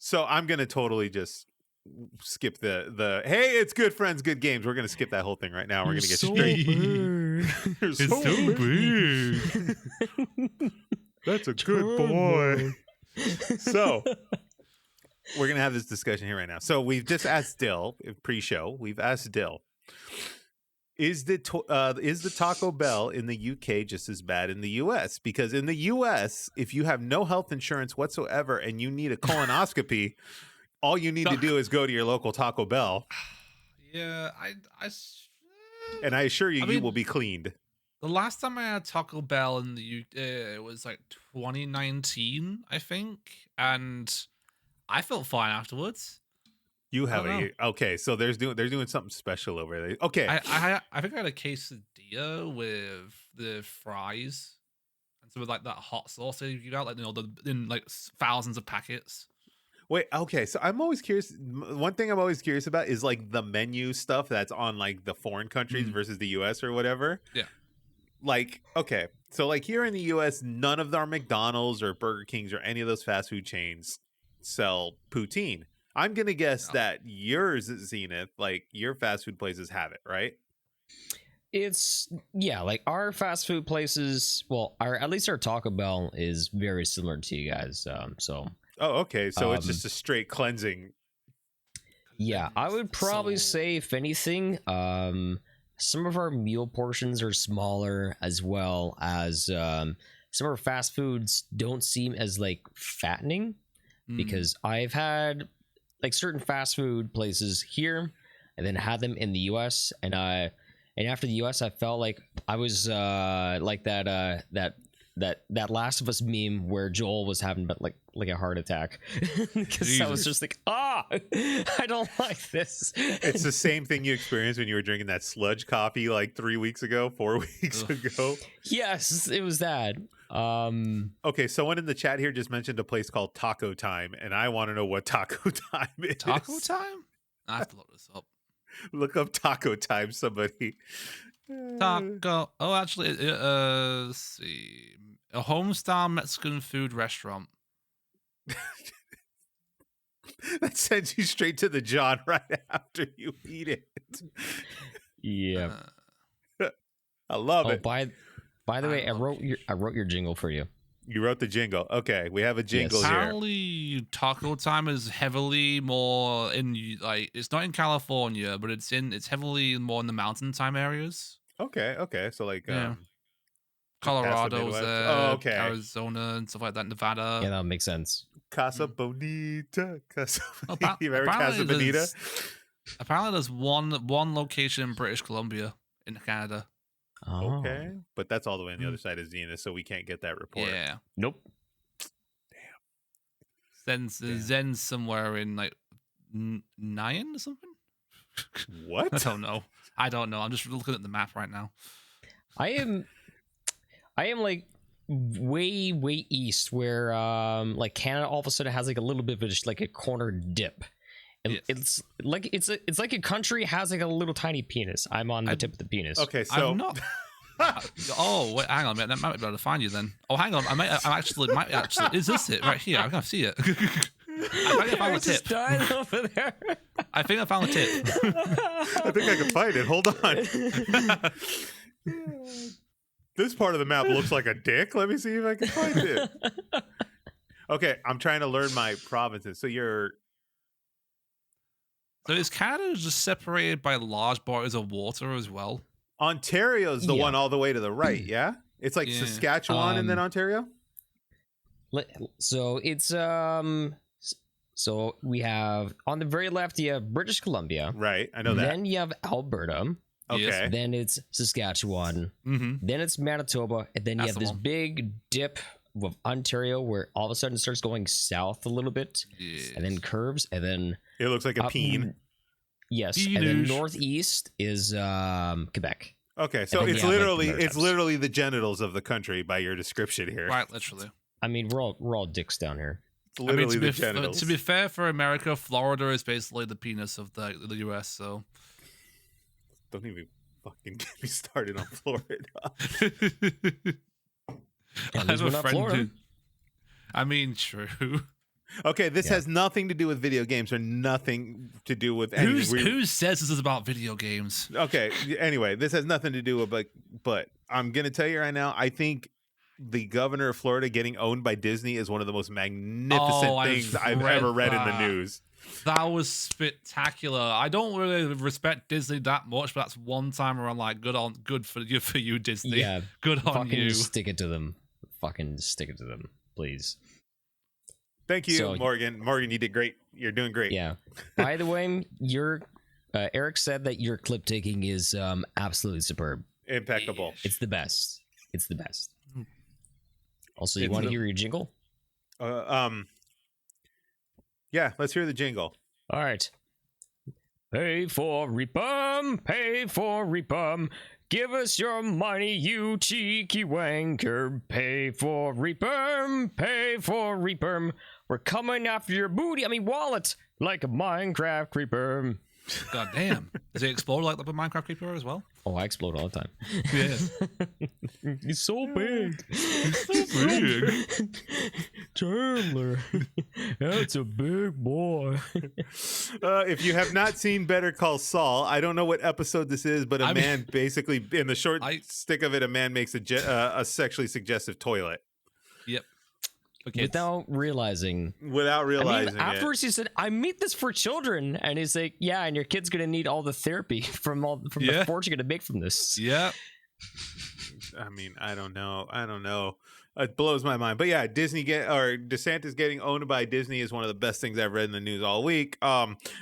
So I'm gonna totally just skip the hey, it's good friends, good games. We're gonna skip that whole thing right now. We're gonna get straight. It's so big. That's a good boy. So we're gonna have this discussion here right now. So we've just asked Dil pre-show. We've asked Dil, is the Taco Bell in the UK just as bad in the US? Because in the US, if you have no health insurance whatsoever and you need a colonoscopy, all you need to do is go to your local Taco Bell. Yeah, and I assure you, you will be cleaned. The last time I had Taco Bell in the UK, it was like 2019, I think, and I felt fine afterwards. You have okay, so they're doing something special over there. Okay, I think I had a quesadilla with the fries and some of like that hot sauce they give out, like in like thousands of packets. Wait, okay, so I'm always curious. One thing I'm always curious about is like the menu stuff that's on like the foreign countries versus the US or whatever. Yeah. Like, okay, so like here in the US, none of our McDonald's or Burger Kings or any of those fast food chains sell poutine. I'm going to guess that yours, Zenith, like your fast food places have it, right? It's, yeah, like our fast food places, well, at least our Taco Bell is very similar to you guys, so... Oh, okay, so it's just a straight cleansing. Yeah, I would probably say, if anything, some of our meal portions are smaller, as well as some of our fast foods don't seem as like fattening, because I've had like certain fast food places here and then had them in the US, and after the US I felt like I was like that Last of Us meme where Joel was having like a heart attack because I was just like, I don't like this. It's the same thing you experienced when you were drinking that sludge coffee like 4 weeks ago. Yes, it was that. Okay, someone in the chat here just mentioned a place called Taco Time, and I want to know what Taco Time is. Taco Time? I have to look this up. Look up Taco Time, somebody. Taco. Oh, actually, let's see. A homestyle Mexican food restaurant. That sends you straight to the John right after you eat it. Yeah. I love it. By the way, I wrote your jingle for you. You wrote the jingle. Okay, we have a jingle here. Apparently, Taco Time is heavily more in like it's not in California, but it's heavily more in the mountain time areas. Okay. So like Colorado's there, okay. Arizona and stuff like that, Nevada. Yeah, that makes sense. Casa Bonita. You remember Casa Bonita? Apparently, there's one location in British Columbia in Canada. Oh. Okay, but that's all the way on the other side of Zenith, so we can't get that report. Yeah. Nope. Damn. Zen's somewhere in like Nyan or something. What? I don't know. I'm just looking at the map right now. I am like way east, where like Canada all of a sudden has like a little bit of just like a corner dip. It's like it's like a country has like a little tiny penis. I'm on the tip of the penis. Okay, so I'm not. Oh wait, hang on a minute. That might be able to find you then. Oh, hang on. I might actually. Is this it right here? I can't see it. I think I found the tip. Died over there. I think I found the tip. I think I can find it. Hold on. This part of the map looks like a dick. Let me see if I can find it. Okay, I'm trying to learn my provinces. So is Canada just separated by large bodies of water as well? Ontario's the one all the way to the right, yeah? It's like Saskatchewan and then Ontario? So it's so we have on the very left you have British Columbia. Right, I know that. Then you have Alberta. Okay. Then it's Saskatchewan. Mm-hmm. Then it's Manitoba, and then you have this big dip with Ontario where all of a sudden it starts going south a little bit, and then curves, and then it looks like a peen. Yes, and then northeast is Quebec. Okay, so it's literally the genitals of the country by your description here. Right, literally. I mean, we're all dicks down here. It's literally the genitals. To be fair, for America, Florida is basically the penis of the U.S. So don't even fucking get me started on Florida. At least we're not Florida. I mean, true. Okay, this Yeah. has nothing to do with video games or nothing to do with anything. Who says this is about video games? Okay, anyway, this has nothing to do with, but I'm going to tell you right now, I think the governor of Florida getting owned by Disney is one of the most magnificent things I've ever read in the news. That was spectacular. I don't really respect Disney that much, but that's one time where I'm like, good for you, Disney. Yeah, good on fucking you. stick it to them. Fucking stick it to them, please. Thank you, So- Morgan. Morgan, you did great. You're doing great. Yeah. By the way, Eric said that your clip taking is absolutely superb. Impeccable. It's the best. It's the best. Also, you It's want to the- hear your jingle? Yeah, let's hear the jingle. All right. Pay for Reapum, pay for Reapum. Give us your money, you cheeky wanker. Pay for Reapum, pay for Reapum. We're coming after your booty, wallet, like a Minecraft creeper. God damn. Does it explode like the Minecraft creeper as well? Oh, I explode all the time. Yeah. He's so big. Big. Chandler. That's a big boy. If you have not seen Better Call Saul, I don't know what episode this is, but a man basically, in the short stick of it, a man makes a sexually suggestive toilet. Yep. Okay. Without realizing it. Afterwards, he said, "I made this for children," and he's like, "Yeah, and your kid's gonna need all the therapy from the fortune you're gonna make from this." Yeah. I don't know. It blows my mind. But yeah, DeSantis getting owned by Disney is one of the best things I've read in the news all week.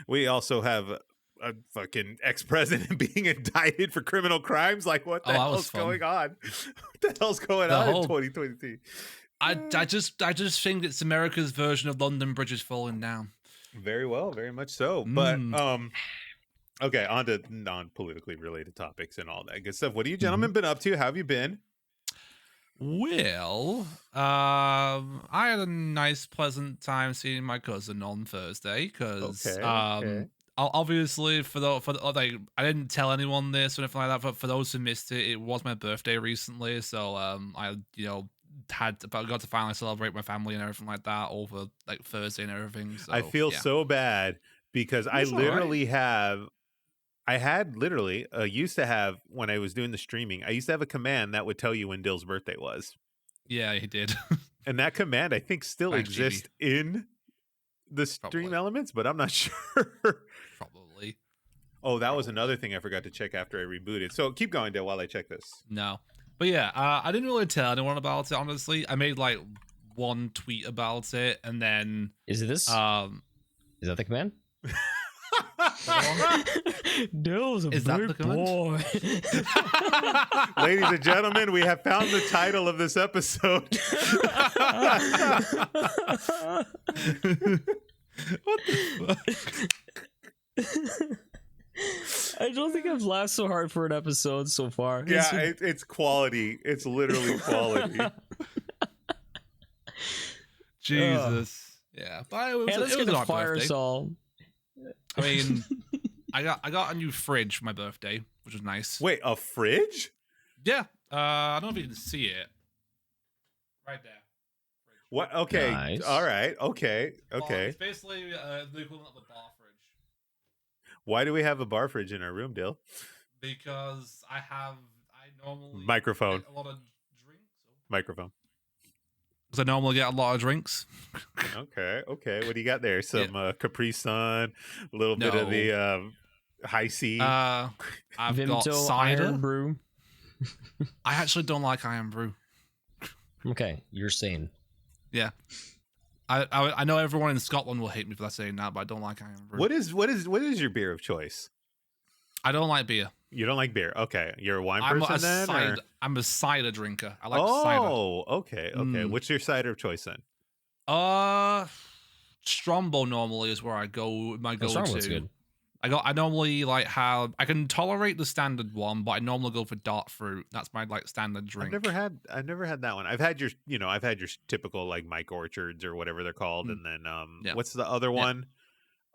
We also have a fucking ex-president being indicted for criminal crimes. Like, what the hell's going on? What the hell's going on in 2023? I just think it's America's version of London Bridge is falling down. Very well, very much so. But okay, on to non-politically related topics and all that good stuff. What have you gentlemen been up to? How have you been? Well, I had a nice, pleasant time seeing my cousin on Thursday because obviously I didn't tell anyone this or anything like that, but for those who missed it, it was my birthday recently, so I got to finally celebrate my family and everything like that over like Thursday and everything. So, I feel so bad because I used to have, when I was doing the streaming, I used to have a command that would tell you when Dill's birthday was. Yeah, he did. And that command, I think, still exists in the stream elements, but I'm not sure. Probably. Oh, that was another thing I forgot to check after I rebooted. So keep going, Dill, while I check this. No. But yeah, I didn't really tell anyone about it, honestly. I made like one tweet about it, and then... Is it this? Is that the command? Dill's a big boy. Ladies and gentlemen, we have found the title of this episode. What the fuck? I don't think I've laughed so hard for an episode so far. Yeah, it's quality. It's literally quality. Jesus. Yeah, but it was an odd birthday. Saul. I mean, I got a new fridge for my birthday, which was nice. Wait, a fridge? Yeah. I don't know if you can see it. Right there. What? Okay. Nice. All right. Okay. Well, it's basically the equivalent of a bar fridge. Why do we have a bar fridge in our room, Dill? Because I normally Microphone. get a lot of drinks. Microphone. Because I normally get a lot of drinks. Okay. What do you got there? Some Capri Sun, a little bit of the High C. I've got Vimto cider. Iron Brew. I actually don't like Iron Brew. Okay, you're sane. Yeah. I know everyone in Scotland will hate me for that saying that, but I don't like Iron Brew. What is your beer of choice? I don't like beer. You don't like beer? Okay, you're a wine person then? Or? I'm a cider drinker. I like cider. Oh, okay. What's your cider of choice then? Strombo normally is where I go. My go-to. Strombo's good. I normally I can tolerate the standard one, but I normally go for dark fruit. That's my standard drink. I've never had that one. I've had your typical like Mike Orchards or whatever they're called, and then what's the other one?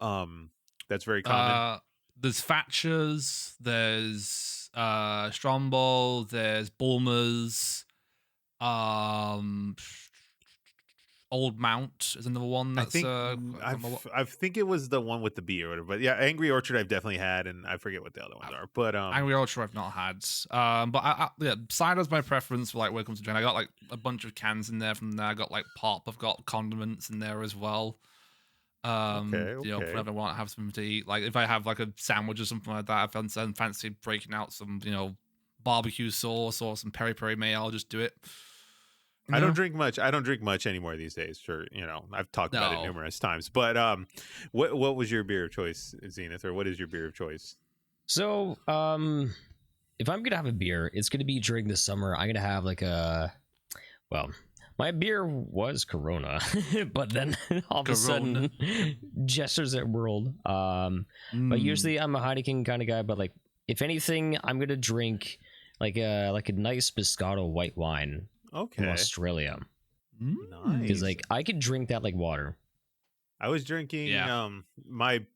That's very common. There's Thatcher's, there's Strombo, there's Bulmer's, Old Mount is another one. That's I think it was the one with the bee or whatever. But yeah, Angry Orchard I've definitely had, and I forget what the other ones are. But Angry Orchard I've not had. But yeah, cider's my preference for like when it comes to drink. I got like a bunch of cans in there from there. I got like pop. I've got condiments in there as well. Okay. You know, whenever I want to have something to eat. Like if I have like a sandwich or something like that, I fancy breaking out some, you know, barbecue sauce or some peri peri mayo. I'll just do it. I don't drink much. I don't drink much anymore these days. Sure, you know, I've talked about it numerous times. But what was your beer of choice, Zenith, or what is your beer of choice? So, if I'm gonna have a beer, it's gonna be during the summer. I'm gonna have like my beer was Corona, but then all of a sudden, Gestures at World. But usually I'm a Heineken kind of guy. But like, if anything, I'm gonna drink like a nice Moscato white wine. From Australia. Nice. Because like I could drink that like water. I was drinking my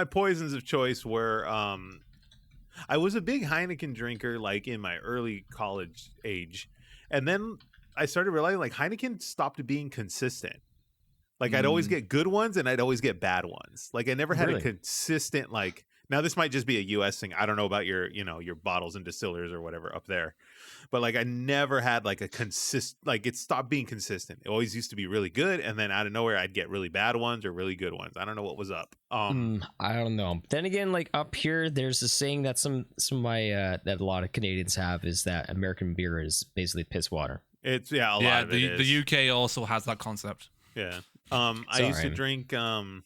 poisons of choice were I was a big Heineken drinker like in my early college age. And then I started realizing like Heineken stopped being consistent. Like I'd always get good ones and I'd always get bad ones. Like I never had a consistent like, now this might just be a US thing. I don't know about your, you know, your bottles and distillers or whatever up there. But like I never had like a like it stopped being consistent. It always used to be really good, and then out of nowhere I'd get really bad ones or really good ones. I don't know what was up. I don't know. Then again, like up here, there's a saying that some of my that a lot of Canadians have is that American beer is basically piss water. It's a lot of it is. The UK also has that concept. Yeah. I used to drink that,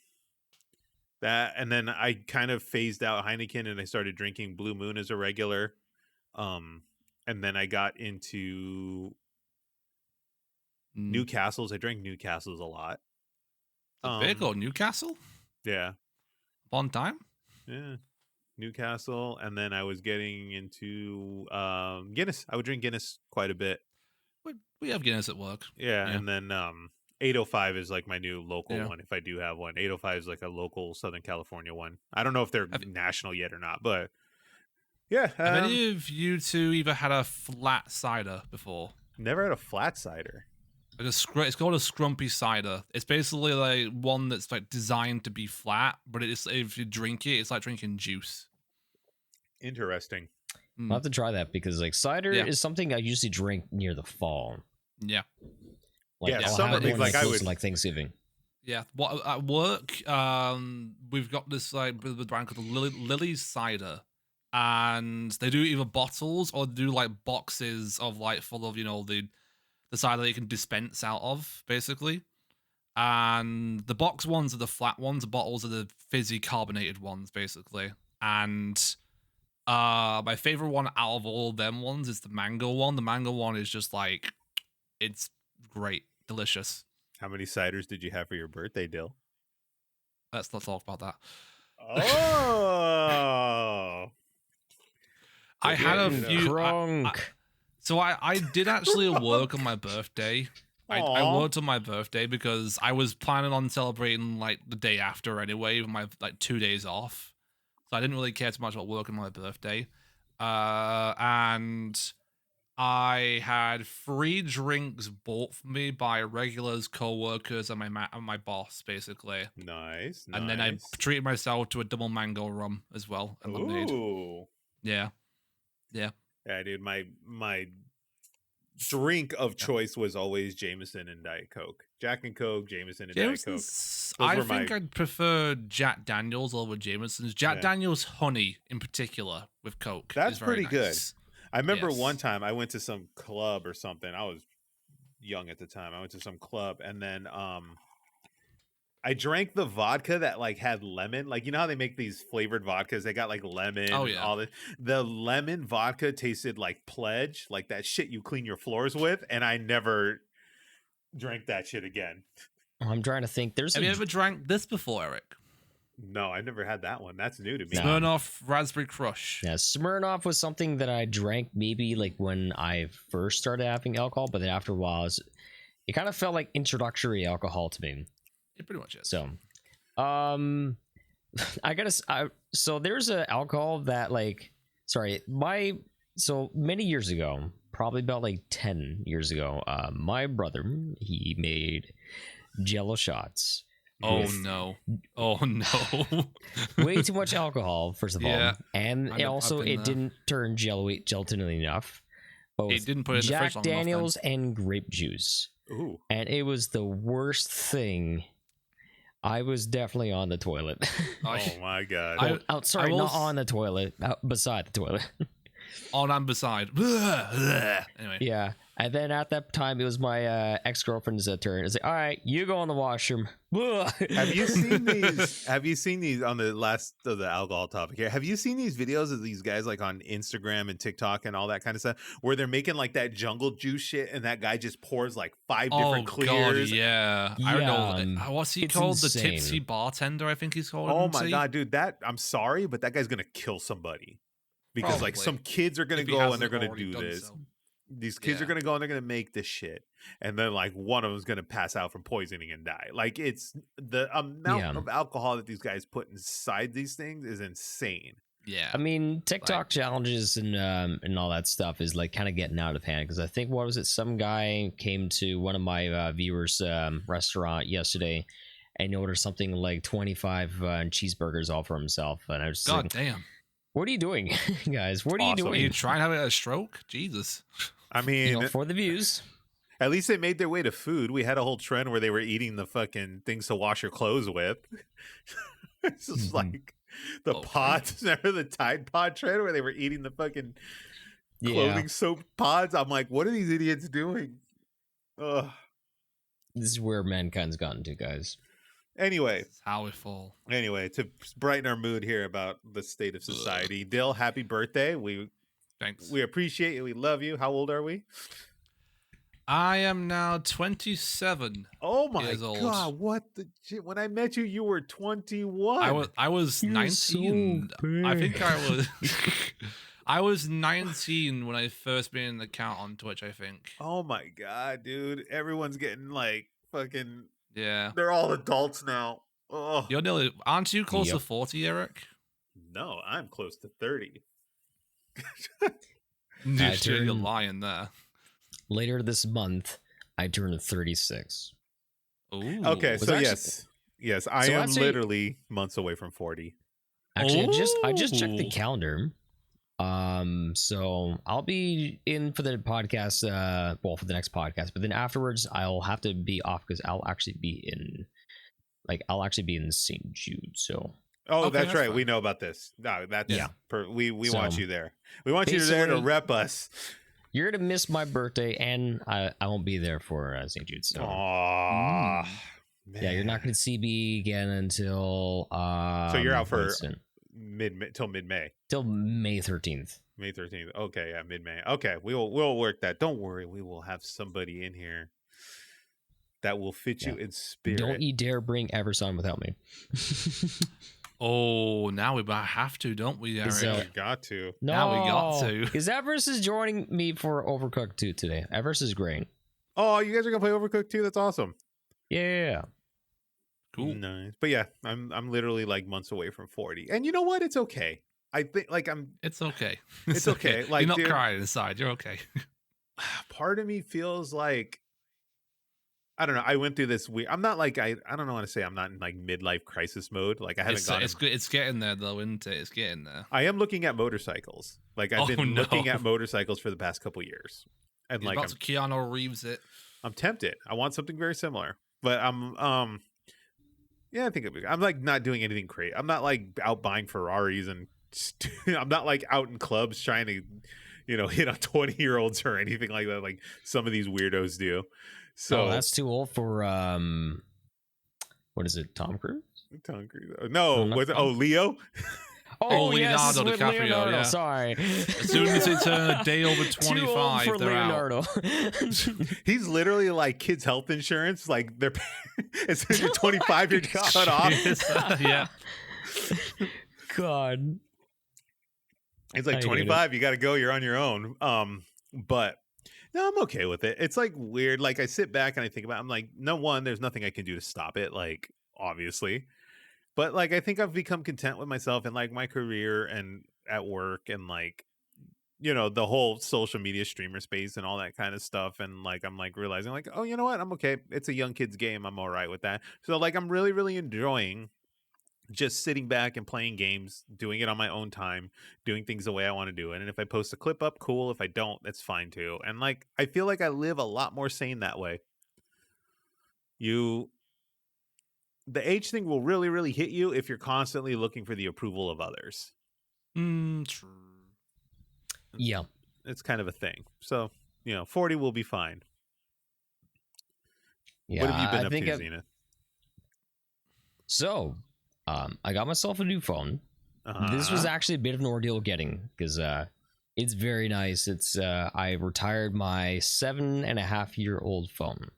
and then I kind of phased out Heineken and I started drinking Blue Moon as a regular. And then I got into Newcastle's. I drank Newcastle's a lot. Big old Newcastle? Yeah. Long time? Yeah. Newcastle. And then I was getting into Guinness. I would drink Guinness quite a bit. We have Guinness at work. Yeah. And then 805 is like my new local one, if I do have one. 805 is like a local Southern California one. I don't know if they're national yet or not, but yeah. Have any of you two either had a flat cider before? Never had a flat cider. Like it's called a scrumpy cider. It's basically like one that's like designed to be flat, but if you drink it, it's like drinking juice. Interesting. I'll have to try that because like cider is something I usually drink near the fall. Yeah. Like, summer like I would like Thanksgiving. Yeah. Well, at work, we've got this like brand called Lily's Cider. And they do either bottles or do like boxes of like full of, you know, the cider that you can dispense out of, basically. And the box ones are the flat ones, the bottles are the fizzy carbonated ones, basically. And my favorite one out of all of them ones is the mango one. The mango one is just like, it's great, delicious. How many ciders did you have for your birthday, Dil? Let's not talk about that. Oh. I had a few. I did actually work on my birthday. I worked on my birthday because I was planning on celebrating like the day after anyway, with my like 2 days off. So I didn't really care too much about working on my birthday. And I had free drinks bought for me by regulars, co-workers, and my boss, basically. Nice. And then I treated myself to a double mango rum as well. And lemonade. Ooh. Yeah. Yeah. Yeah, dude. My drink of choice was always Jameson and Diet Coke. Jack and Coke, Jameson and Diet Coke. I think I'd prefer Jack Daniels over Jameson's. Jack Daniels honey in particular with Coke. That's pretty good. I remember one time I went to some club or something. I was young at the time. I went to some club and then I drank the vodka that like had lemon. Like, you know how they make these flavored vodkas? They got like lemon. Oh, yeah. And all the lemon vodka tasted like Pledge, like that shit you clean your floors with. And I never drank that shit again. I'm trying to think. Have you ever drank this before, Eric? No, I never had that one. That's new to me. Smirnoff Raspberry Crush. Yeah, Smirnoff was something that I drank maybe like when I first started having alcohol, but then after a while, it kind of felt like introductory alcohol to me. It pretty much is. So, so there's an alcohol that so many years ago, probably about like 10 years ago. My brother, he made Jello shots. Oh no! Oh no! Way too much alcohol, first of all, and it didn't turn gelatin enough. But it didn't put it in the fridge Jack Daniels and grape juice. Ooh. And it was the worst thing. I was definitely on the toilet. Oh my god! Not on the toilet, beside the toilet. On and beside. Anyway. Yeah. And then at that time, it was my ex-girlfriend's turn. It's like, all right, you go in the washroom. Have you seen these? Have you seen these on the last of the alcohol topic here? Have you seen these videos of these guys like on Instagram and TikTok and all that kind of stuff where they're making like that jungle juice shit and that guy just pours like 5 different clears? God, yeah. I don't know. What's he called? Insane. The tipsy bartender, I think he's called. Oh my god, dude! I'm sorry, but that guy's gonna kill somebody because like some kids are gonna go and they're gonna do this. So. These kids are going to go and they're going to make this shit. And then like one of them's going to pass out from poisoning and die. Like it's the amount of alcohol that these guys put inside these things is insane. Yeah. I mean, TikTok challenges and all that stuff is like kind of getting out of hand. Because I think, what was it? Some guy came to one of my viewers' restaurant yesterday and ordered something like 25 cheeseburgers all for himself. And I was God damn. What are you doing, guys? What are you doing? Are you trying to have a stroke? Jesus. I mean, for the views. At least they made their way to food. We had a whole trend where they were eating the fucking things to wash your clothes with. It's just like the pods. Remember the Tide Pod trend where they were eating the fucking clothing soap pods? I'm like, what are these idiots doing? Ugh. This is where mankind's gotten to, guys. Anyway, how we fall. Anyway, to brighten our mood here about the state of society, Dil, happy birthday! Thanks. We appreciate you. We love you. How old are we? I am now 27. Oh my god! What the shit? When I met you, you were 21. I was 19. So I think I was. I was 19 when I first made an account on Twitch. I think. Oh my god, dude! Everyone's getting like fucking. Yeah. They're all adults now. Oh. You're nearly. Aren't you close to 40, Eric? No, I'm close to 30. You're lying there. Later this month, I turn 36. Ooh. Okay, so yes, I am literally months away from 40. Actually, I just checked the calendar. So I'll be in for the podcast, for the next podcast, but then afterwards I'll have to be off because I'll actually be in St. Jude. So that's right. Fine. We know about this. No, that's we want you there. We want you there to rep us. You're gonna miss my birthday, and I won't be there for St. Jude. So, man. Yeah, you're not gonna see me again until. So you're out for till mid-May. Till May 13th. May 13th. Okay, yeah, mid-May. Okay, we'll work that. Don't worry, we will have somebody in here that will fit you in spirit. Don't you dare bring Everson without me. Oh, now we have to, don't we, Eric? We got to. No, now we got to. Because Everest is joining me for Overcooked 2 today. Everest is great. Oh, you guys are gonna play Overcooked 2? That's awesome. Yeah. Cool. Nice. But yeah, I'm literally like months away from 40. And you know what? It's okay. I think like It's okay. It's okay. Like you're not crying inside. You're okay. Part of me feels like I don't know. I went through this weird. I'm not like I don't know what to say. I'm not in like midlife crisis mode. Like I haven't gone. It's getting there though, isn't it? It's getting there. I am looking at motorcycles. Like I've been looking at motorcycles for the past couple years, and He's like about to Keanu Reeves it. I'm tempted. I want something very similar, but yeah, I think I'm like not doing anything crazy. I'm not like out buying Ferraris and I'm not like out in clubs trying to, hit on 20-year-olds or anything like that. Like some of these weirdos do. So that's too old for what is it? Tom Cruise? Tom Cruise. No, Leo? Oh, Leonardo DiCaprio. Leonardo, yeah. Sorry. As soon as they turn a day over 25, too old for they're Leonardo. out. He's literally like kids' health insurance. Like they're as soon as you're 25, you're just cut off. Yeah. God. It's like 25. You got to go. You're on your own. But. No, I'm okay with it. It's like weird. Like I sit back and I think about it. I'm like, no one, there's nothing I can do to stop it. Like, obviously. But like I think I've become content with myself and like my career and at work and like the whole social media streamer space and all that kind of stuff, and like I'm like realizing like, oh, you know what, I'm okay, it's a young kid's game, I'm all right with that. So like I'm really really enjoying just sitting back and playing games, doing it on my own time, doing things the way I want to do it. And if I post a clip up, cool. If I don't, that's fine too. And like I feel like I live a lot more sane that way. The age thing will really really hit you if you're constantly looking for the approval of others. True. Yeah, it's kind of a thing. So 40 will be fine. Yeah, what have you been up to, Zenith? So I got myself a new phone. This was actually a bit of an ordeal getting, because it's very nice. It's I retired my 7.5-year-old phone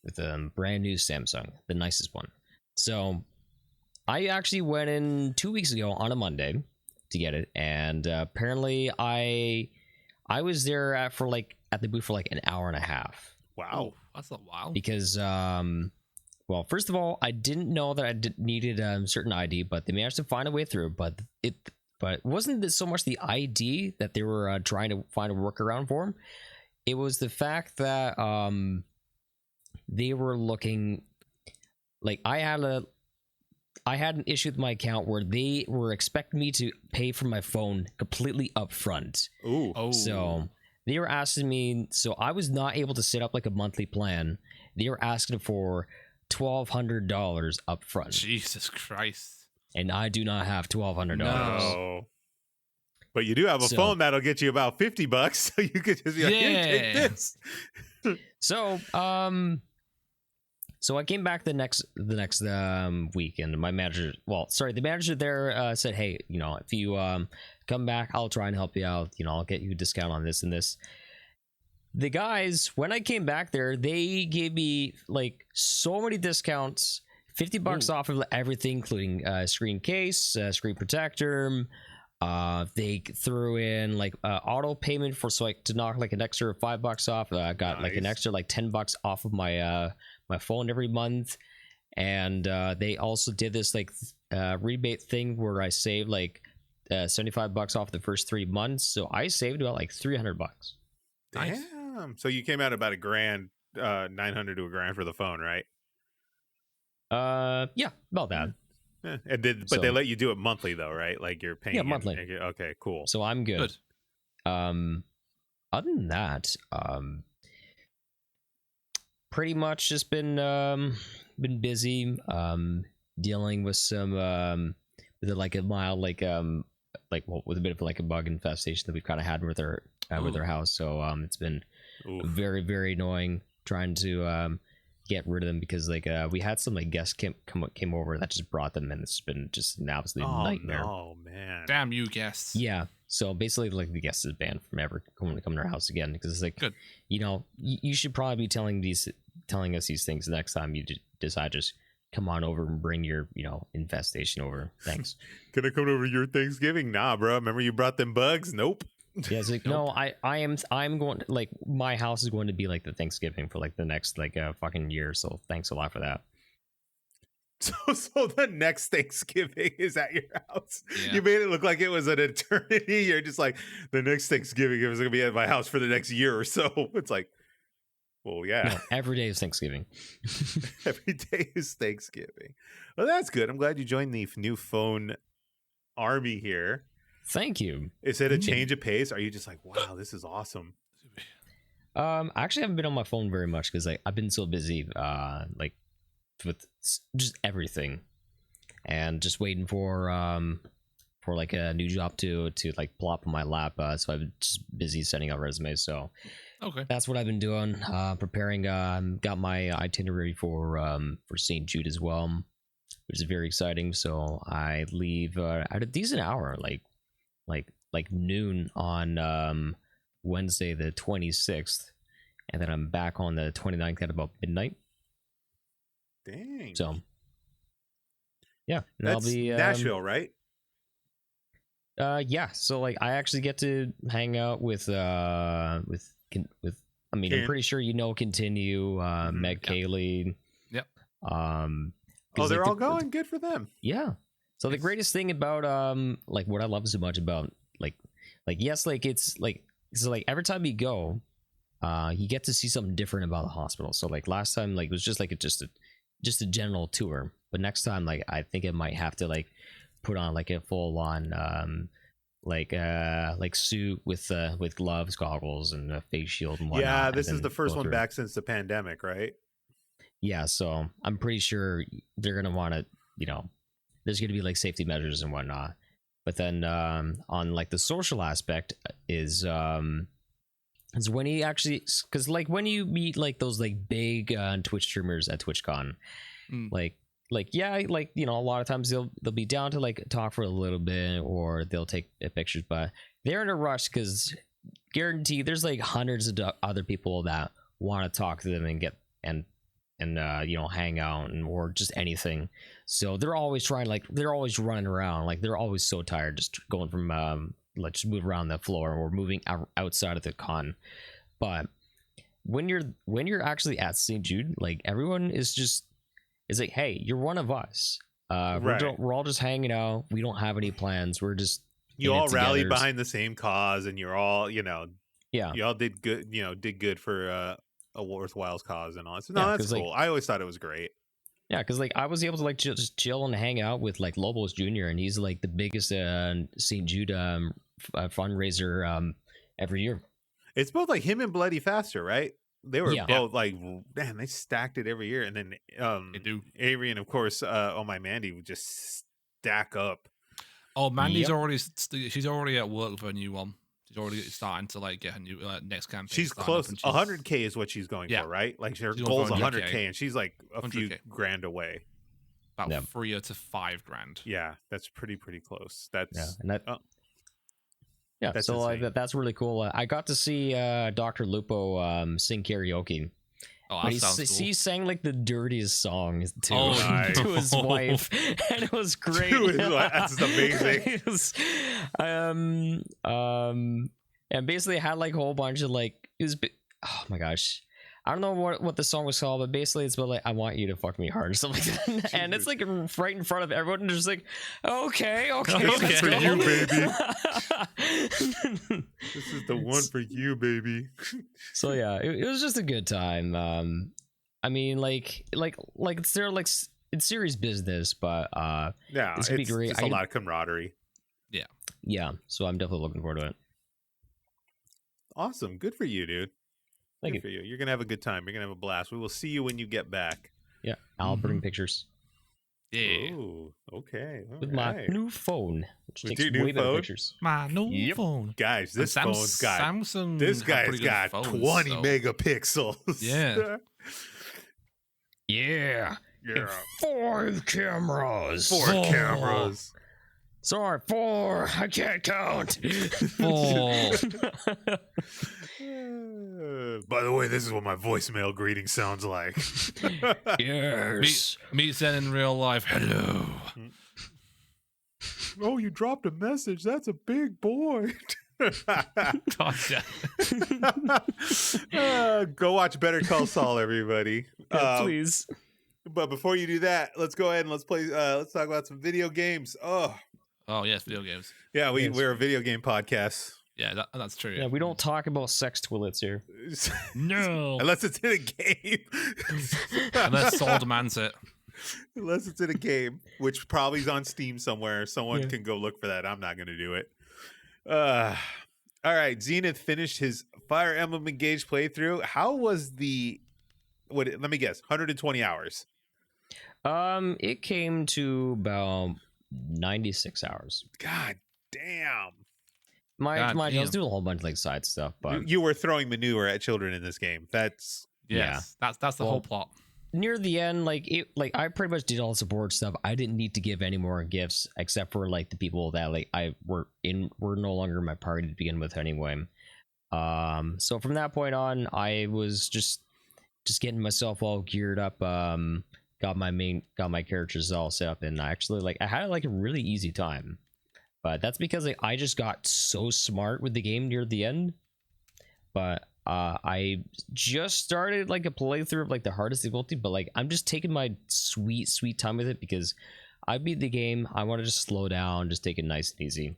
with a brand new Samsung, the nicest one. So I actually went in 2 weeks ago on a Monday to get it, and apparently I was there at the booth for like an hour and a half. Wow, that's a while. Because well, first of all, I didn't know that I needed a certain ID, but they managed to find a way through. But it wasn't so much the ID that they were trying to find a workaround for. It was the fact that they were looking like I had an issue with my account where they were expecting me to pay for my phone completely upfront. Ooh. Oh. So they were asking me, so I was not able to set up like a monthly plan. They were asking for $1,200 up front. Jesus Christ. And I do not have $1,200. No. But you do have a phone that'll get you about $50, so you could just be like, here, take this. So I came back the next week, and my manager, the manager there said, hey, if you come back, I'll try and help you out. I'll get you a discount on this and this. The guys, when I came back there, they gave me like so many discounts, $50 off of everything, including screen case, screen protector. They threw in like auto payment to knock like an extra $5 off. I got like an extra like $10 off of my my phone every month, and they also did this like rebate thing where I saved like $75 off the first 3 months. So I saved about like $300. Damn. So you came out about $1,000, 900 to $1,000 for the phone, right? Yeah, about that. Yeah. But they let you do it monthly though, right? Like you're paying monthly. Okay, cool. So I'm good. Other than that, pretty much just been busy dealing with some with like a mild with a bit of like a bug infestation that we've kind of had with our house. So it's been very very annoying trying to get rid of them, because like we had some like guests came over that just brought them, and it's been just an absolute nightmare. Oh man, damn you guests. Yeah, so basically like the guest is banned from ever coming to our house again, because it's like, good, you should probably be telling us these things next time you decide just come on over and bring your infestation over. Thanks. Can I come over your Thanksgiving? Nah, bro, remember you brought them bugs? Nope. Yeah, it's like, nope. No, I'm going to, like, my house is going to be like the Thanksgiving for like the next like fucking year, so thanks a lot for that. So the next Thanksgiving is at your house. Yeah. You made it look like it was an eternity. You're just like, the next Thanksgiving is going to be at my house for the next year or so. It's like, well, yeah. No, every day is Thanksgiving. Every day is Thanksgiving. Well, that's good. I'm glad you joined the new phone army here. Thank you. Is it a change of pace? Are you just like, wow, this is awesome? I actually haven't been on my phone very much, because like I've been so busy like with just everything, and just waiting for like a new job to like plop on my lap. So I've been just busy sending out resumes. So okay, that's what I've been doing. Preparing. Got my itinerary for St. Jude as well, which is very exciting. So I leave at a decent hour, like noon on Wednesday the 26th, and then I'm back on the 29th at about midnight. Dang. So yeah, that's I'll be Nashville, right? Yeah. So like I actually get to hang out with I mean, I'm pretty sure Continue, Meg Kaylee. Yep. Oh, they're all going. Good for them. Yeah. So the greatest thing about like what I love so much about like like yes, like it's like so like every time you go, you get to see something different about the hospital. So like last time, like it was just like just a general tour, but next time, like I think it might have to like put on like a full on like suit with gloves, goggles, and a face shield and whatnot. Yeah, this is the first one back since the pandemic, right? Yeah, so I'm pretty sure they're gonna want to, there's gonna be like safety measures and whatnot. But then on like the social aspect is when he actually, because like when you meet like those like big Twitch streamers at TwitchCon, like yeah, like a lot of times they'll be down to like talk for a little bit or they'll take pictures, but they're in a rush because guarantee there's like hundreds of other people that want to talk to them and get and hang out or just anything. So they're always they're always running around, like they're always so tired just going from like just move around the floor or moving outside of the con. But when you're actually at St. Jude, like everyone is like, hey, you're one of us. We're all just hanging out. We don't have any plans. We're just you all rally behind the same cause, and you're all you all did good for a worthwhile cause and all. So no, that's cool. I always thought it was great. Yeah, because like I was able to like just chill and hang out with like Lobos Jr. and he's like the biggest St. Jude fundraiser every year. It's both like him and Bloody Faster, right? They were both like, man, they stacked it every year. And then they do. Avery and of course oh my Mandy would just stack up. Oh, Mandy's she's already at work for a new one. She's already starting to like get her new next campaign. She's close. 100K is what she's going for, right? Like her goal's 100K, and she's like a few grand away. About 3 to 5 grand. Yeah, that's pretty close. That's that's so that's really cool. I got to see Dr. Lupo sing karaoke. Oh, that sounds cool. He sang like the dirtiest song to his wife, and it was great. That's amazing. It was, and basically had like a whole bunch of like it was. Oh my gosh, I don't know what the song was called, but basically it's about like I want you to fuck me hard or something like that. And it's like right in front of everyone, and just like okay, this is for you, baby. This is the one for you, baby. So yeah, it was just a good time. I mean, like it's their it's serious business, but it's gonna be great. Just a lot of camaraderie. Yeah. So I'm definitely looking forward to it. Awesome, good for you, dude. Thank you. For you. You're gonna have a good time. You're gonna have a blast. We will see you when you get back. Yeah, I'll bring pictures. Yeah. Ooh, okay. With my new phone, which with takes way better pictures. My new phone, guys. This phone's got Samsung. This guy's got 20 megapixels. Yeah. Yeah. 5 cameras. 4 cameras. Sorry, 4. I can't count. 4. By the way, this is what my voicemail greeting sounds like. Yes. Meet Zen in real life. Hello. Oh, you dropped a message. That's a big boy. Gotcha. Go watch Better Call Saul, everybody. Please. But before you do that, let's go ahead and let's play. Let's talk about some video games. Oh yes, video games. Yeah, we're a video game podcast. Yeah, that's true. Yeah, we don't talk about sex toilets here. No, unless it's in a game. Unless Saul demands it. Unless it's in a game, which probably is on Steam somewhere. Someone can go look for that. I'm not going to do it. All right, Zenith finished his Fire Emblem Engage playthrough. How was let me guess, 120 hours? It came to about 96 hours. God damn. I was doing a whole bunch of like side stuff, but you were throwing manure at children in this game. That's that's the whole plot. Near the end, I pretty much did all the support stuff. I didn't need to give any more gifts except for like the people that were no longer in my party to begin with anyway. So from that point on, I was just getting myself all geared up. Got my characters all set up, and I had like a really easy time. But that's because I just got so smart with the game near the end. But I just started like a playthrough of like the hardest difficulty, but like I'm just taking my sweet time with it because I beat the game. I want to just slow down, just take it nice and easy.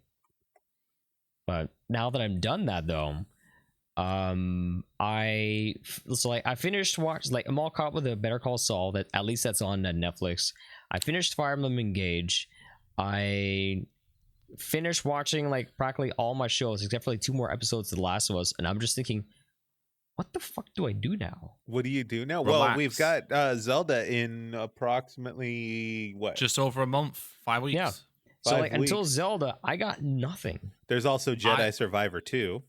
But now that I'm done that though, I finished I'm all caught with a Better Call Saul. That at least that's on Netflix. I finished Fire Emblem Engage. I finished watching like practically all my shows except for like 2 more episodes of The Last of Us, and I'm just thinking, what the fuck do I do now? What do you do now? Relax. Well, we've got Zelda in approximately what? Just over a month, 5 weeks. Yeah. 5 So like weeks. until Zelda, I got nothing. There's also Jedi Survivor 2.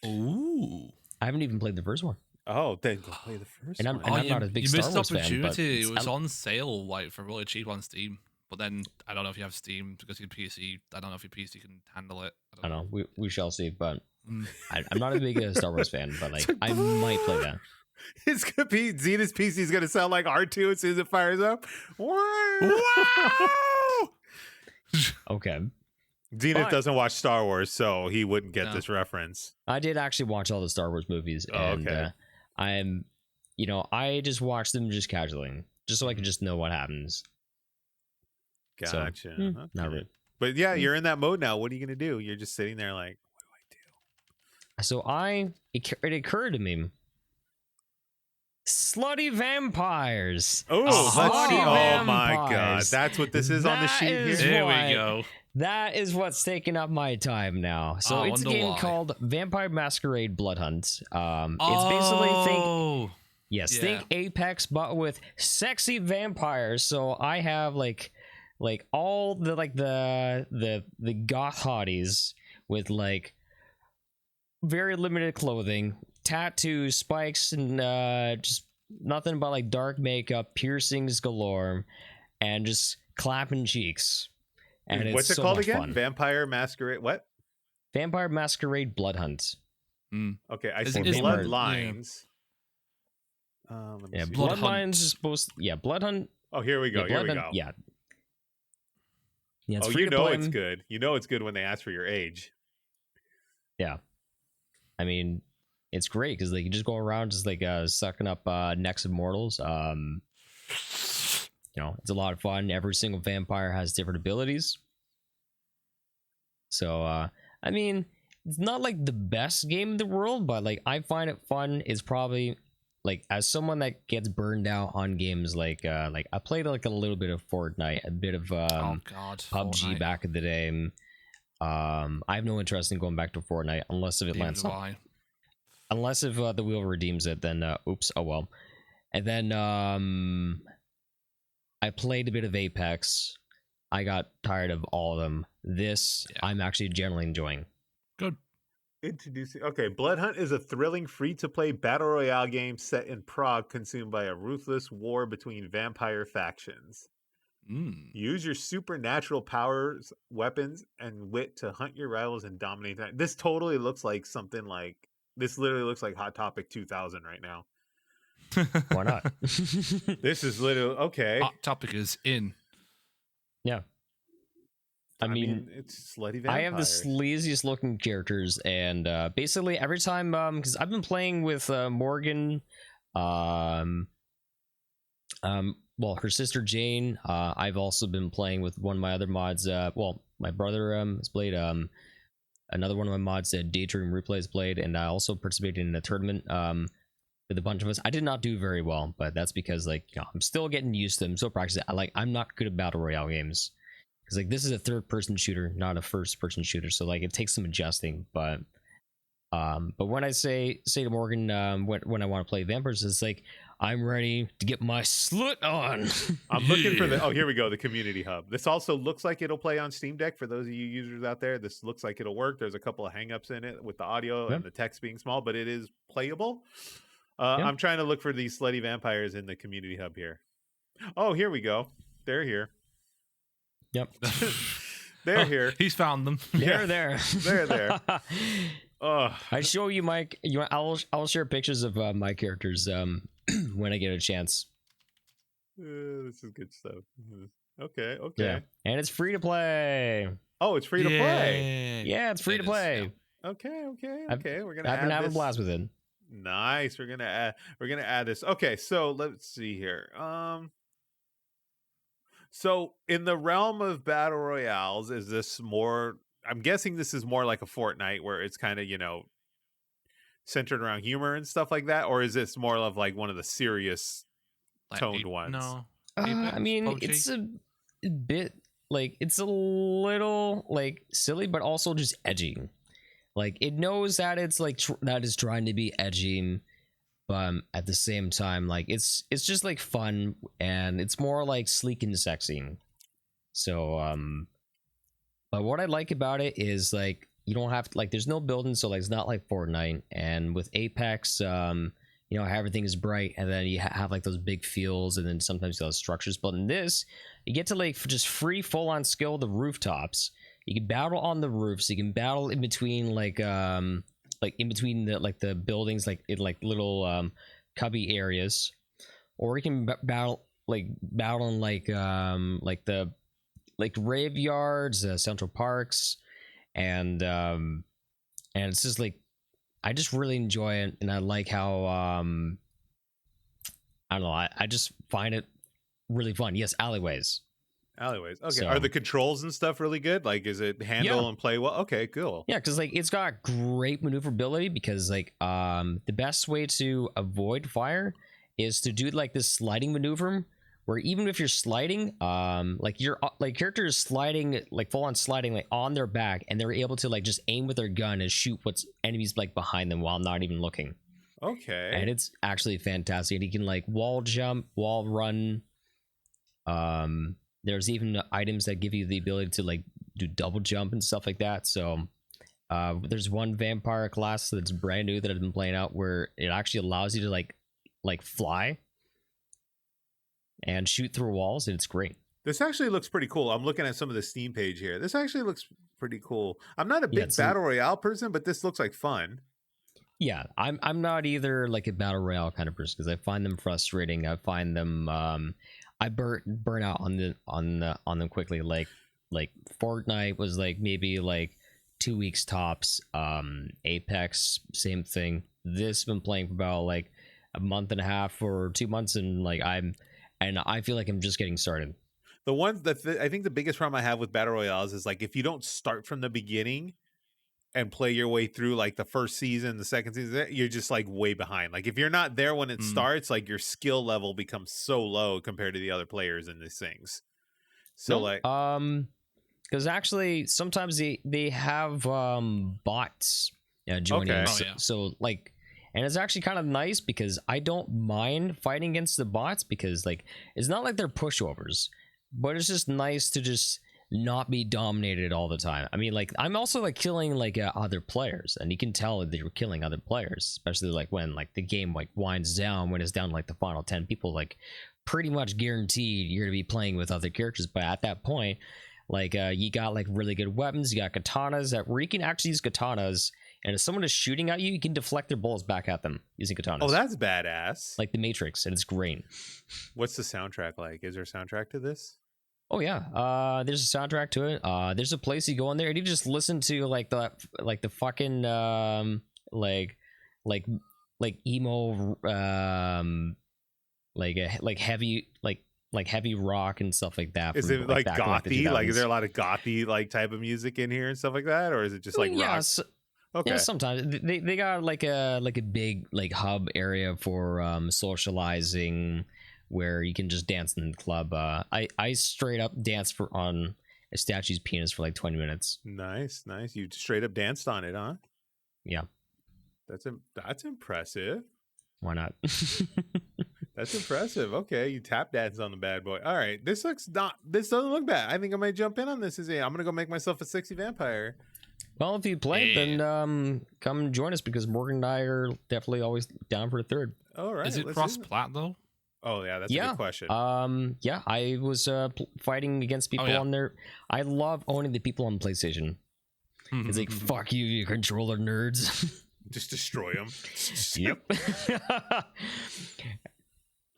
Ooh. I haven't even played the first one. Oh, then go play the first And one. I'm not a big you Star missed Wars the opportunity. fan, It was on sale like for really cheap on Steam. But then I don't know if you have Steam because your PC. I don't know if your PC can handle it. I don't know. We shall see. But I'm not a big Star Wars fan. But like I might play that. It's gonna be Zenith's PC is gonna sound like R2 as soon as it fires up. Wow! Okay. Zenith doesn't watch Star Wars, so he wouldn't get this reference. I did actually watch all the Star Wars movies, and I just watch them just casually, just so I can just know what happens. Gotcha. So, Okay. not really. But yeah, you're in that mode now. What are you gonna do? You're just sitting there like, what do I do? So it occurred to me. Slutty vampires. Oh, Slutty oh my god, vampires. that's what this is on the sheet here. There we go. That is what's taking up my time now. So it's a game called Vampire Masquerade Blood Hunt. It's basically think Apex, but with sexy vampires. So I have like all the the goth hotties with like very limited clothing, tattoos, spikes, and just nothing but like dark makeup, piercings galore, and just clapping cheeks. And what's it's it called again? Fun. Vampire Masquerade. What? Vampire Masquerade Blood Hunt. Okay, I see Bloodlines. Bloodlines is supposed. Blood Hunt. Oh, here we go. Here we go. Yeah. It's you know it's good. You know it's good when they ask for your age. Yeah. I mean, it's great because like you just go around just like sucking up necks of mortals. It's a lot of fun. Every single vampire has different abilities. So, I mean, it's not like the best game in the world, but like I find it fun. It's probably like as someone that gets burned out on games like I played like a little bit of Fortnite, a bit of PUBG Fortnite. back in the day. I have no interest in going back to Fortnite unless if it lands up. Unless if the wheel redeems it, then oops, oh well. And then I played a bit of Apex. I got tired of all of them. I'm actually generally enjoying. Good. Introducing. Okay, Blood Hunt is a thrilling, free-to-play battle royale game set in Prague, consumed by a ruthless war between vampire factions. Use your supernatural powers, weapons, and wit to hunt your rivals and dominate them. This totally looks like something like. This literally looks like Hot Topic 2000 right now. Why not? This is literally okay. Hot Topic is in. Yeah. I mean, it's slutty vampires. I have the sleaziest looking characters, and basically every time, because I've been playing with Morgan, well, her sister Jane. I've also been playing with one of my other mods. My brother has played. Another one of my mods, Daydream Replays, played, and I also participated in a tournament with a bunch of us. I did not do very well, but that's because I'm still getting used to them. So practicing. I'm not good at battle royale games because this is a third-person shooter, not a first-person shooter. So it takes some adjusting. But when I say to Morgan when I want to play vampires, it's I'm ready to get my slut on. I'm looking for here we go, the community hub. This also looks like it'll play on Steam Deck for those of you users out there. This looks like it'll work. There's a couple of hangups in it with the audio and the text being small, but it is playable. I'm trying to look for these slutty vampires in the community hub here. Oh, here we go. They're here. Yep. They're here. He's found them. They're there. They're there. I show you, Mike. I'll share pictures of my characters when I get a chance. This is good stuff. Okay. Yeah. And it's free to play. Oh, it's free to play. Yeah, it's free to play. Okay. We're gonna. I've been having a blast with it. Nice. We're gonna add this. Okay, so let's see here. So in the realm of battle royales, is this more I'm guessing this is more like a Fortnite where it's kind of, centered around humor and stuff like that, or is this more of like one of the serious toned ones? No. I mean, PUBG? it's a bit like it's a little like silly, but also just edgy. Like it knows that it's like that is trying to be edgy, but at the same time, like it's just like fun and it's more like sleek and sexy. So but what I like about it is like you don't have to, like there's no building, so like it's not like Fortnite. And with Apex, everything is bright, and then you have like those big fields, and then sometimes those structures. But in this, you get to like just free full on skill the rooftops. You can battle on the roofs. You can battle in between like in between the buildings, like in like little cubby areas, or you can battle in like the like graveyards, Central Parks, and it's just like I just really enjoy it, and I like how I don't know, I just find it really fun. Yes, alleyways. Okay. So, are the controls and stuff really good? Like, is it handle and play well? Okay, cool. Yeah, because like it's got great maneuverability, because like the best way to avoid fire is to do like this sliding maneuver, where even if you're sliding, like your like character is sliding, like full on sliding, like on their back, and they're able to like just aim with their gun and shoot what's enemies like behind them while not even looking. Okay. And it's actually fantastic. And you can like wall jump, wall run. There's even items that give you the ability to like do double jump and stuff like that. So there's one vampire class that's brand new that I've been playing out where it actually allows you to like fly and shoot through walls, and it's great. This actually looks pretty cool. I'm looking at some of the Steam page here. This actually looks pretty cool. I'm not a big battle royale person, but this looks like fun. Yeah, I'm not either like a battle royale kind of person, because I find them frustrating. I find them I burn out on them quickly. Like Fortnite was like maybe like 2 weeks tops. Apex, same thing. This been playing for about like a month and a half or 2 months, and like I feel like I'm just getting started. The ones that I think the biggest problem I have with battle royales is like if you don't start from the beginning and play your way through like the first season, the second season, you're just like way behind. Like if you're not there when it starts, like your skill level becomes so low compared to the other players in these things. So because actually sometimes they have bots joining. Okay. So like, and it's actually kind of nice because I don't mind fighting against the bots, because like it's not like they're pushovers, but it's just nice to just not be dominated all the time. I mean, like I'm also like killing like other players, and you can tell that you're killing other players, especially like when like the game like winds down, when it's down to, like the final 10 people, like pretty much guaranteed you're gonna be playing with other characters. But at that point, like you got like really good weapons, you got katanas where you can actually use katanas, and if someone is shooting at you, you can deflect their bullets back at them using katanas. Oh, that's badass. Like the Matrix, and it's great. What's the soundtrack like? Is there a soundtrack to this? Oh yeah, there's a soundtrack to it. There's a place you go in there and you just listen to like the fucking like emo like heavy rock and stuff like that. Is it like gothy? Like is there a lot of gothy like type of music in here and stuff like that, or is it just like rock? Okay. Yeah, sometimes they got like a big like hub area for socializing, where you can just dance in the club. I straight up danced on a statue's penis for like 20 minutes. Nice. You straight up danced on it, huh? Yeah. That's impressive. Why not? That's impressive. Okay, you tap danced on the bad boy. All right, this doesn't look bad. I think I might jump in on this. I'm gonna go make myself a sexy vampire. Well, if you play, then come join us, because Morgan and I are definitely always down for a third. All right. Is it cross-plat though? Oh yeah, that's a good question. Yeah, I was fighting against people on there. I love owning the people on PlayStation. It's like, fuck you controller nerds. Just destroy them. Yep.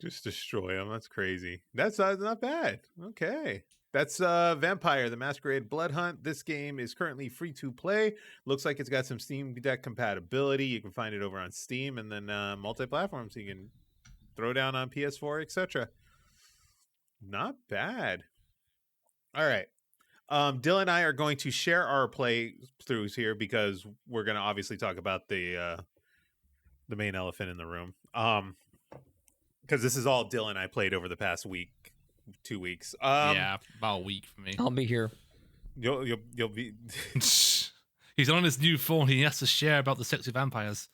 Just destroy them. That's crazy. That's not bad. Okay. That's Vampire the Masquerade Blood Hunt. This game is currently free to play. Looks like it's got some Steam Deck compatibility. You can find it over on Steam, and then multi-platform, so you can throw down on PS4, etc. Not bad. All right. Dylan and I are going to share our playthroughs here because we're going to obviously talk about the main elephant in the room. Because this is all Dylan and I played over the past week, 2 weeks. Yeah, about a week for me. I'll be here. You'll be. He's on his new phone. He has to share about the sexy vampires.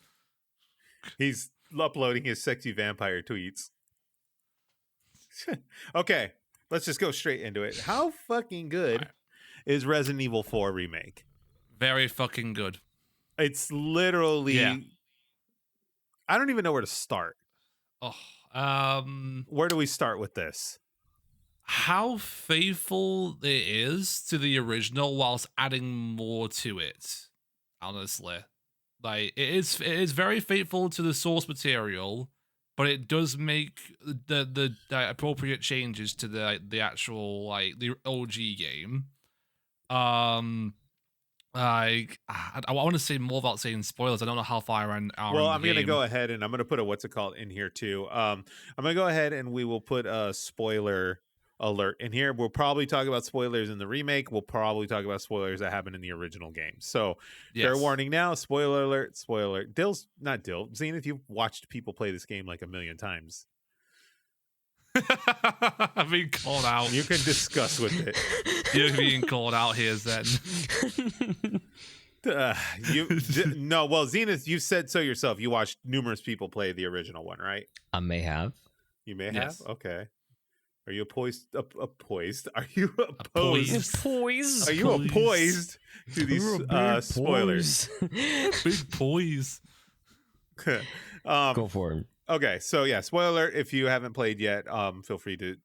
He's uploading his sexy vampire tweets. Okay, let's just go straight into it. How fucking good is Resident Evil 4 Remake? Very fucking good. It's literally... Yeah. I don't even know where to start. Oh, where do we start with this? How faithful it is to the original whilst adding more to it. Honestly, like it is very faithful to the source material, but it does make the appropriate changes to the actual like the OG game. Like I want to say more about saying spoilers. I don't know how far I'm going to go ahead and I'm going to put a what's it called in here too. I'm going to go ahead and we will put a spoiler alert in here. We'll probably talk about spoilers in the remake. We'll probably talk about spoilers that happened in the original game. So fair warning now, spoiler alert, spoiler. Not Dill. Zenith, you've watched people play this game like a million times. I'm being called out. You can discuss with it. You're being called out here, Zen. No, well, Zenith, you said so yourself. You watched numerous people play the original one, right? I may have. You may have? Okay. Are you poised? Are you opposed? Poised? Are you opposed to these spoilers? Big poise. Go for it. Okay, so yeah, spoiler alert. If you haven't played yet, feel free to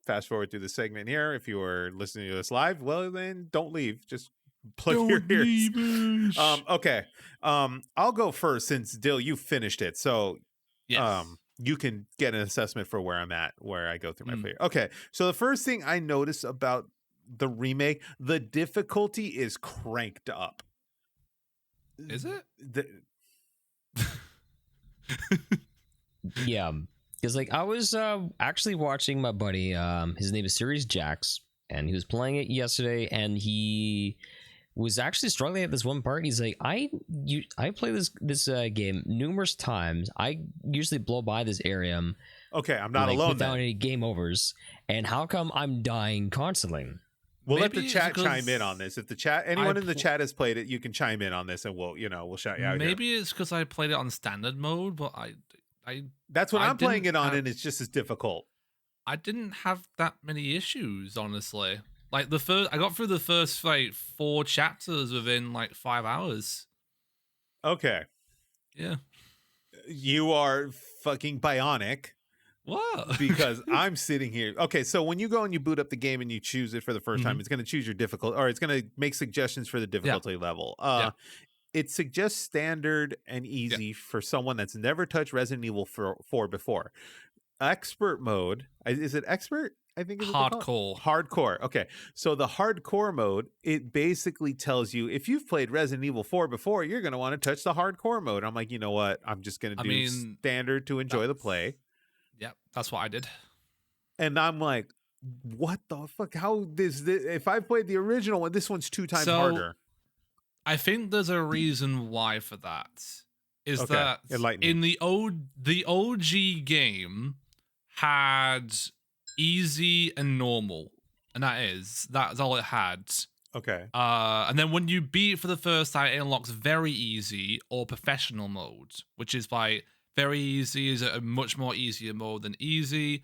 fast forward through the segment here. If you are listening to this live, well, then don't leave. Just plug your ears. Okay. I'll go first since Dill, you finished it. So yes. You can get an assessment for where I'm at, where I go through my player. Okay. So the first thing I noticed about the remake, the difficulty is cranked up. Is it? Yeah. Because like I was actually watching my buddy, his name is Sirius Jax, and he was playing it yesterday, and he was actually struggling at this one part. He's like, I play this game numerous times. I usually blow by this area. Okay, I'm not alone without then. any game overs. And how come I'm dying constantly? We'll let the chat chime in on this. If anyone in the chat has played it, you can chime in on this, and we'll shout you out. Maybe it's because I played it on standard mode, but that's what I'm playing it on, and it's just as difficult. I didn't have that many issues, honestly. Like I got through the first like 4 chapters within like 5 hours. Okay. Yeah. You are fucking bionic. What? Because I'm sitting here. Okay, so when you go and you boot up the game and you choose it for the first time, it's going to choose your difficulty, or it's going to make suggestions for the difficulty level. It suggests standard and easy for someone that's never touched Resident Evil 4 before. Expert mode, is it expert? I think it's hardcore. Okay. So the hardcore mode, it basically tells you if you've played Resident Evil 4 before, you're going to want to touch the hardcore mode. I'm like, you know what? I'm just going to do standard to enjoy the play. Yep, that's what I did. And I'm like, what the fuck? How is this? If I played the original one, this one's 2 times harder. I think there's a reason why for that. Is that in the OG game had easy and normal, and that's all it had. Okay. And then when you beat it for the first time, it unlocks very easy or professional mode, which is like very easy is a much more easier mode than easy.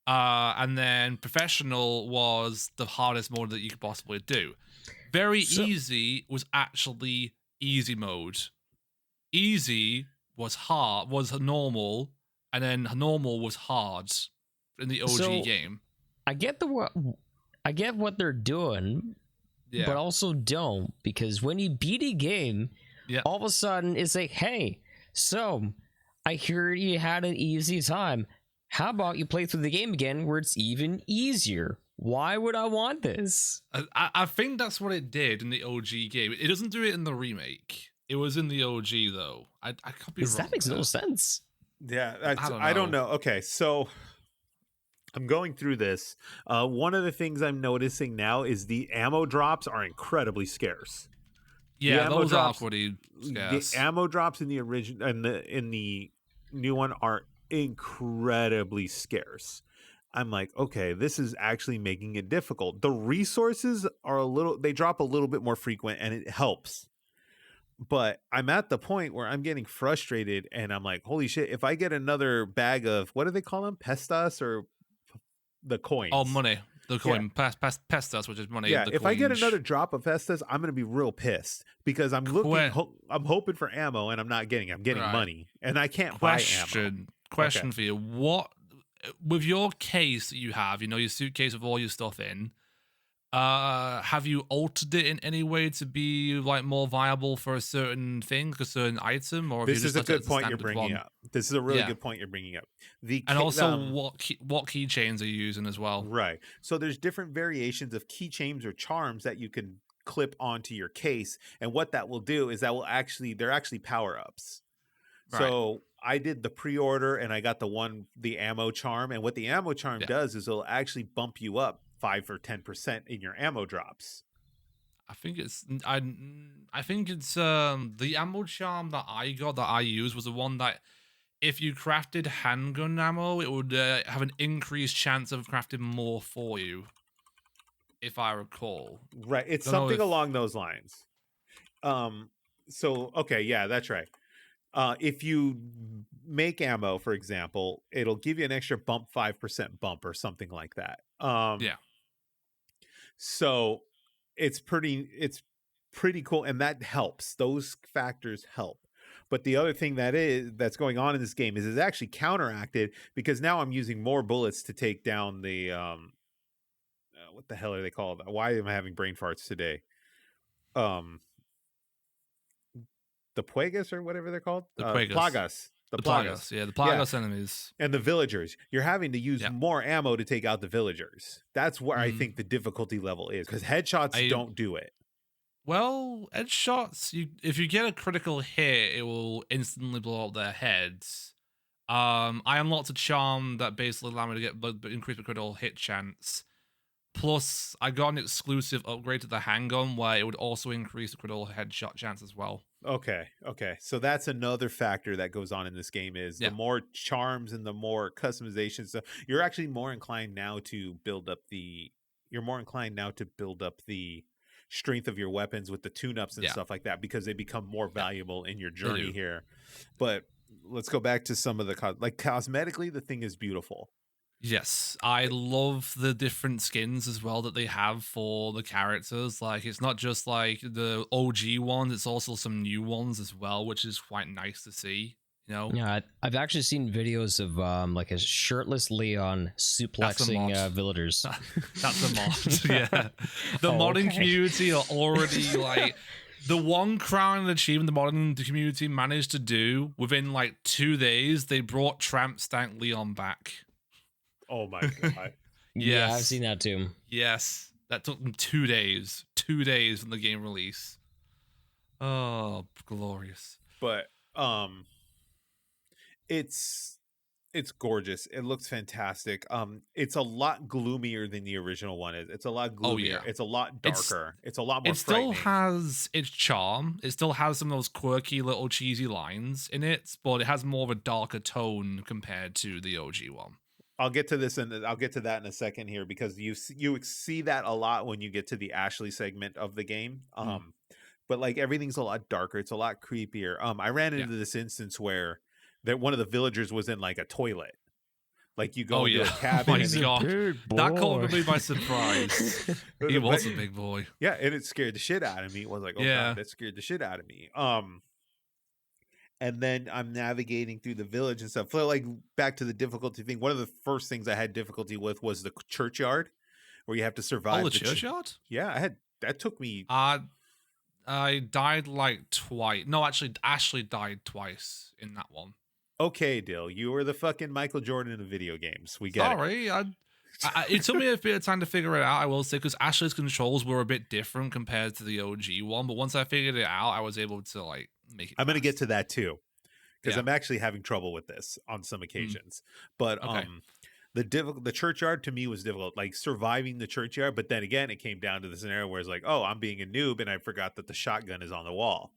And then professional was the hardest mode that you could possibly do. Very easy was actually easy mode. Easy was normal, and then normal was hard in the OG game. I get what they're doing, but also don't, because when you beat a game, all of a sudden it's like, hey, so I hear you had an easy time. How about you play through the game again where it's even easier? Why would I want this? I think that's what it did in the OG game. It doesn't do it in the remake. It was in the OG though. I could be wrong. That makes no sense. Yeah, I don't know. Okay, so I'm going through this. One of the things I'm noticing now is the ammo drops are incredibly scarce. Yeah, those are pretty scarce. The ammo drops in the original and in the new one are incredibly scarce. I'm like, okay, this is actually making it difficult. The resources are they drop a little bit more frequent, and it helps. But I'm at the point where I'm getting frustrated, and I'm like, holy shit, if I get another bag of, what do they call them? Pestas or the coins? Oh, money. The coin. Yeah. Pestas, which is money. Yeah, the if I get another drop of Pestas, I'm going to be real pissed because I'm I'm hoping for ammo, and I'm not getting. I'm getting money, and I can't buy ammo. Question for you. What, with your case that you have, your suitcase with all your stuff in, have you altered it in any way to be like more viable for a certain thing, a certain item, or this is a good point you're bringing up. This is a really good point you're bringing up. And also, what keychains are you using as well? Right. So there's different variations of keychains or charms that you can clip onto your case, and what that will do is they're actually power ups. Right. So I did the pre-order, and I got the ammo charm, and what the ammo charm does is it'll actually bump you up 5 or 10% in your ammo drops. I think it's the ammo charm that I used was the one that if you crafted handgun ammo, it would have an increased chance of crafting more for you, if I recall. Right, it's something along those lines. So okay, yeah, that's right. If you make ammo, for example, it'll give you an extra 5% bump or something like that. Yeah. So it's pretty cool, and that helps. Those factors help. But the other thing that's going on in this game is it's actually counteracted because now I'm using more bullets to take down the what the hell are they called? Why am I having brain farts today? The Puegas or whatever they're called? The Plagas. The Plagas. Yeah, the Plagas enemies. And the villagers. You're having to use more ammo to take out the villagers. That's where I think the difficulty level is, because headshots don't do it. Well, headshots, if you get a critical hit, it will instantly blow up their heads. I unlocked a charm that basically allowed me to get increase the critical hit chance. Plus, I got an exclusive upgrade to the handgun where it would also increase the critical headshot chance as well. Okay. So that's another factor that goes on in this game is the more charms and the more customization. So you're actually more inclined now to build up the strength of your weapons with the tune-ups and stuff like that, because they become more valuable in your journey here. But let's go back to some of the cosmetically, the thing is beautiful. Yes, I love the different skins as well that they have for the characters. Like, it's not just like the OG ones, it's also some new ones as well, which is quite nice to see, Yeah, I've actually seen videos of like a shirtless Leon suplexing villagers. That's a mod, yeah. The modding community are already like... The one crowning achievement the modding community managed to do within like 2 days, they brought Tramp Stank Leon back. Oh my god. Yeah, I've seen that too. Yes. That took them 2 days. 2 days from the game release. Oh, glorious. But it's gorgeous. It looks fantastic. It's a lot gloomier than the original one is. It's a lot gloomier. It's a lot darker. It's a lot more It still has its charm. It still has some of those quirky little cheesy lines in it, but it has more of a darker tone compared to the OG one. I'll get to this and I'll get to that in a second here, because you see that a lot when you get to the Ashley segment of the game. But like everything's a lot darker. It's a lot creepier. I ran into this instance where one of the villagers was in like a toilet. Like you go into a cabin. Oh my God. That caught me by surprise. He was a big boy. Yeah, and it scared the shit out of me. It was like, oh God, that scared the shit out of me. And then I'm navigating through the village and stuff. So like back to the difficulty thing. One of the first things I had difficulty with was the churchyard, where you have to survive. Oh, the churchyard? Yeah, that took me. I died like twice. No, actually, Ashley died twice in that one. Okay, Dil, you were the fucking Michael Jordan of video games. We get it. Sorry, it took me a bit of time to figure it out, I will say, because Ashley's controls were a bit different compared to the OG one. But once I figured it out, I was able to like make it. I'm going to get to that too, because I'm actually having trouble with this on some occasions. But the churchyard to me was difficult, like surviving the churchyard. But then again, it came down to the scenario where it's like, oh, I'm being a noob and I forgot that the shotgun is on the wall.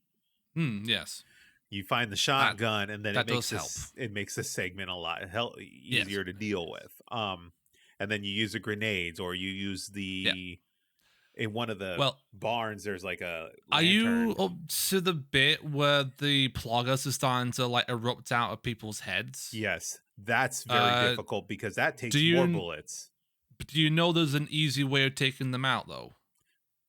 Yes. You find the shotgun, and then it makes this segment a lot easier to deal with. And then you use the grenades, or you use the in one of the barns. There's like a lantern. Are you up to the bit where the ploggers are starting to like erupt out of people's heads? Yes, that's very difficult because that takes more bullets. Do you know there's an easy way of taking them out, though?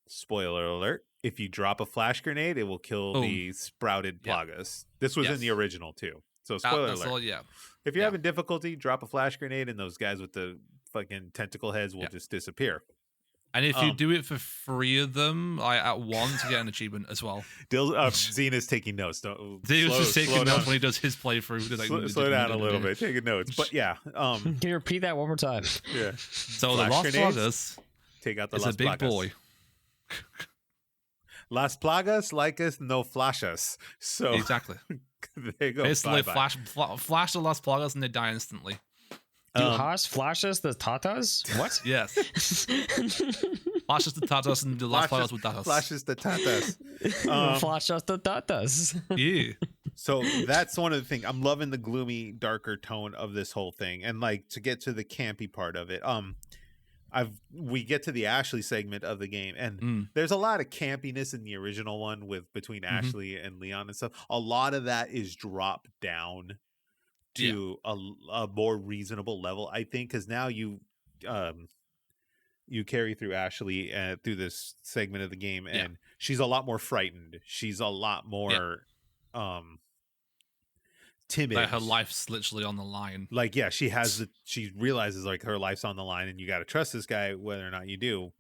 Spoiler alert. If you drop a flash grenade, it will kill the sprouted plagas. This was in the original, too. So, spoiler alert. If you're having difficulty, drop a flash grenade, and those guys with the fucking tentacle heads will just disappear. And if you do it for 3 of them at once, you get an achievement as well. Zenith's taking notes. Zenith's just taking notes when he does his playthrough. Slow down a little bit. Taking notes. But yeah. Can you repeat that one more time? Yeah. So the Las Plagas take out the is Las a big Plagas. boy. Las Plagas like us, no flashes. So exactly. There you go. Basically, flash the Las Plagas and they die instantly. Do Haas flashes the Tatas? What? Yes. Flashes the Tatas and the Las Plagas with Tatas. Flashes the Tatas. Flashes the Tatas. Yeah. So that's one of the things. I'm loving the gloomy, darker tone of this whole thing. And like to get to the campy part of it, we get to the Ashley segment of the game, and there's a lot of campiness in the original one between Ashley and Leon and stuff. A lot of that is dropped down to a more reasonable level, I think, because now you carry through Ashley through this segment of the game, and she's a lot more frightened. She's a lot more timid. Like her life's literally on the line. Like, she realizes like her life's on the line, and you got to trust this guy whether or not you do.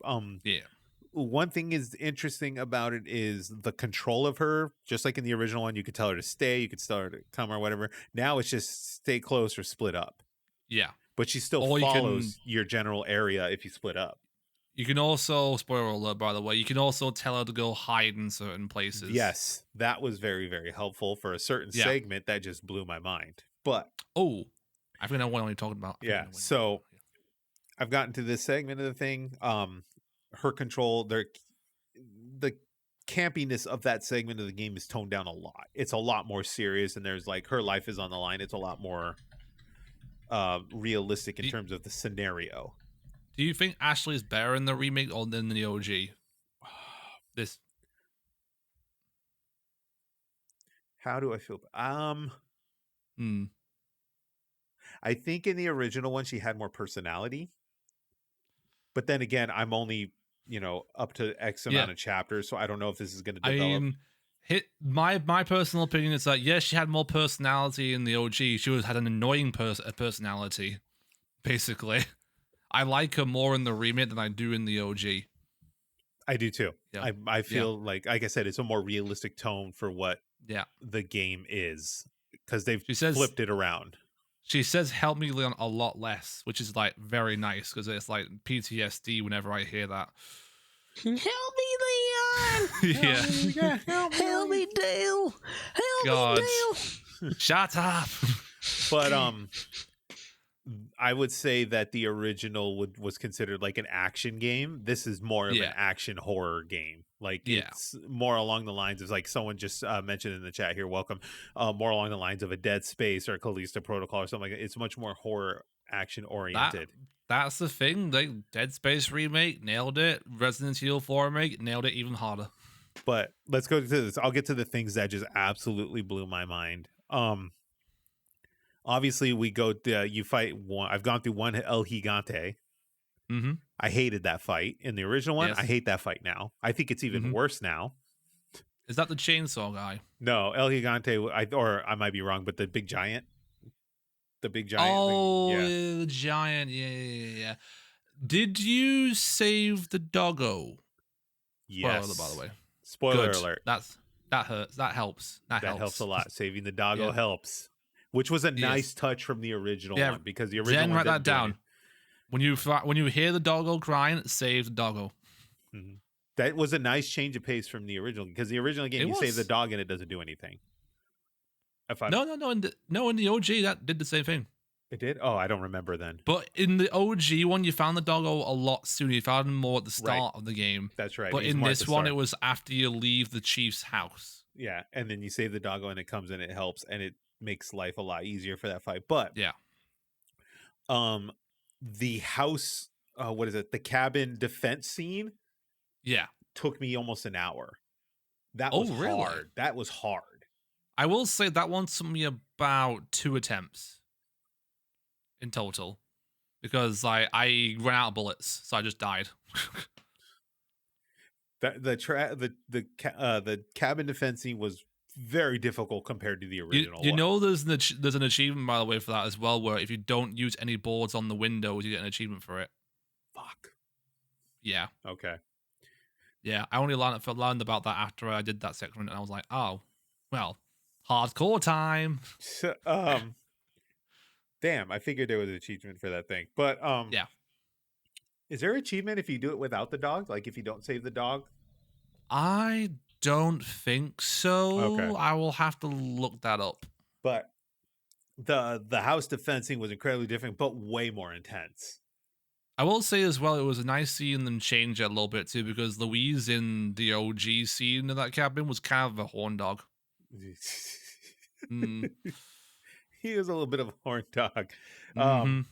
One thing is interesting about it is the control of her. Just like in the original one, you could tell her to stay, you could tell her to come or whatever. Now it's just stay close or split up. Yeah. But she still follows your general area if you split up. You can also, spoiler alert, by the way, you can also tell her to go hide in certain places. Yes, that was very, very helpful for a certain segment that just blew my mind. But I think I know what I'm talking about. So I've gotten to this segment of the thing. Her control, the campiness of that segment of the game is toned down a lot. It's a lot more serious, and there's like her life is on the line. It's a lot more realistic in terms of the scenario. Do you think Ashley is better in the remake or than the OG? How do I feel? I think in the original one she had more personality. But then again, I'm only, up to X amount of chapters, so I don't know if this is going to develop. My personal opinion is that yes, she had more personality in the OG. She had an annoying personality, basically. I like her more in the remake than I do in the OG. I do too. Yeah. I feel like I said, it's a more realistic tone for what the game is, because they've flipped it around. She says "Help me, Leon" a lot less, which is like very nice because it's like PTSD whenever I hear that. Help me, Leon. Help me, Dale. Help me, Dale. Shut up. But I would say that the original was considered like an action game. This is more of an action horror game. Like it's more along the lines of, like someone just mentioned in the chat here, welcome, more along the lines of a Dead Space or a Callisto Protocol or something like that. It's much more horror action oriented. That's the thing. Dead Space remake nailed it. Resident Evil 4 remake nailed it even harder. But let's go to this. I'll get to the things that just absolutely blew my mind. Obviously, we go to, you fight one. I've gone through one El Gigante. Mm-hmm. I hated that fight in the original one. Yes. I hate that fight now. I think it's even worse now. Is that the chainsaw guy? No, El Gigante, or I might be wrong, but the big giant. The big giant. Oh, the giant. Yeah. Did you save the doggo? Yes. Spoiler, by the way. Spoiler alert. That hurts. That helps. That helps a lot. Saving the doggo helps. Which was a nice touch from the original one, because the original Jen, one write that down. When you hear the doggo crying, save the doggo. Mm-hmm. That was a nice change of pace from the original, because the original game, save the dog and it doesn't do anything. No. In the OG, that did the same thing. It did? Oh, I don't remember then. But in the OG one, you found the doggo a lot sooner. You found him more at the start of the game. That's right. But in this one, it was after you leave the chief's house. Yeah, and then you save the doggo, and it comes and it helps, and it makes life a lot easier for that fight. But yeah, the house, what is it? The cabin defense scene. Yeah, took me almost an hour. That was hard. That was hard. I will say that one took me about 2 attempts in total, because I ran out of bullets, so I just died. The cabin defense scene was very difficult compared to the original. You know, there's an achievement, by the way, for that as well, where if you don't use any boards on the windows, you get an achievement for it. Fuck. Yeah. Okay. Yeah, I only learned about that after I did that section, and I was like, oh, well, hardcore time. So, damn, I figured there was an achievement for that thing. But yeah. Is there an achievement if you do it without the dog? Like if you don't save the dog? I don't think so. Okay. I will have to look that up. But the house defensing was incredibly different, but way more intense. I will say as well, it was nice seeing them change it a little bit too, because Louise in the OG scene of that cabin was kind of a horn dog. He was a little bit of a horn dog. And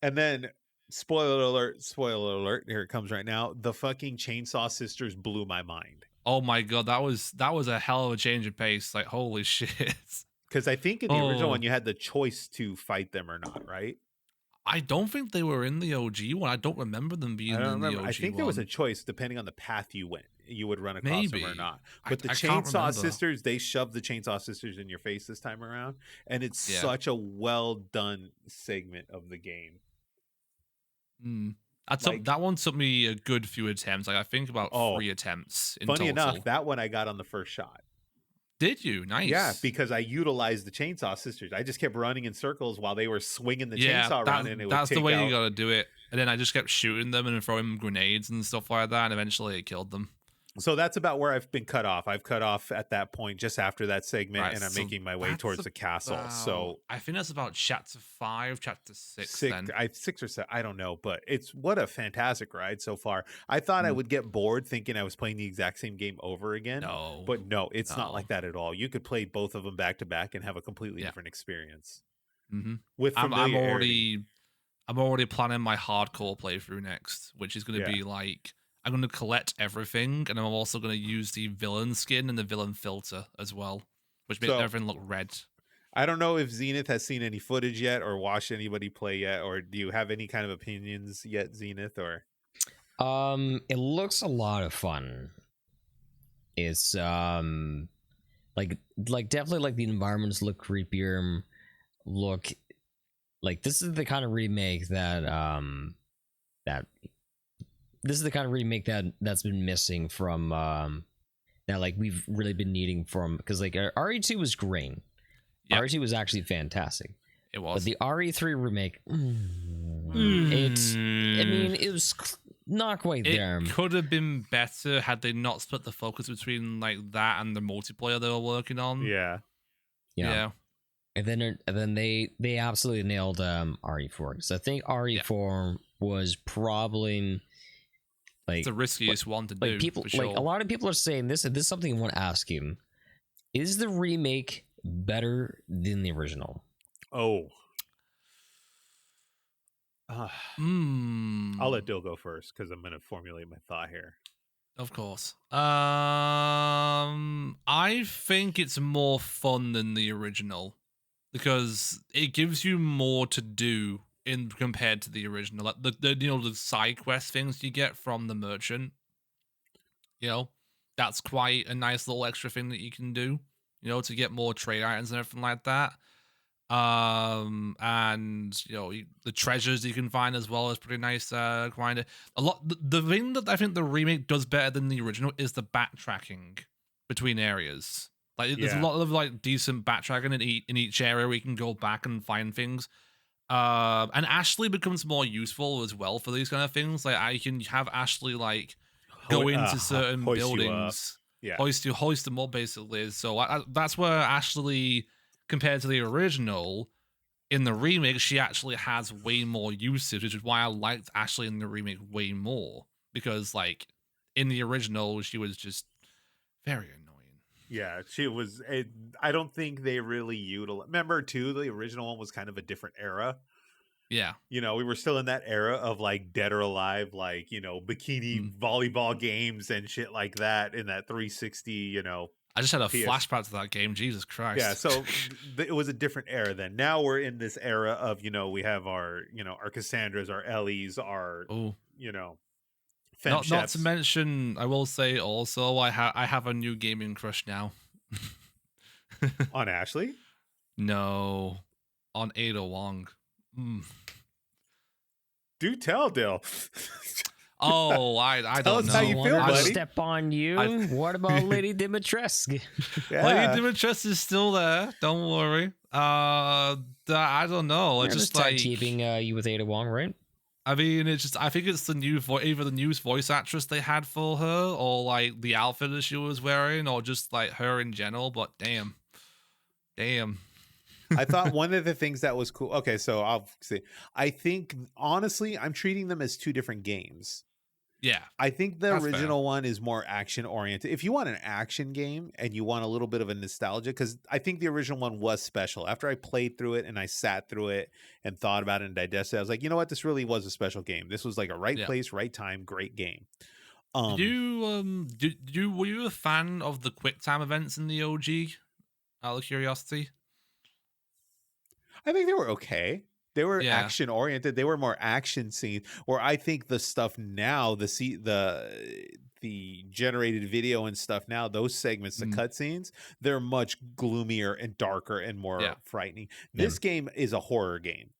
then spoiler alert, here it comes right now. The fucking Chainsaw Sisters blew my mind. Oh my god, that was a hell of a change of pace. Like, holy shit. Because I think in the original one you had the choice to fight them or not, right? I don't think they were in the OG one. I don't remember them being in the OG one. I think there was a choice depending on the path you went. You would run across them or not. But the I Chainsaw Sisters, they shoved the Chainsaw Sisters in your face this time around. And it's such a well done segment of the game. That one took me a good few attempts. Like I think about 3 attempts in total. Funny enough, that one I got on the first shot. Did you? Nice. Yeah, because I utilized the Chainsaw Sisters. I just kept running in circles while they were swinging the chainsaw around, and that's the way you gotta do it. And then I just kept shooting them and throwing grenades and stuff like that, and eventually it killed them. So that's about where I've been cut off. I've cut off at that point just after that segment, and I'm making my way towards the castle. So I think that's about chapter 5, chapter 6. 6 or 7. I don't know, but it's what a fantastic ride so far. I thought I would get bored thinking I was playing the exact same game over again. But no, it's not like that at all. You could play both of them back to back and have a completely different experience. With familiarity. I'm already planning my hardcore playthrough next, which is going to be like, I'm going to collect everything, and I'm also going to use the villain skin and the villain filter as well, which makes everything look red. I don't know if Zenith has seen any footage yet or watched anybody play yet, or do you have any kind of opinions yet, Zenith? Or it looks a lot of fun. It's like definitely like the environments look creepier, look like this is the kind of remake that's been missing from that like we've really been needing from, because like RE2 was great. RE2 was actually fantastic. It was. But the RE3 remake, it was not quite there. It could have been better had they not split the focus between like that and the multiplayer they were working on. Yeah. And then they absolutely nailed RE4, because I think RE4 was probably like it's the riskiest one to do. People, for sure. Like a lot of people are saying this. This is something I want to ask you: is the remake better than the original? I'll let Dil go first because I'm going to formulate my thought here. Of course. I think it's more fun than the original because it gives you more to do compared to the original. Like the side quest things you get from the merchant. That's quite a nice little extra thing that you can do, to get more trade items and everything like that. And the treasures you can find as well is pretty nice. Kind of the thing that I think the remake does better than the original is the backtracking between areas. Like there's a lot of like decent backtracking in each area where you can go back and find things. And Ashley becomes more useful as well for these kind of things. Like I can have Ashley like go into certain buildings, hoist them up basically. So that's where Ashley, compared to the original, in the remake, she actually has way more usage, which is why I liked Ashley in the remake way more. Because, like, in the original, she was just very annoying. Yeah, she was. I don't think they really utilized. Remember, too, the original one was kind of a different era. Yeah. You know, we were still in that era of like Dead or Alive, like, you know, bikini volleyball games and shit like that in that 360, you know. I just had a flashback to that game. Jesus Christ. Yeah, so it was a different era then. Now we're in this era of, you know, we have our, you know, our Cassandras, our Ellies, our, you know, not to mention, I will say also, I have a new gaming crush now. On Ashley? No, on Ada Wong. Do tell, Dil. Oh, I Tell don't us know. how you feel, buddy. Step on you. What about Lady Dimitrescu? Yeah. Lady Dimitrescu is still there. Don't worry. I don't know. It's just like keeping you with Ada Wong, right? I mean, it's just I think it's the new either the new voice actress they had for her, or like the outfit that she was wearing, or just like her in general. But damn. I thought one of the things that was cool. Okay, so I'll see. I think honestly, I'm treating them as two different games. Yeah. I think the original one is more action oriented. If you want an action game and you want a little bit of a nostalgia, because I think the original one was special. After I played through it and I sat through it and thought about it and digested it, I was like, you know what? This really was a special game. This was like a right place, right time, great game. Were you a fan of the quick time events in the OG? Out of curiosity. I think they were okay. They were action oriented. They were more action scenes. Where I think the stuff now, the generated video and stuff now, those segments, the cutscenes, they're much gloomier and darker and more frightening. This game is a horror game.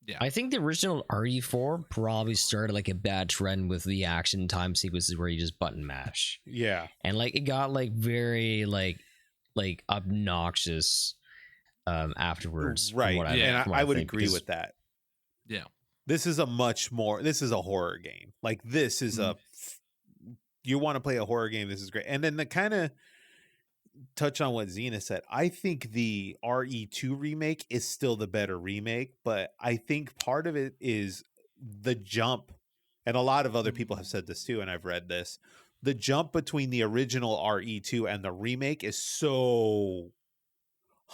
Yeah, I think the original RE4 probably started like a bad trend with the action time sequences where you just button mash. Yeah, and like it got like very like obnoxious afterwards, right? I would agree with that. Yeah, this is a horror game. Like this is you want to play a horror game, this is great. And then the kind of touch on what Zenith said, I think the RE2 remake is still the better remake, but I think part of it is the jump, and a lot of other people have said this too, and I've read this, the jump between the original RE2 and the remake is so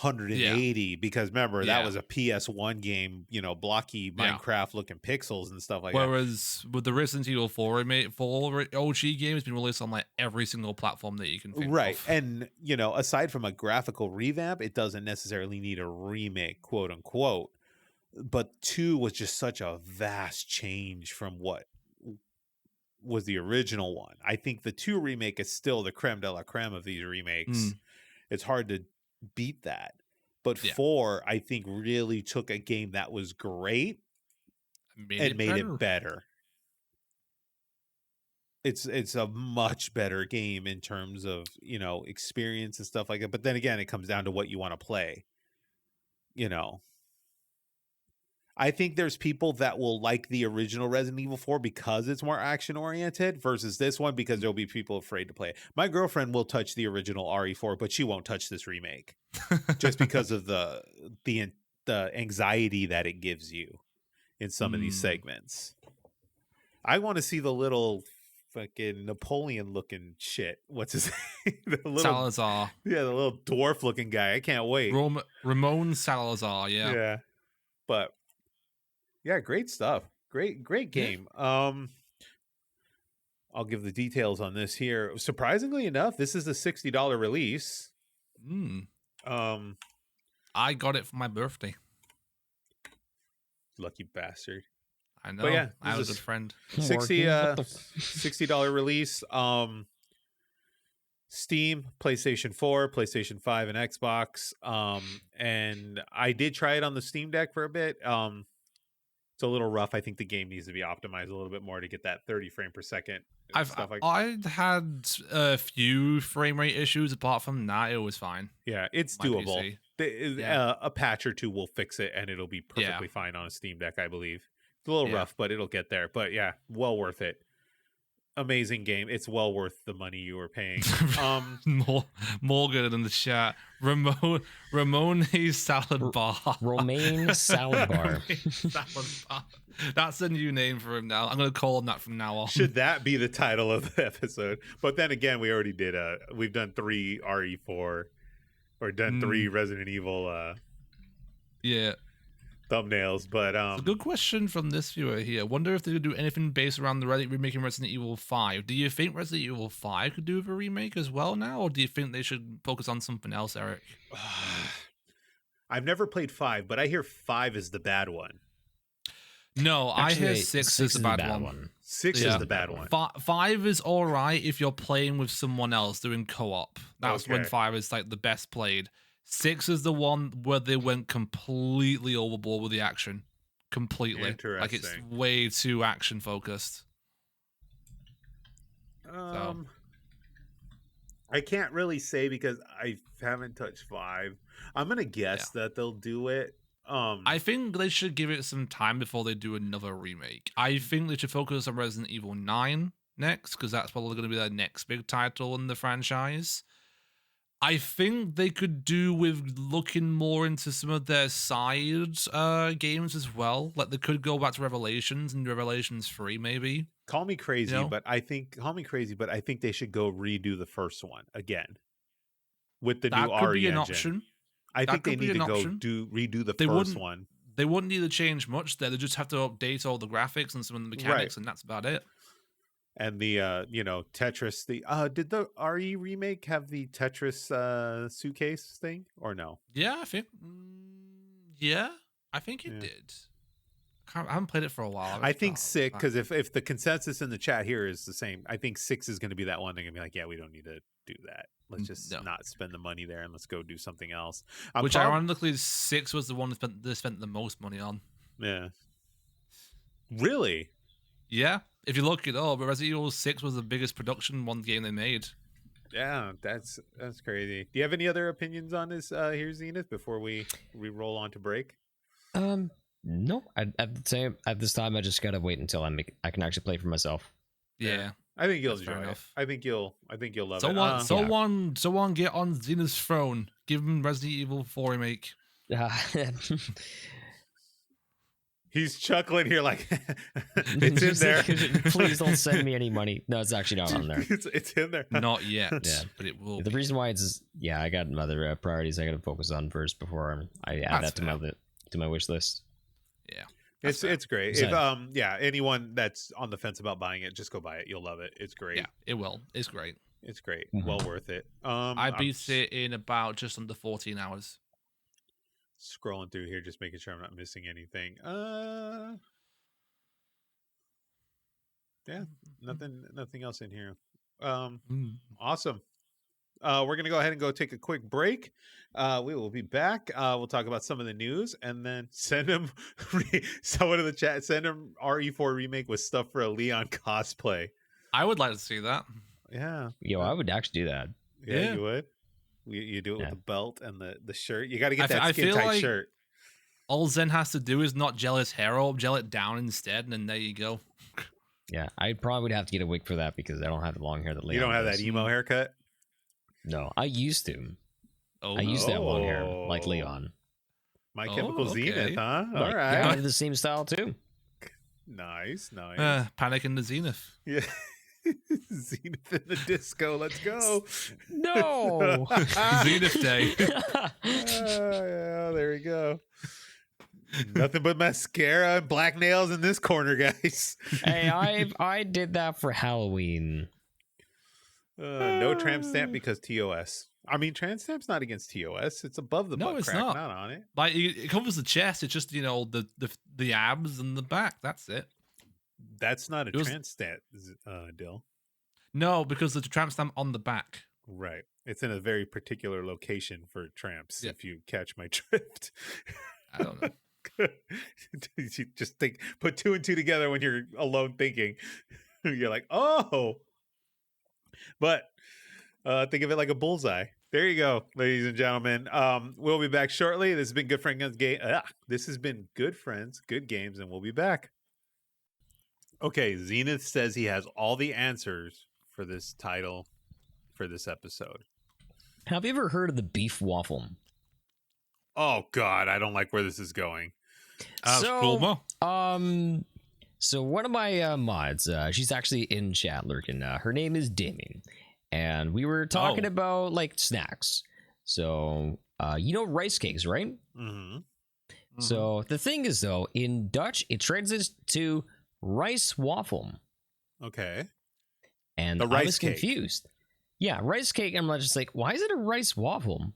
180 because remember that was a PS1 game, you know, blocky Minecraft looking pixels and stuff like that. Whereas with the Resident Evil 4 remake, OG game has been released on like every single platform that you can think of. And you know, aside from a graphical revamp, it doesn't necessarily need a remake, quote unquote. But 2 was just such a vast change from what was the original one. I think the 2 remake is still the creme de la creme of these remakes. It's hard to beat that, but 4 I think really took a game that was great and made it better. It's a much better game in terms of, you know, experience and stuff like that, but then again it comes down to what you want to play. You know, I think there's people that will like the original Resident Evil 4 because it's more action oriented versus this one because there'll be people afraid to play it. My girlfriend will touch the original RE4, but she won't touch this remake just because of the anxiety that it gives you in some of these segments. I want to see the little fucking Napoleon looking shit. What's his name? The little, Salazar. Yeah, the little dwarf looking guy. I can't wait. Ramon Salazar. Yeah. Yeah. But yeah, great stuff. Great game. Yeah. I'll give the details on this here. Surprisingly enough, this is a $60 release. I got it for my birthday. Lucky bastard. I know. But yeah, I have a good friend. $60 release. Steam, PlayStation 4, PlayStation 5, and Xbox. And I did try it on the Steam Deck for a bit. It's a little rough. I think the game needs to be optimized a little bit more to get that 30 frame per second. I had a few frame rate issues. Apart from that, it was fine. Yeah, it's doable. A patch or two will fix it, and it'll be perfectly fine on a Steam Deck, I believe. It's a little rough, but it'll get there. But yeah, well worth it. amazing game. It's well worth the money you were paying. Morgan in the chat. Ramone's salad bar. Romaine salad bar. Salad bar. That's a new name for him now. I'm gonna call him that from now on. Should that be the title of the episode? But then again, we already did we've done 3 RE4 or done 3 Resident Evil yeah. thumbnails, but it's a good question from this viewer here. Wonder if they could do anything based around the remaking Resident Evil 5. Do you think Resident Evil 5 could do with a remake as well now, or do you think they should focus on something else, Eric? I've never played 5, but I hear 5 is the bad one. No, actually, I hear 6 is the bad one. 6 is the bad one. 5 is all right if you're playing with someone else doing co-op. That's when 5 is like the best played. 6 is the one where they went completely overboard with the action. Completely. Like it's way too action focused. I can't really say because I haven't touched 5. I'm gonna guess that they'll do it. I think they should give it some time before they do another remake. I think they should focus on Resident Evil 9 next, because that's probably going to be their next big title in the franchise. I think they could do with looking more into some of their side games as well. Like they could go back to Revelations and Revelations 3 maybe. Call me crazy, but I think they should go redo the first one again with the new RE engine. That could be an option. I think they need to go redo the first one. They wouldn't need to change much there. They just have to update all the graphics and some of the mechanics, and that's about it. And the Tetris, did the RE remake have the Tetris suitcase thing or no? Yeah, I think it did. I haven't played it for a while. I think 6, because if the consensus in the chat here is the same, I think 6 is going to be that one. They're going to be like, yeah, we don't need to do that. Let's just not spend the money there and let's go do something else. Which ironically, 6 was the one they spent the most money on. Yeah. Really? Yeah. If you look it up, Resident Evil 6 was the biggest production one game they made. Yeah, that's crazy. Do you have any other opinions on this here, Zenith, before we roll on to break? No. At this time, I just gotta wait until I can actually play for myself. Yeah. I think you'll enjoy it. I think you'll love it. Someone get on Zenith's throne. Give him Resident Evil 4 remake. He's chuckling here like it's in there. Please don't send me any money. No, it's actually not on there. It's in there. Not yet. Yeah, but it will. The reason why I got other priorities I got to focus on first before I add that to my wish list. Yeah. It's great. If anyone that's on the fence about buying it, just go buy it. You'll love it. It's great. Yeah, it will. It's great. It's great. Well worth it. I beat it in about just under 14 hours. Scrolling through here, just making sure I'm not missing anything. Yeah, nothing else in here. Awesome. We're gonna go ahead and go take a quick break. We will be back. We'll talk about some of the news, and then send him someone in the chat. Send him RE4 remake with stuff for a Leon cosplay. I would like to see that. Yeah, I would actually do that. Yeah. You would. You do it with the belt and the shirt. You got to get that skin tight like shirt. All Zen has to do is not gel his hair up, gel it down instead, and then there you go. Yeah, I probably would have to get a wig for that because I don't have the long hair that Leon You don't have does. that emo haircut? No, I used to. I used to have long hair like Leon. My Chemical Zenith, huh? All right. Yeah, I did the same style too. Nice. Panic in the Zenith. Yeah. Zenith in the disco. Let's go. No. Zenith Day. Yeah, there we go. Nothing but mascara and black nails in this corner, guys. Hey, I did that for Halloween. No tramp stamp because TOS. I mean, tramp stamp's not against TOS. It's above the butt crack, not on it. Like it covers the chest. It's just the abs and the back. That's it. That's not a tramp stamp, Dil. No, because there's a tramp stamp on the back. Right. It's in a very particular location for tramps. If you catch my drift. I don't know. You just put 2 and 2 together when you're alone thinking. You're like, oh. But think of it like a bullseye. There you go, ladies and gentlemen. We'll be back shortly. This has been Good Friends Game. This has been Good Friends, Good Games, and we'll be back. Okay, Zenith says he has all the answers for this title for this episode. Have you ever heard of the beef waffle? Oh God, I don't like where this is going. So one of my mods, she's actually in chat lurking. Her name is Demi, and we were talking about like snacks. So you know rice cakes, right? Mm-hmm. So the thing is, though, in Dutch, it translates to rice waffle. Okay. And the rice I was cake. confused. Yeah, rice cake. I'm just like, why is it a rice waffle?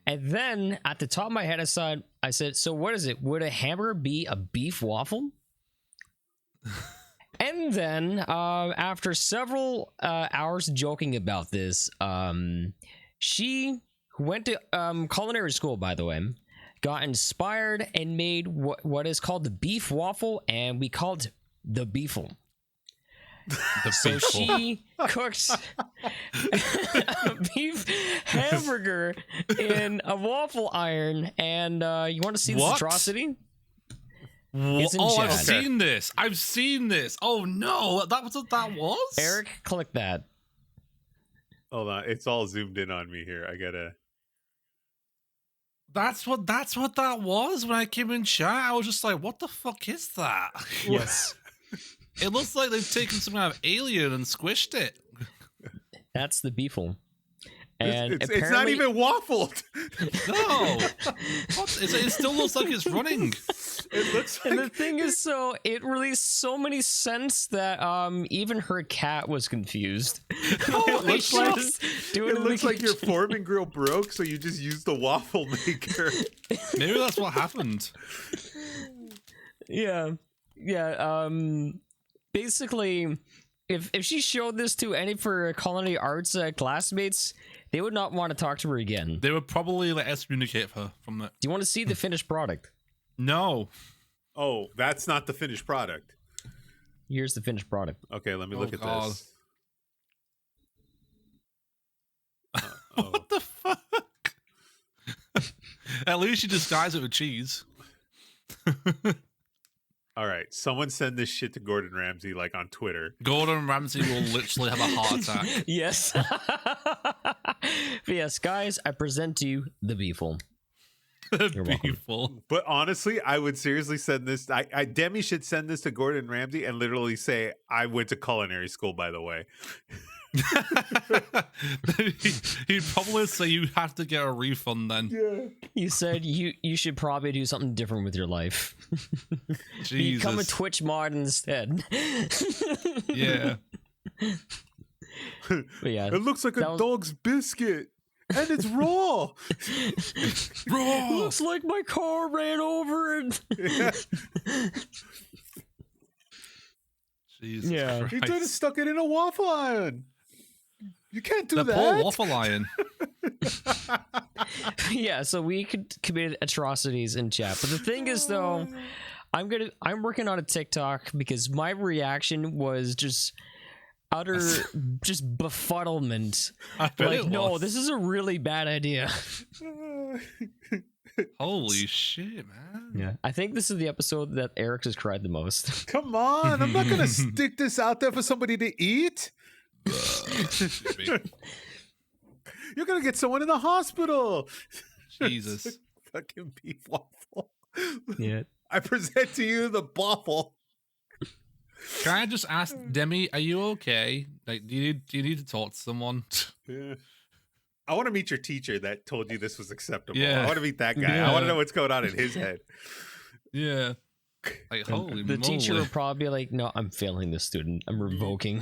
And then at the top of my head, I said, so what is it? Would a hamburger be a beef waffle? And then after several hours joking about this, she went to culinary school, by the way, got inspired and made what is called the beef waffle, and we called it the Beefle. So she cooks a beef hamburger in a waffle iron, and you want to see this atrocity? It's in chat. I've seen this. I've seen this. Oh no, that was what that was. Eric, click that. Hold on, it's all zoomed in on me here. I gotta. That's what that was. When I came in chat, I was just like, "What the fuck is that?" Yes. It looks like they've taken some kind of alien and squished it. That's the Beefle. And it's not even waffled. No. It still looks like it's running. It looks like... And the thing is, so it released so many scents that even her cat was confused. It looks like your Foreman grill broke, so you just used the waffle maker. Maybe that's what happened. Yeah. Basically, if she showed this to any of her culinary arts classmates, they would not want to talk to her again. They would probably let us communicate her from that. Do you want to see the finished product? No. Oh, that's not the finished product. Here's the finished product. Okay, let me look at this. What the fuck? At least you disguise it with cheese. All right, someone send this shit to Gordon Ramsay, like on Twitter. Gordon Ramsay will literally have a heart attack. Yes. But yes, guys, I present to you the Beefle. Beautiful. But honestly, I would seriously send this. Demi should send this to Gordon Ramsay and literally say, "I went to culinary school, by the way." He'd probably say you have to get a refund then. Yeah. You said you should probably do something different with your life. Jesus. Become a Twitch mod instead. Yeah. But yeah, it looks like a dog's biscuit. And it's raw. Raw. Looks like my car ran over it. Yeah. Jesus You Christ. could have stuck it in a waffle iron. You can't do the that. poor waffle iron. Yeah, so we could commit atrocities in chat. But the thing is, though, I'm working on a TikTok because my reaction was just utter just befuddlement. Like, no, this is a really bad idea. Holy shit, man. Yeah, I think this is the episode that Eric has cried the most. Come on, I'm not gonna stick this out there for somebody to eat. You're gonna get someone in the hospital. Jesus. Fucking beef waffle. Yeah. I present to you the waffle. Can I just ask Demi, are you okay? Like, do you need to talk to someone? Yeah. I want to meet your teacher that told you this was acceptable. Yeah. I want to meet that guy. I want to know what's going on in his head. Yeah. Like, holy The moly. teacher will probably be like, no, I'm failing this student. I'm revoking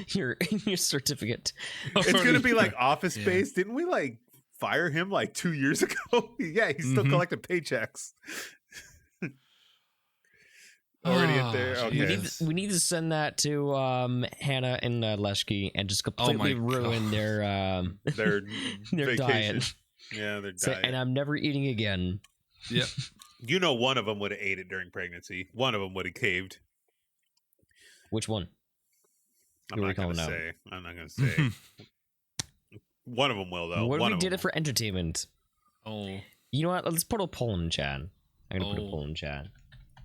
your certificate. It's going to be like Office Space. Didn't we like fire him like 2 years ago? Yeah, he's still collecting paychecks. Already in there. Okay. We need to send that to Hannah and Leshki and just completely ruin their diet. Yeah, their diet. And I'm never eating again. Yep. You know, one of them would have ate it during pregnancy. One of them would have caved. Which one? I'm not going to say. One of them will, though. What if we did it for entertainment? Oh. You know what? Let's put a poll in chat. I'm going to put a poll in chat.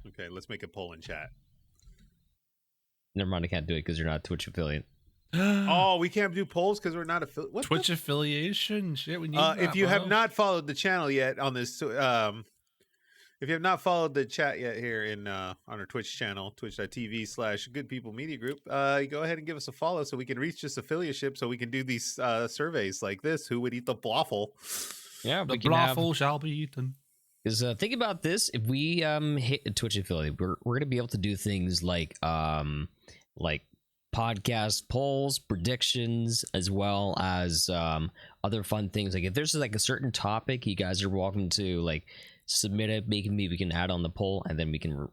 Okay, let's make a poll in chat. Never mind, I can't do it because you're not a Twitch affiliate. Oh, we can't do polls because we're not affiliate. Twitch affiliation? Shit, we need that, if you have bro. not followed the channel yet on this, if you have not followed the chat yet here on our Twitch channel, twitch.tv/Good People Media Group, you go ahead and give us a follow so we can reach this affiliateship, so we can do these surveys like this. Who would eat the waffle? Yeah, the waffle shall be eaten. Because think about this: if we hit a Twitch affiliate, we're gonna be able to do things like podcast polls, predictions, as well as other fun things. Like if there's like a certain topic, you guys are welcome to like submit it. Maybe we can add on the poll, and then we can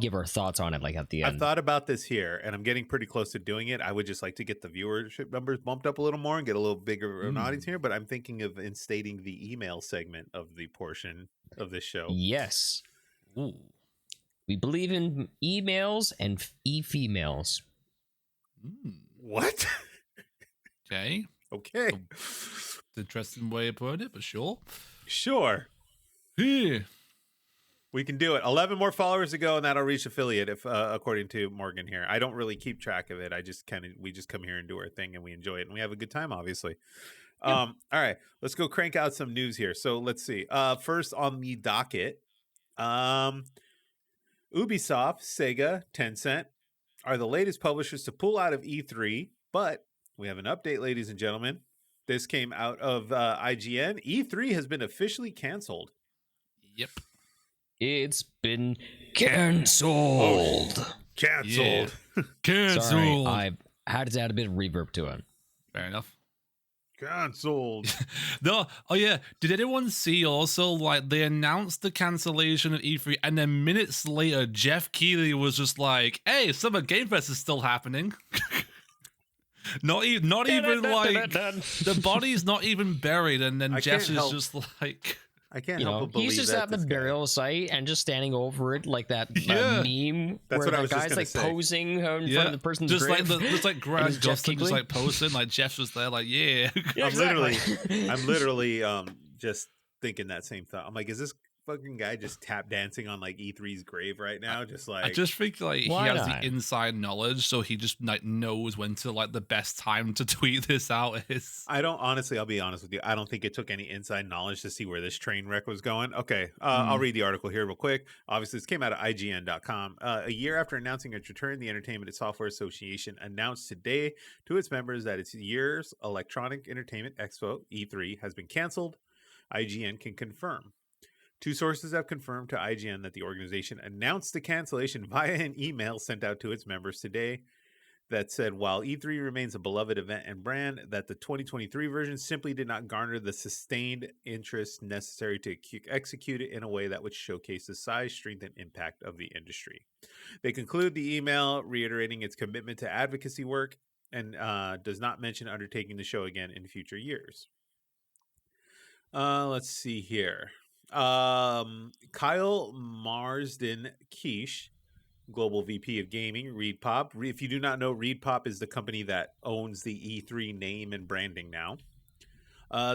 give our thoughts on it like at the end. I've thought about this here, and I'm getting pretty close to doing it. I would just like to get the viewership numbers bumped up a little more and get a little bigger of an audience here. But I'm thinking of instating the email segment of the portion of this show. Yes. Ooh. We believe in emails and e-females. What? Okay. Okay. Interesting way of putting it, but sure. Sure. Yeah. We can do it. 11 more followers to go, and that'll reach affiliate, if according to Morgan here. I don't really keep track of it. We just come here and do our thing, and we enjoy it, and we have a good time, obviously. Yeah. All right, let's go crank out some news here. So let's see. First on the docket, Ubisoft, Sega, Tencent are the latest publishers to pull out of E3, but we have an update, ladies and gentlemen. This came out of IGN. E3 has been officially canceled. Yep. It's been canceled. Oh, canceled. Yeah. Canceled. Sorry, I had to add a bit of reverb to it. Fair enough. Canceled. No. Oh yeah. Did anyone see also like they announced the cancellation of E3 and then minutes later Jeff Keighley was just like, "Hey, Summer Game Fest is still happening." Not even like the body's not even buried, and then Jeff is just like, I can't help but believe he's just at the burial site and just standing over it like that meme That's where what I was the guy's like posing in front of the person's just grave. just like Grant Gustin just like posing, like Jeff's just there, like I'm literally just thinking that same thought. I'm like, is this fucking guy just tap dancing on like E3's grave right now? Just like, I just think like he has the inside knowledge, so he just like knows when to like the best time to tweet this out is. I'll be honest with you, I don't think it took any inside knowledge to see where this train wreck was going. Okay, I'll read the article here real quick. Obviously, this came out of IGN.com. A year after announcing its return, the Entertainment and Software Association announced today to its members that its year's Electronic Entertainment Expo, E3, has been canceled. IGN can confirm. Two sources have confirmed to IGN that the organization announced the cancellation via an email sent out to its members today that said, while E3 remains a beloved event and brand, that the 2023 version simply did not garner the sustained interest necessary to execute it in a way that would showcase the size, strength, and impact of the industry. They conclude the email reiterating its commitment to advocacy work and does not mention undertaking the show again in future years. Let's see here. Kyle Marsden Keish, Global VP of Gaming, ReedPop. If you do not know, ReedPop is the company that owns the E3 name and branding now.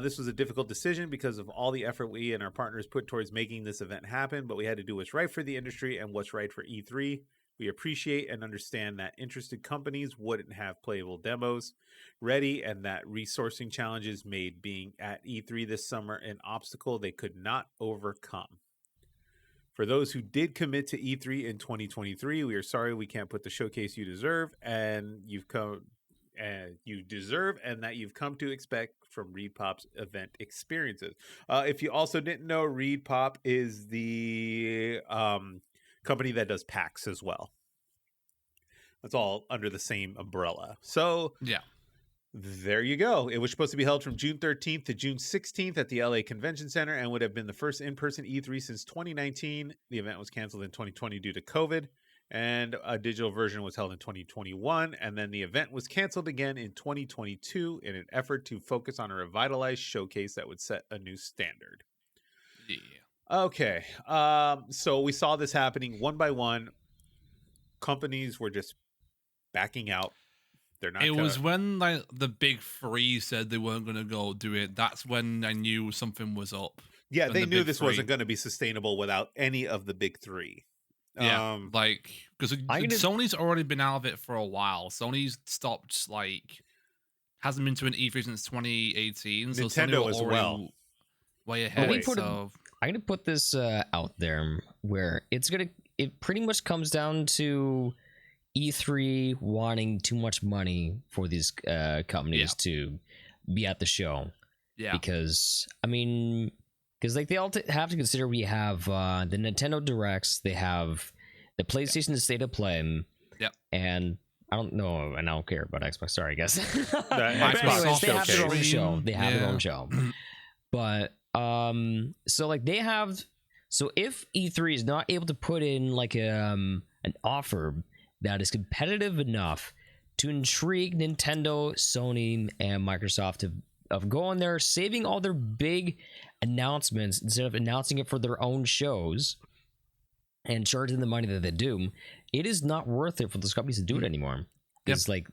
This was a difficult decision because of all the effort we and our partners put towards making this event happen, but we had to do what's right for the industry and what's right for E3. We appreciate and understand that interested companies wouldn't have playable demos ready and that resourcing challenges made being at E3 this summer an obstacle they could not overcome. For those who did commit to E3 in 2023, we are sorry we can't put the showcase you deserve and that you've come to expect from ReedPop's event experiences. If you also didn't know, ReedPop is the company that does PAX as well. That's all under the same umbrella. So yeah, there you go. It was supposed to be held from June 13th to June 16th at the LA Convention Center and would have been the first in-person E3 since 2019. The event was canceled in 2020 due to COVID, and a digital version was held in 2021. And then the event was canceled again in 2022 in an effort to focus on a revitalized showcase that would set a new standard. Yeah. Okay, so we saw this happening one by one. Companies were just backing out. They're not. It was when like the big three said they weren't going to go do it. That's when I knew something was up. Yeah, they knew this wasn't going to be sustainable without any of the big three. Yeah, like because Sony's already been out of it for a while. Sony's stopped hasn't been to an E3 since 2018. So Nintendo Sony as already well. Way ahead. I'm gonna put this out there where it pretty much comes down to E3 wanting too much money for these companies to be at the show. Yeah, because like they all have to consider we have the Nintendo Directs, they have the PlayStation State of Play, and I don't know, and I don't care about Xbox. Sorry, I guess. Anyways, they have their own show. They have their own show, but so like they have. So if E3 is not able to put in like an offer that is competitive enough to intrigue Nintendo, Sony, and Microsoft of going there, saving all their big announcements instead of announcing it for their own shows and charging the money that they do, it is not worth it for those companies to do it anymore. It's like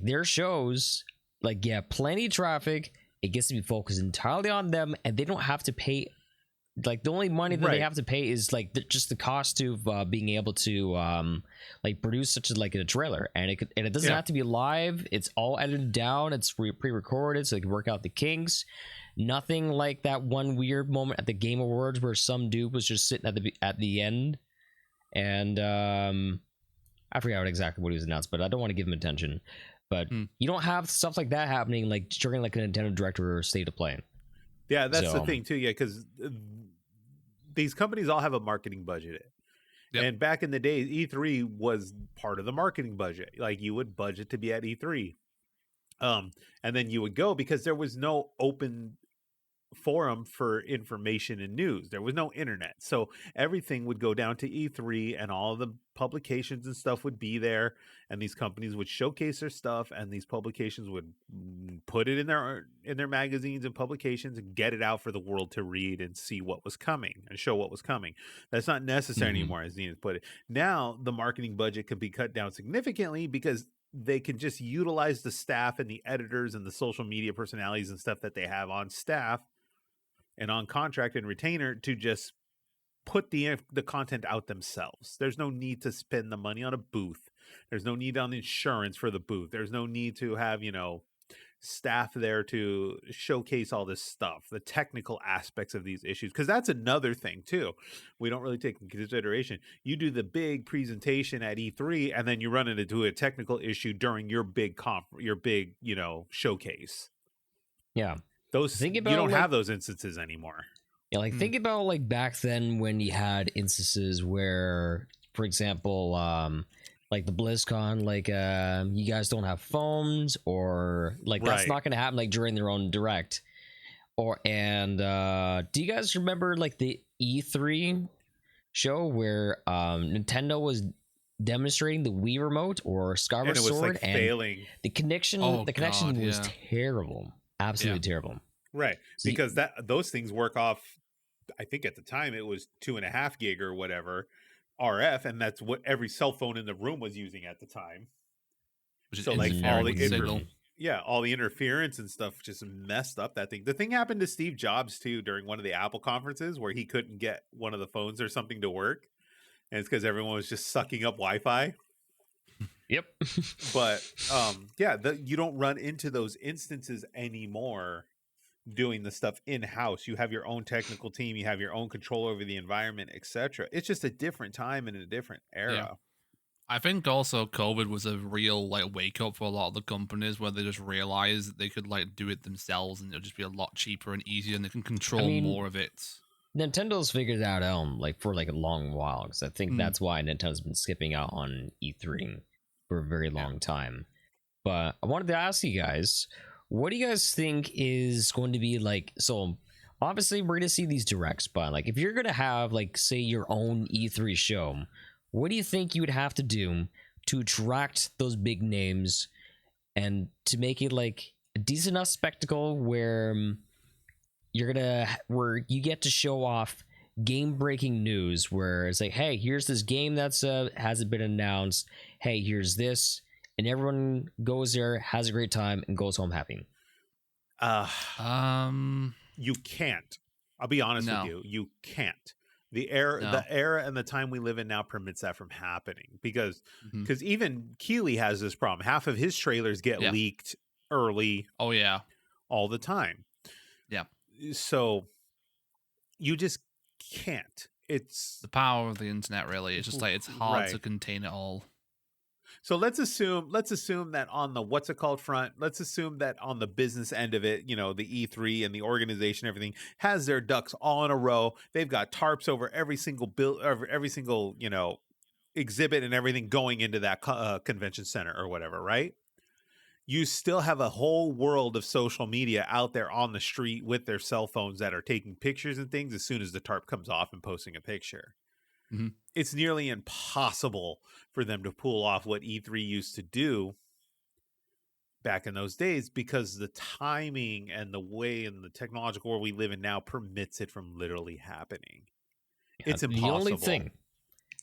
their shows, plenty of traffic. It gets to be focused entirely on them, and they don't have to pay. Like the only money that they have to pay is like just the cost of being able to produce such a trailer, and it doesn't have to be live. It's all edited down. It's pre-recorded, so they can work out the kinks. Nothing like that one weird moment at the Game Awards where some dude was just sitting at the end, and I forgot exactly what he was announced, but I don't want to give him attention. But you don't have stuff like that happening like during like a Nintendo Direct or State of Play. Yeah, that's the thing too. Yeah, because these companies all have a marketing budget. And back in the day, E3 was part of the marketing budget. Like you would budget to be at E3. And then you would go because there was no open forum for information and news. There was no internet. So everything would go down to E3 and all of the publications and stuff would be there, and these companies would showcase their stuff, and these publications would put it in their magazines and publications and get it out for the world to read and see what was coming and show what was coming. That's not necessary anymore, as Zenith put it. Now the marketing budget could be cut down significantly because they can just utilize the staff and the editors and the social media personalities and stuff that they have on staff and on contract and retainer to just put the content out themselves. There's no need to spend the money on a booth. There's no need on insurance for the booth. There's no need to have, staff there to showcase all this stuff, the technical aspects of these issues. Because that's another thing too. We don't really take into consideration. You do the big presentation at E3 and then you run into a technical issue during your big showcase. Yeah. You don't have those instances anymore. Yeah, think about back then when you had instances where, for example, the BlizzCon, you guys don't have phones, or that's not going to happen during their own direct. Do you guys remember the E3 show where Nintendo was demonstrating the Wii remote or Skyward Sword and failing? The connection was terrible. Absolutely terrible. Right. Because those things work off, I think at the time it was 2.5 gig or whatever RF, and that's what every cell phone in the room was using at the time. So all the interference and stuff just messed up that thing. The thing happened to Steve Jobs too during one of the Apple conferences where he couldn't get one of the phones or something to work, and it's because everyone was just sucking up Wi-Fi. Yep. But you don't run into those instances anymore doing the stuff in-house. You have your own technical team, you have your own control over the environment, etc. It's just a different time and a different era. Yeah. I think also COVID was a real wake up for a lot of the companies where they just realized that they could do it themselves and it'll just be a lot cheaper and easier and they can control more of it. Nintendo's figured that out for a long while, because I think that's why Nintendo's been skipping out on E3 for a very long time. But I wanted to ask you guys, what do you guys think is going to be so obviously we're going to see these directs, but if you're going to have say your own E3 show, what do you think you would have to do to attract those big names and to make it a decent enough spectacle where you get to show off game-breaking news where it's hey, here's this game that's hasn't been announced, hey, here's this, and everyone goes there, has a great time, and goes home happy? You can't. I'll be honest with you. You can't. The era and the time we live in now permits that from happening because even Keeley has this problem. Half of his trailers get leaked early. Oh yeah, all the time. Yeah. So you just can't. It's the power of the internet. Really, it's just like it's hard to contain it all. So let's assume that on the what's it called front, let's assume that on the business end of it, you know, the E3 and the organization, everything has their ducks all in a row. They've got tarps over every single every single, you know, exhibit and everything going into that convention center or whatever, right? You still have a whole world of social media out there on the street with their cell phones that are taking pictures and things as soon as the tarp comes off and posting a picture. It's nearly impossible for them to pull off what E3 used to do back in those days because the timing and the way and the technological world we live in now permits it from literally happening. Yeah, it's impossible.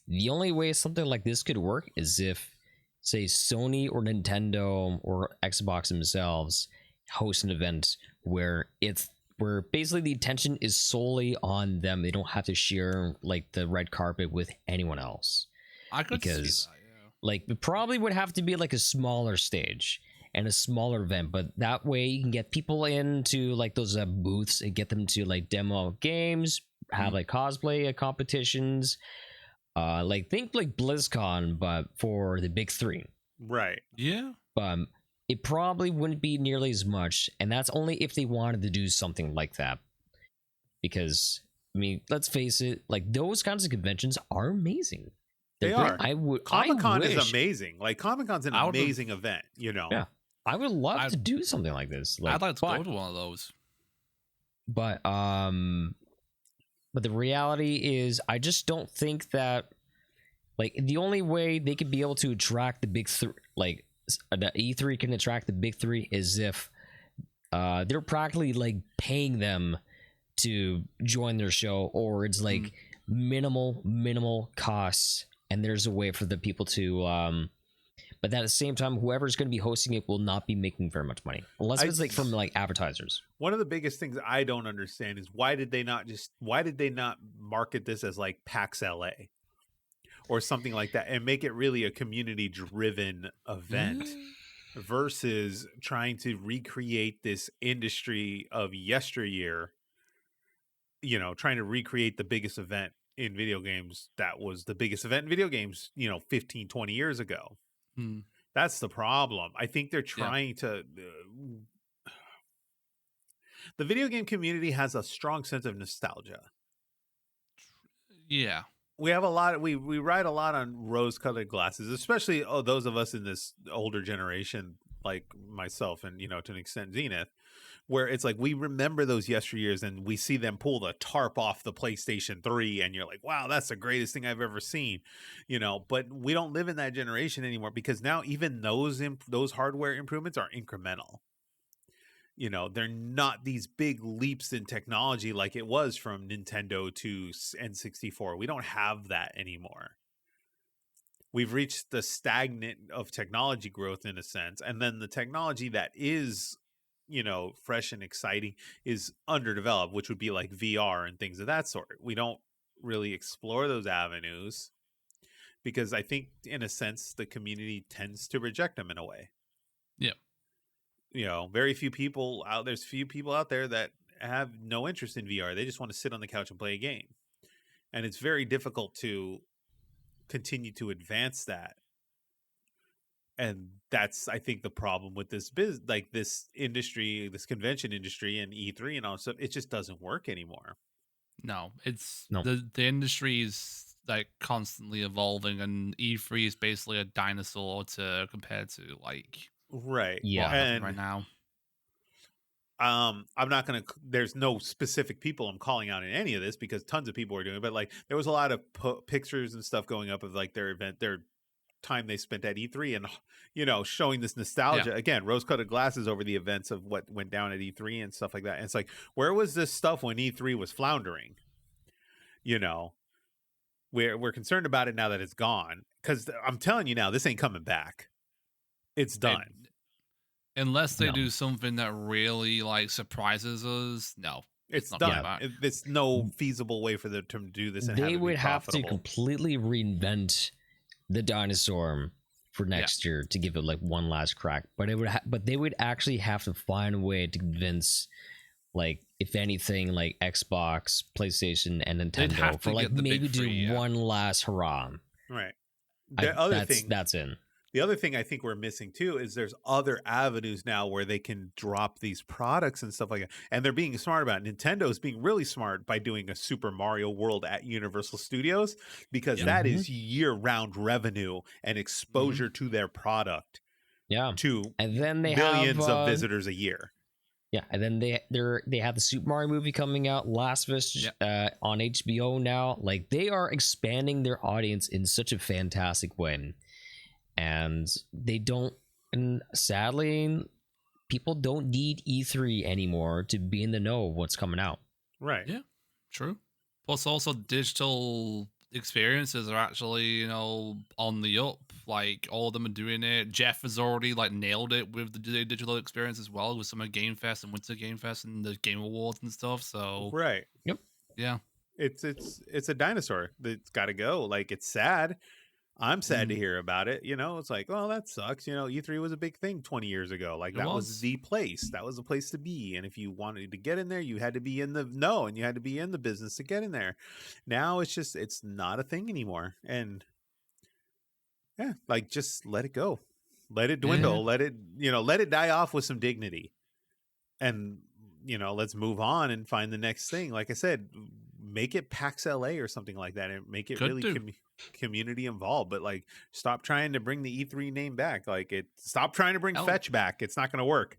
The only way something like this could work is if, say, Sony or Nintendo or Xbox themselves host an event where basically the attention is solely on them. They don't have to share like the red carpet with anyone else. I could see that, yeah. Like it probably would have to be like a smaller stage and a smaller event, but that way you can get people into like those booths and get them to like demo games, have like cosplay competitions, like think like BlizzCon, but for the big three. Right. Yeah. It probably wouldn't be nearly as much, and that's only if they wanted to do something like that. Because, I mean, let's face it, like those kinds of conventions are amazing. They are. Comic-Con is amazing. Like Comic-Con's an amazing event, you know. Yeah. I would love to do something like this. Like, I'd like to go to one of those. But the reality is I just don't think that like the only way they could be able to attract the big three, like the E3 can attract the big three is if they're practically like paying them to join their show, or it's like minimal costs, and there's a way for the people to but at the same time, whoever's going to be hosting it will not be making very much money unless it's like from like advertisers. One of the biggest things I don't understand is why did they not market this as like PAX LA or something like that and make it really a community driven event versus trying to recreate this industry of yesteryear, you know, trying to recreate the biggest event in video games that was the biggest event in video games, you know, 15, 20 years ago. That's the problem. I think they're trying to the video game community has a strong sense of nostalgia. Yeah. We have a lot we ride a lot on rose-colored glasses, especially those of us in this older generation like myself and, you know, to an extent Zenith, where it's like we remember those yesteryears and we see them pull the tarp off the PlayStation 3 and you're like, wow, that's the greatest thing I've ever seen, you know. But we don't live in that generation anymore because now even those hardware improvements are incremental. You know, they're not these big leaps in technology like it was from Nintendo to N64. We don't have that anymore. We've reached the stagnant of technology growth in a sense, and then the technology that is, you know, fresh and exciting is underdeveloped, which would be like VR and things of that sort. We don't really explore those avenues because I think in a sense the community tends to reject them in a way. Yeah. You know, there's few people out there that have no interest in VR. They just want to sit on the couch and play a game. And it's very difficult to continue to advance that. And that's, I think, the problem with this this industry, this convention industry and E3 and all stuff. It just doesn't work anymore. No, the industry is like constantly evolving, and E3 is basically a dinosaur compared to like right right now. I'm not gonna. There's no specific people I'm calling out in any of this because tons of people are doing it. But like, there was a lot of pictures and stuff going up of like their event, their time they spent at E3, and you know, showing this nostalgia again, rose-colored glasses over the events of what went down at E3 and stuff like that. And it's like, where was this stuff when E3 was floundering? You know, we're concerned about it now that it's gone because I'm telling you now, this ain't coming back. It's done. Unless they do something that really like surprises us, no. It's not done. back. It's no feasible way for them to do this. And they would have to completely reinvent the dinosaur for next year to give it like one last crack. But it would, but they would actually have to find a way to convince, like, if anything, like Xbox, PlayStation, and Nintendo for like maybe do one last hurrah. Right. The other thing that's in. The other thing I think we're missing too is there's other avenues now where they can drop these products and stuff like that. And they're being smart about it. Nintendo's being really smart by doing a Super Mario World at Universal Studios, because that is year-round revenue and exposure to their product. Yeah. To and then they millions have, of visitors a year. Yeah, and then they have the Super Mario movie coming out, Last of Us, on HBO now. Like, they are expanding their audience in such a fantastic way. And they don't, and sadly, people don't need E3 anymore to be in the know of what's coming out. Right. Yeah, true. Plus, also, digital experiences are actually, you know, on the up. Like, all of them are doing it. Jeff has already, like, nailed it with the digital experience as well, with Summer Game Fest and Winter Game Fest and the Game Awards and stuff. So, right. Yep. Yeah. It's a dinosaur that's got to go. Like, it's sad. I'm sad to hear about it. You know, it's like, well, that sucks. You know, E3 was a big thing 20 years ago. Like, that was the place. That was the place to be. And if you wanted to get in there, you had to be in the know and you had to be in the business to get in there. Now it's just, it's not a thing anymore. And yeah, like, just let it go. Let it dwindle. Let it, you know, let it die off with some dignity. And, you know, let's move on and find the next thing. Like I said, make it PAX LA or something like that and make it community involved. But like, stop trying to bring the E3 name back. Like, stop trying to bring Fetch back. It's not going to work.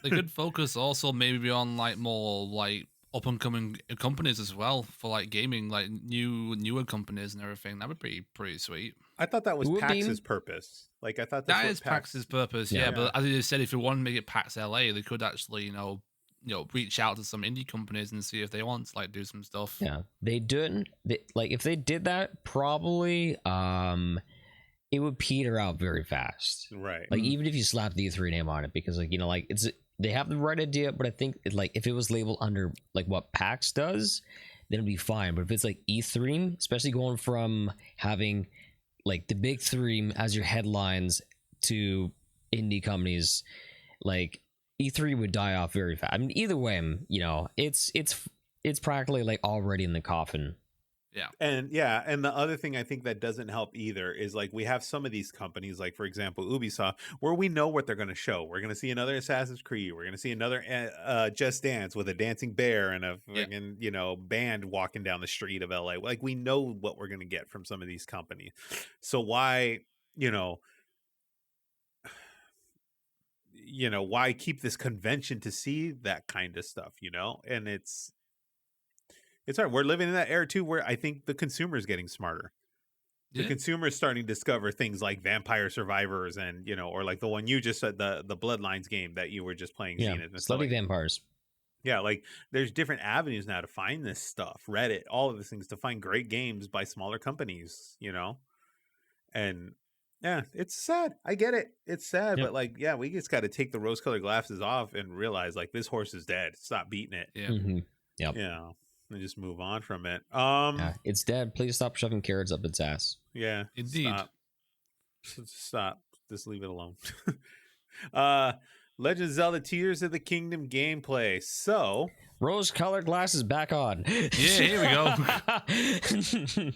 They could focus also maybe on like more like up and coming companies as well for like gaming, like newer companies and everything. That would be pretty sweet. I thought that was PAX's purpose. Like, I thought that is PAX's purpose. Yeah, but as you said, if you want to make it PAX LA, they could actually, you know, reach out to some indie companies and see if they want to like do some stuff. Yeah, they didn't. Like, if they did that, probably it would peter out very fast. Right. Like, even if you slap the E3 name on it, because, like, you know, like, they have the right idea, but I think like if it was labeled under like what PAX does, then it'd be fine. But if it's like E3, especially going from having like the big three as your headlines to indie companies, like, E3 would die off very fast. I mean, either way, you know, it's practically like already in the coffin. Yeah. And the other thing I think that doesn't help either is, like, we have some of these companies, like, for example, Ubisoft, where we know what they're going to show. We're going to see another Assassin's Creed. We're going to see another Just Dance with a dancing bear and a fucking, you know, band walking down the street of LA. Like, we know what we're going to get from some of these companies. So why, why keep this convention to see that kind of stuff, And it's hard. We're living in that era too, where I think the consumer is getting smarter. The consumer is starting to discover things like Vampire Survivors and, or like the one you just said, the Bloodlines game that you were just playing, Zenith. Slutty vampires. Yeah, like there's different avenues now to find this stuff. Reddit, all of these things, to find great games by smaller companies, And yeah, it's sad. I get it. It's sad, but like, yeah, we just got to take the rose-colored glasses off and realize, like, this horse is dead. Stop beating it. Yeah. Mm-hmm. Yep. Yeah. And just move on from it. It's dead. Please stop shoving carrots up its ass. Yeah. Indeed. Stop. Just leave it alone. Legend of Zelda Tears of the Kingdom gameplay. So, rose-colored glasses back on. Yeah, here we go.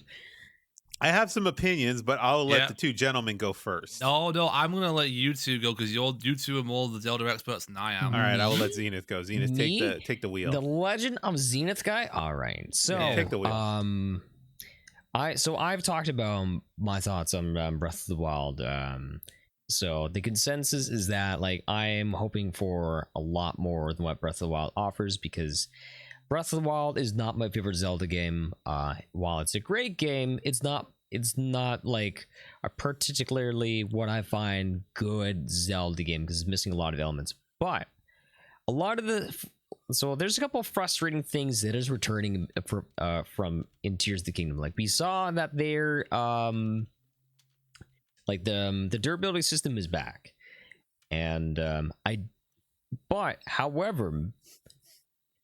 I have some opinions, but I'll let the two gentlemen go first. No, I'm gonna let you two go because you two are more the Zelda experts than I am. All right, I will let Zenith go. Zenith, take the wheel. The Legend of Zenith guy. All right, so take the wheel. I've talked about my thoughts on Breath of the Wild. So the consensus is that, like, I am hoping for a lot more than what Breath of the Wild offers, because Breath of the Wild is not my favorite Zelda game. While it's a great game, it's not like a particularly what I find good Zelda game, because it's missing a lot of elements. But a lot of so there's a couple of frustrating things that is returning from in Tears of the Kingdom. Like, we saw that they're like the durability system is back, and however,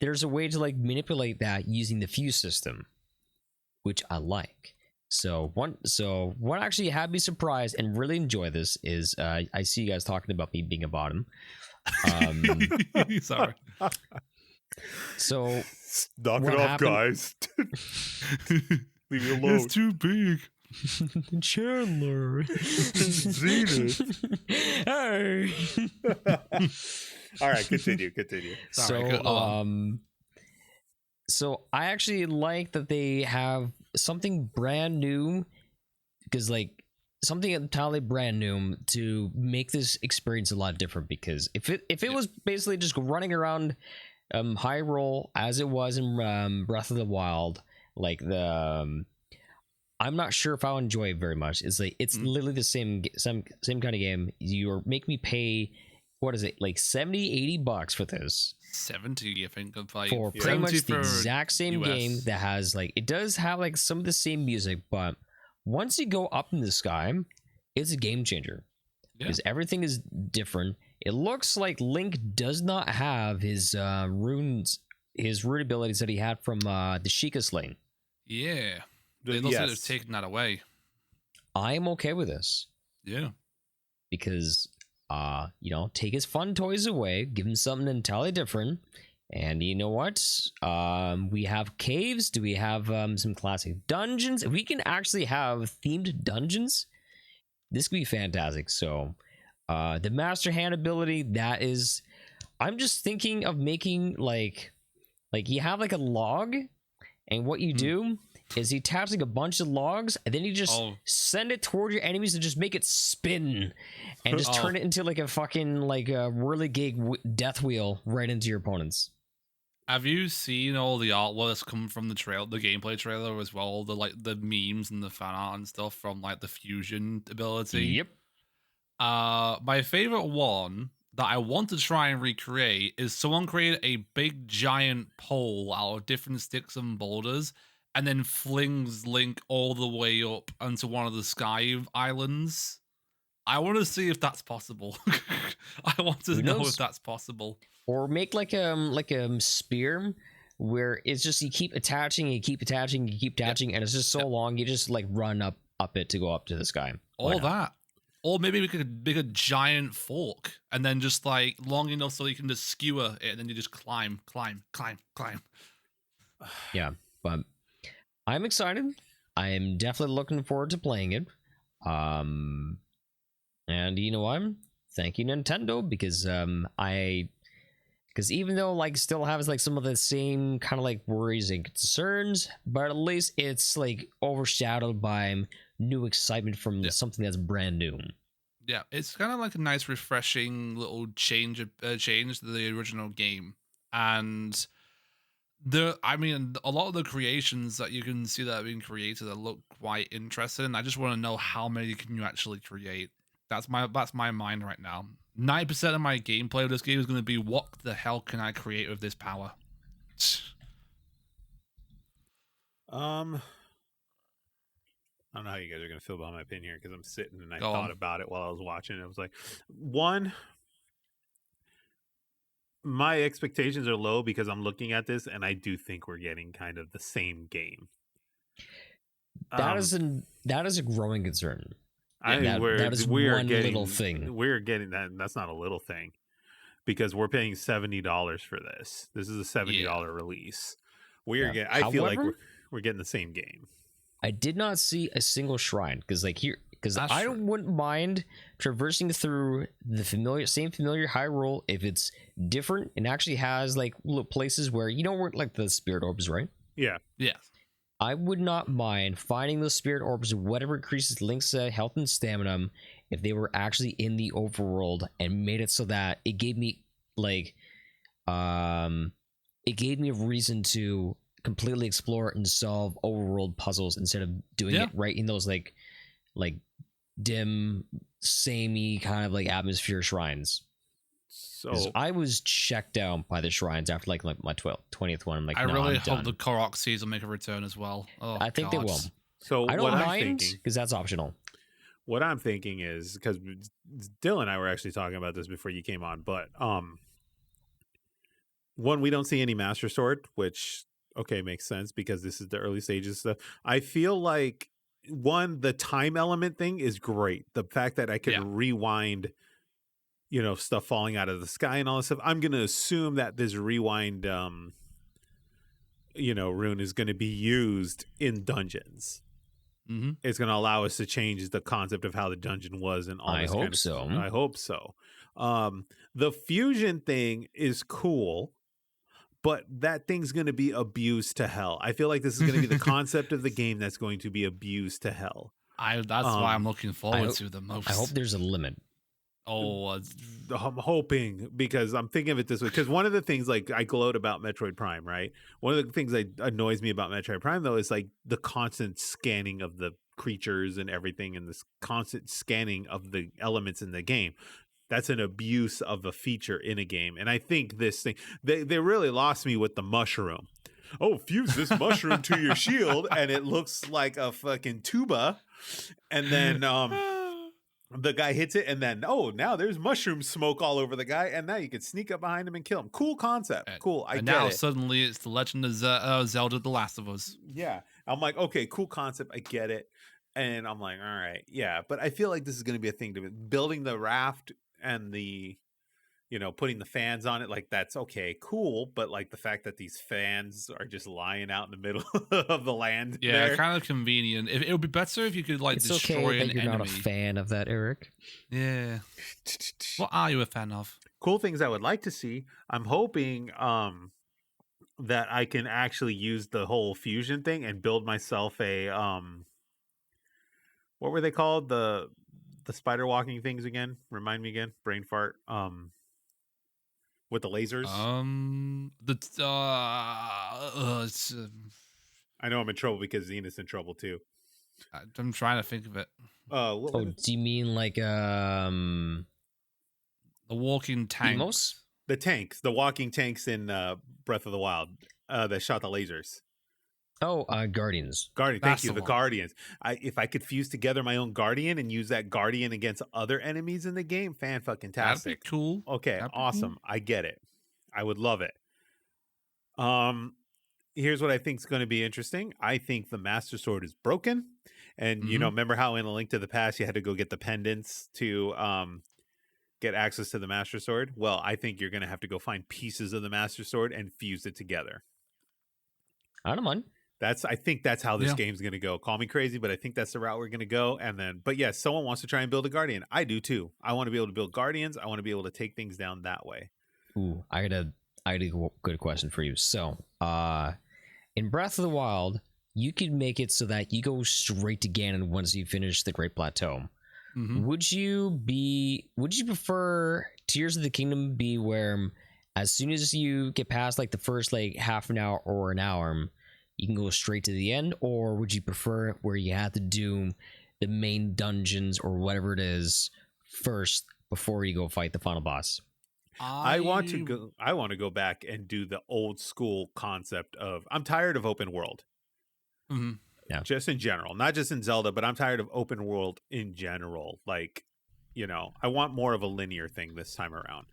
there's a way to like manipulate that using the fuse system, which I like. So what actually had me surprised and really enjoy this is I see you guys talking about me being a bottom. Sorry. So knock it off, guys. Leave me alone. It's too big. Chandler. Zenith. Hey. All right, continue. Sorry, So I actually like that they have something brand new, because like something entirely brand new to make this experience a lot different. Because if it was basically just running around Hyrule as it was in Breath of the Wild, like the I'm not sure if I'll enjoy it very much. It's like it's literally the same kind of game. You're make me pay, what is it, like $70-$80 for this? 70, I think, for pretty much the exact same game that has like, it does have like some of the same music, but once you go up in the sky, it's a game changer because everything is different. It looks like Link does not have his rune abilities that he had from the Sheikah Sling. Yeah. They look like they've taken that away. I am okay with this. Yeah. Because, take his fun toys away, give him something entirely different. And you know what? We have caves. Do we have some classic dungeons? If we can actually have themed dungeons, this could be fantastic. So, the Master Hand ability, that is... I'm just thinking of making, like you have, like, a log, and what you do... is he taps like a bunch of logs, and then you just send it toward your enemies and just make it spin and just turn it into like a fucking like a really gig death wheel right into your opponents. Have you seen all the artwork that's come from the gameplay trailer as well? All the like the memes and the fan art and stuff from like the fusion ability. Yep. My favorite one that I want to try and recreate is someone created a big giant pole out of different sticks and boulders, and then flings Link all the way up onto one of the sky islands. I want to see if that's possible. I want to know if that's possible. Or make like a spear where it's just you keep attaching, and it's just so long you just like run up it to go up to the sky. All that. Or maybe we could make a giant fork and then just like long enough so you can just skewer it and then you just climb. Yeah, but I'm excited. I am definitely looking forward to playing it. And you know what? Thank you, Nintendo, because even though like still has like some of the same kind of like worries and concerns, but at least it's like overshadowed by new excitement from something that's brand new. Yeah, it's kind of like a nice, refreshing little change to the original game, and a lot of the creations that you can see that have been created that look quite interesting. I just want to know how many can you actually create. That's my mind right now. 90% of my gameplay of this game is going to be what the hell can I create with this power? I don't know how you guys are going to feel about my opinion here, because I'm sitting and I thought about it while I was watching. It was like, one, my expectations are low because I'm looking at this and I do think we're getting kind of the same game. That is a growing concern. That is one little thing. We're getting that. That's not a little thing, because we're paying $70 for this. This is a $70 release. I feel like we're getting the same game. I did not see a single shrine because I wouldn't mind traversing through the same familiar Hyrule if it's different and actually has like little places where where like the spirit orbs, right? Yeah. I would not mind finding those spirit orbs, whatever increases Link's health and stamina, if they were actually in the overworld and made it so that it gave me a reason to completely explore and solve overworld puzzles instead of doing it right in those like dim, samey kind of like atmosphere shrines. So I was checked out by the shrines after like my 20th one. I'm like, I really hope the Korok seeds will make a return as well. I think they will. So I don't mind because that's optional. What I'm thinking is, because Dil and I were actually talking about this before you came on, but one, we don't see any Master Sword, which makes sense because this is the early stages stuff. I feel like one, the time element thing is great. The fact that I can rewind, stuff falling out of the sky and all this stuff. I'm gonna assume that this rewind rune is going to be used in dungeons. Mm-hmm. It's going to allow us to change the concept of how the dungeon was and all this kind of stuff. I hope so. The fusion thing is cool, but that thing's going to be abused to hell. I feel like this is going to be the concept of the game that's going to be abused to hell. That's why I'm looking forward to the most. I hope there's a limit. I'm hoping, because I'm thinking of it this way. Because one of the things, like, I gloat about Metroid Prime, right? One of the things that annoys me about Metroid Prime, though, is like the constant scanning of the creatures and everything, and this constant scanning of the elements in the game. That's an abuse of a feature in a game. And I think this thing, they really lost me with the mushroom. Oh, fuse this mushroom to your shield, and it looks like a fucking tuba. And then the guy hits it, and then now there's mushroom smoke all over the guy, and now you can sneak up behind him and kill him. Cool concept. Cool. I get it. And now suddenly it's the Legend of Zelda: The Last of Us. Yeah. I'm like, okay, cool concept. I get it. And I'm like, all right, yeah. But I feel like this is going to be a thing to building the raft and the, putting the fans on it. Like, that's okay, cool. But like the fact that these fans are just lying out in the middle of the land. Yeah, there. Kind of convenient. It would be better if you could destroy an enemy. You're not a fan of that, Eric. Yeah. What are you a fan of? Cool things I would like to see. I'm hoping that I can actually use the whole fusion thing and build myself a what were they called? The spider walking things again? Remind me again. Brain fart. With the lasers. I know I'm in trouble because Zenith's in trouble too. I'm trying to think of it. Do you mean like the walking tanks? The tanks, the walking tanks in Breath of the Wild that shot the lasers. Guardians. Thank you, the Guardians. If I could fuse together my own Guardian and use that Guardian against other enemies in the game, fan-fucking-tastic. That'd be cool. Okay, awesome. Cool. I get it. I would love it. Here's what I think is going to be interesting. I think the Master Sword is broken. And, remember how in A Link to the Past you had to go get the pendants to get access to the Master Sword? Well, I think you're going to have to go find pieces of the Master Sword and fuse it together. I don't mind. I think that's how this game's going to go. Call me crazy, but I think that's the route we're going to go. And then, but yes, someone wants to try and build a Guardian. I do too. I want to be able to build Guardians. I want to be able to take things down that way. Ooh, I got a good question for you. So, in Breath of the Wild, you could make it so that you go straight to Ganon once you finish the Great Plateau. Mm-hmm. Would you prefer Tears of the Kingdom be where as soon as you get past like the first like half an hour or an hour, you can go straight to the end, or would you prefer where you have to do the main dungeons or whatever it is first before you go fight the final boss? I want to go back and do the old school concept of, I'm tired of open world. Mm-hmm. Yeah. Just in general, not just in Zelda, but I'm tired of open world in general. Like, I want more of a linear thing this time around.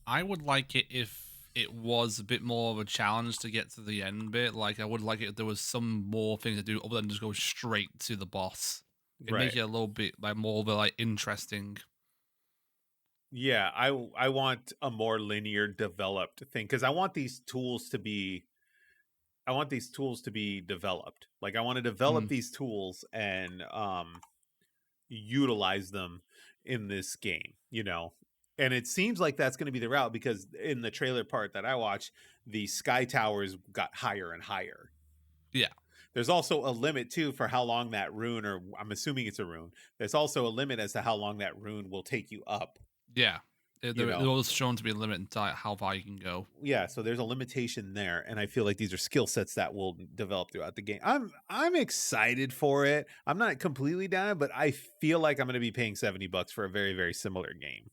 I would like it if it was a bit more of a challenge to get to the end bit. Like, I would like it if there was some more thing to do other than just go straight to the boss. It'd make it a little bit like more of a like interesting. Yeah, I want a more linear developed thing, because I want these tools to be developed. Like, I want to develop these tools and utilize them in this game, And it seems like that's going to be the route, because in the trailer part that I watched, the sky towers got higher and higher. Yeah. There's also a limit too for how long that rune, or I'm assuming it's a rune. There's also a limit as to how long that rune will take you up. Yeah. It was shown to be a limit in how far you can go. Yeah, so there's a limitation there, and I feel like these are skill sets that will develop throughout the game. I'm excited for it. I'm not completely down, but I feel like I'm going to be paying $70 for a very, very similar game.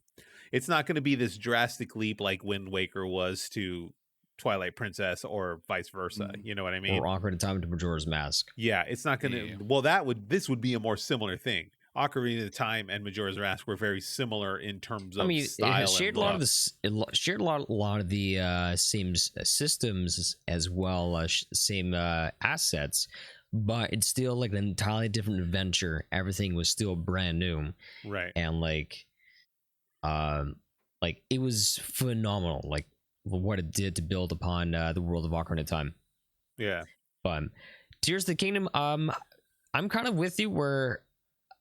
It's not going to be this drastic leap like Wind Waker was to Twilight Princess, or vice versa. You know what I mean? Or Ocarina of Time to Majora's Mask. Yeah, it's not going to. Well, this would be a more similar thing. Ocarina of Time and Majora's Mask were very similar in terms of style. It shared and a lot of the shared a lot of the same systems as well, same assets, but it's still like an entirely different adventure. Everything was still brand new, right? And like it was phenomenal. Like what it did to build upon the world of Ocarina of Time. Yeah. But Tears of the Kingdom, I'm kind of with you where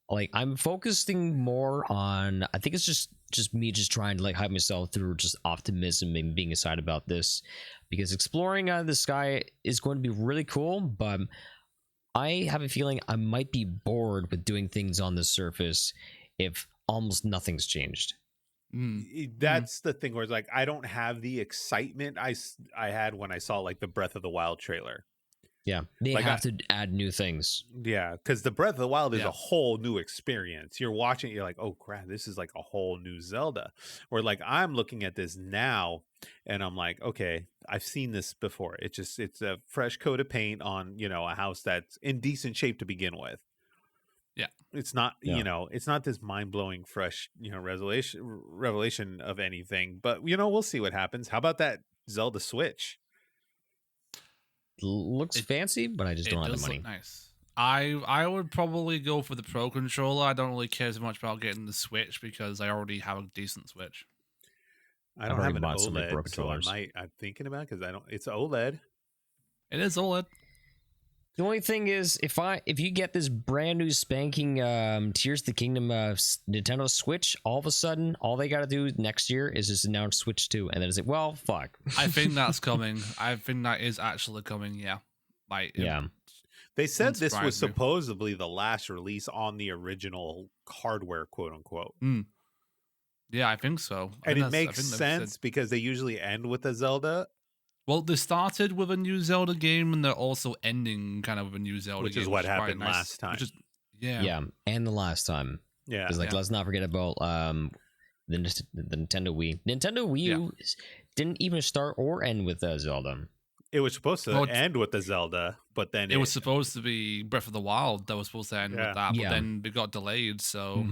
like I'm focusing more on, I think it's just me just trying to like hype myself through just optimism and being excited about this, because exploring the sky is going to be really cool, but I have a feeling I might be bored with doing things on the surface if almost nothing's changed. That's the thing where it's like I don't have the excitement I had when I saw like the Breath of the Wild trailer. Yeah, they like have to add new things. Yeah, because the Breath of the Wild is a whole new experience. You're watching it, you're like, oh crap, this is like a whole new Zelda. Or like I'm looking at this now and I'm like, okay, I've seen this before. It's a fresh coat of paint on, a house that's in decent shape to begin with. Yeah. It's not, it's not this mind-blowing fresh, revelation of anything, but we'll see what happens. How about that Zelda Switch? Looks fancy, but I just don't have the money. Look nice. I would probably go for the Pro controller. I don't really care as much about getting the Switch because I already have a decent Switch. I don't have an OLED, so I'm thinking about it because it's OLED. It is OLED. The only thing is, if you get this brand new spanking Tears of the Kingdom Nintendo Switch, all of a sudden, all they got to do next year is just announce Switch 2, and then it's like, well, fuck. I think that's coming. I think that is actually coming. Yeah, They said this was supposedly the last release on the original hardware, quote unquote. Yeah, I think so. And it makes sense because they usually end with a Zelda. Well, they started with a new Zelda game, and they're also ending kind of with a new Zelda game. Which is what happened last time. Yeah, and the last time. Yeah. Because, let's not forget about the Nintendo Wii. Nintendo Wii U didn't even start or end with Zelda. It was supposed to end with the Zelda, but then it was supposed to be Breath of the Wild that was supposed to end with that, but then it got delayed, so...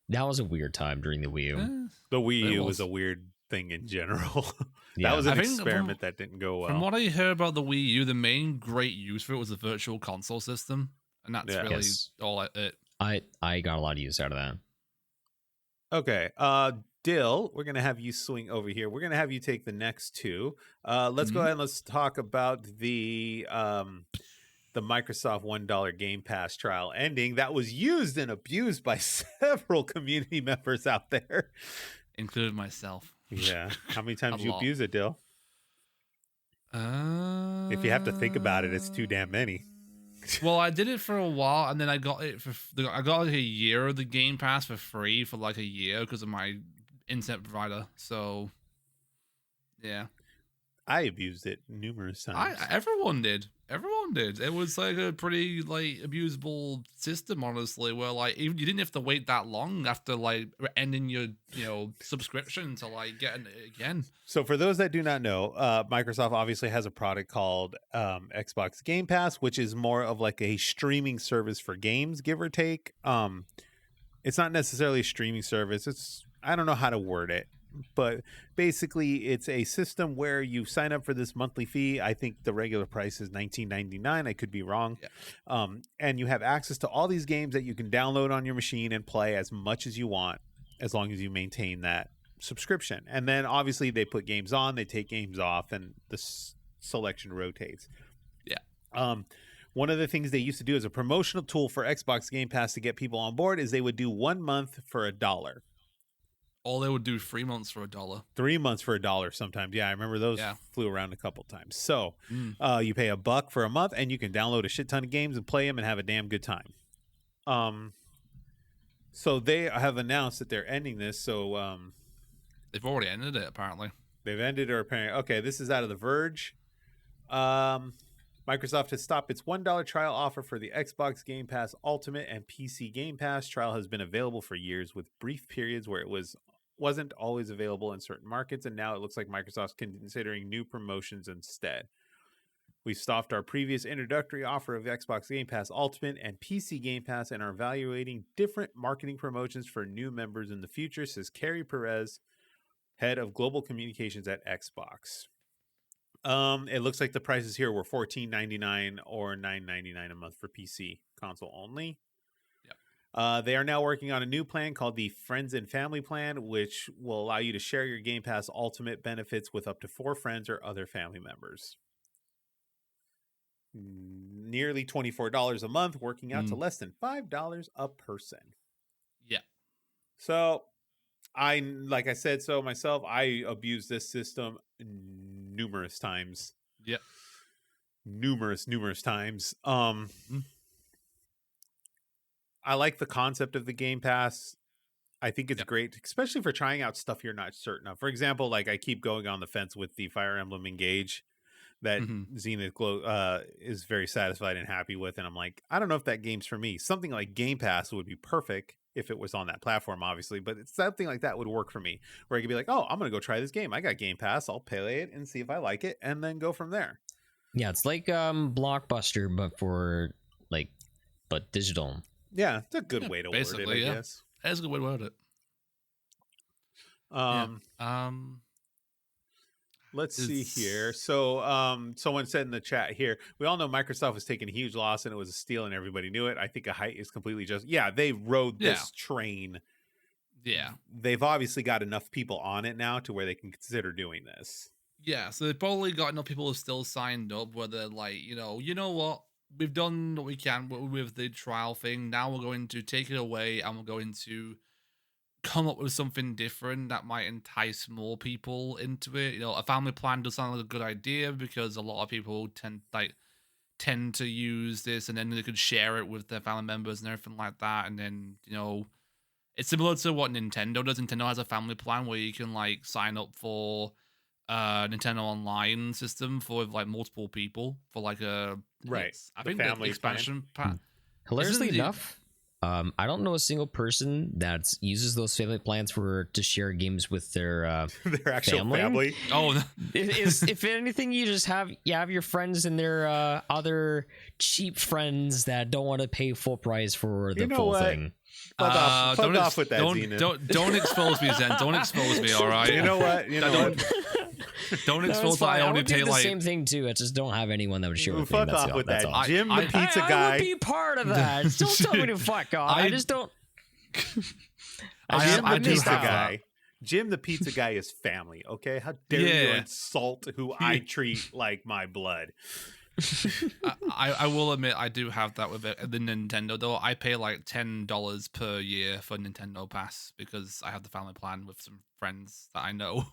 That was a weird time during the Wii U. The Wii U was a weird thing in general. That was an experiment that didn't go well. From what I heard about the Wii U, the main great use for it was the virtual console system, and that's really all it. I got a lot of use out of that. Okay, Dil, we're gonna have you swing over here. We're gonna have you take the next two. Let's go ahead and let's talk about the Microsoft $1 Game Pass trial ending that was used and abused by several community members out there, including myself. Yeah. How many times did you abuse it, Dil? If you have to think about it, it's too damn many. Well, I did it for a while, and then I got it I got like a year of the Game Pass for free for like a year because of my internet provider. So, yeah. I abused it numerous times. Everyone did. It was like a pretty abusable system, honestly, where you didn't have to wait that long after ending your subscription to getting it again. So for those that do not know, Microsoft obviously has a product called Xbox Game Pass, which is more of like a streaming service for games, give or take. It's not necessarily a streaming service. I don't know how to word it. But basically, it's a system where you sign up for this monthly fee. I think the regular price is $19.99. I could be wrong. Yeah. And you have access to all these games that you can download on your machine and play as much as you want, as long as you maintain that subscription. And then obviously they put games on, they take games off, and the selection rotates. Yeah. One of the things they used to do as a promotional tool for Xbox Game Pass to get people on board is they would do 1 month for $1. Or they would do 3 months for $1. 3 months for $1 sometimes. Yeah, I remember those flew around a couple times. So you pay $1 for a month, and you can download a shit ton of games and play them and have a damn good time. So they have announced that they're ending this. So they've already ended it, apparently. They've ended or apparently. Okay, this is out of The Verge. Microsoft has stopped its $1 trial offer for the Xbox Game Pass Ultimate and PC Game Pass. Trial has been available for years with brief periods where it wasn't always available in certain markets, and now it looks like Microsoft's considering new promotions instead. We stopped our previous introductory offer of Xbox Game Pass Ultimate and PC Game Pass and are evaluating different marketing promotions for new members in the future, says Carrie Perez, head of global communications at Xbox. It looks like the prices here were $14.99 or $9.99 a month for PC console only. They are now working on a new plan called the Friends and Family Plan, which will allow you to share your Game Pass Ultimate benefits with up to 4 friends or other family members. Nearly $24 a month, working out to less than $5 a person. Yeah. So, like I said, I abused this system numerous times. Yep. Numerous times. I like the concept of the Game Pass. I think it's great, especially for trying out stuff you're not certain of. For example, like I keep going on the fence with the Fire Emblem Engage that Zenith is very satisfied and happy with. And I'm like, I don't know if that game's for me. Something like Game Pass would be perfect if it was on that platform, obviously. But it's something like that would work for me, where I could be like, oh, I'm going to go try this game. I got Game Pass. I'll play it and see if I like it and then go from there. Yeah, it's like Blockbuster, but digital. Yeah, it's a good way to word it, I guess. That's a good way to word it. Let's see here. So someone said in the chat here, we all know Microsoft was taking a huge loss and it was a steal and everybody knew it. I think a height is completely just, they rode this train. Yeah. They've obviously got enough people on it now to where they can consider doing this. Yeah, so they've probably got enough people who are still signed up where they're like, you know what? We've done what we can with the trial thing. Now we're going to take it away and we're going to come up with something different that might entice more people into it. You know, a family plan does sound like a good idea because a lot of people tend to use this and then they could share it with their family members and everything like that. And then, you know, it's similar to what Nintendo does. Nintendo has a family plan where you can like sign up for Nintendo Online system for like multiple people for like a I think the expansion pack. Hilariously enough, I don't know a single person that uses those family plans to share games with their their actual family. Oh, if anything, you just have your friends and their other cheap friends that don't want to pay full price for the full thing. Fuck off with that, Zenith. Don't expose me, Zen. Don't expose me. All right. You know what? Don't expose that. I only pay the same thing too. I just don't have anyone that would share with me. Fuck off with that. Jim, the pizza guy. I would be part of that. Don't tell me to fuck off. I just don't. Jim, the pizza guy. Jim, the pizza guy is family. Okay, how dare you insult who I treat like my blood? I will admit I do have that with the Nintendo though. I pay like $10 per year for Nintendo Pass because I have the family plan with some friends that I know.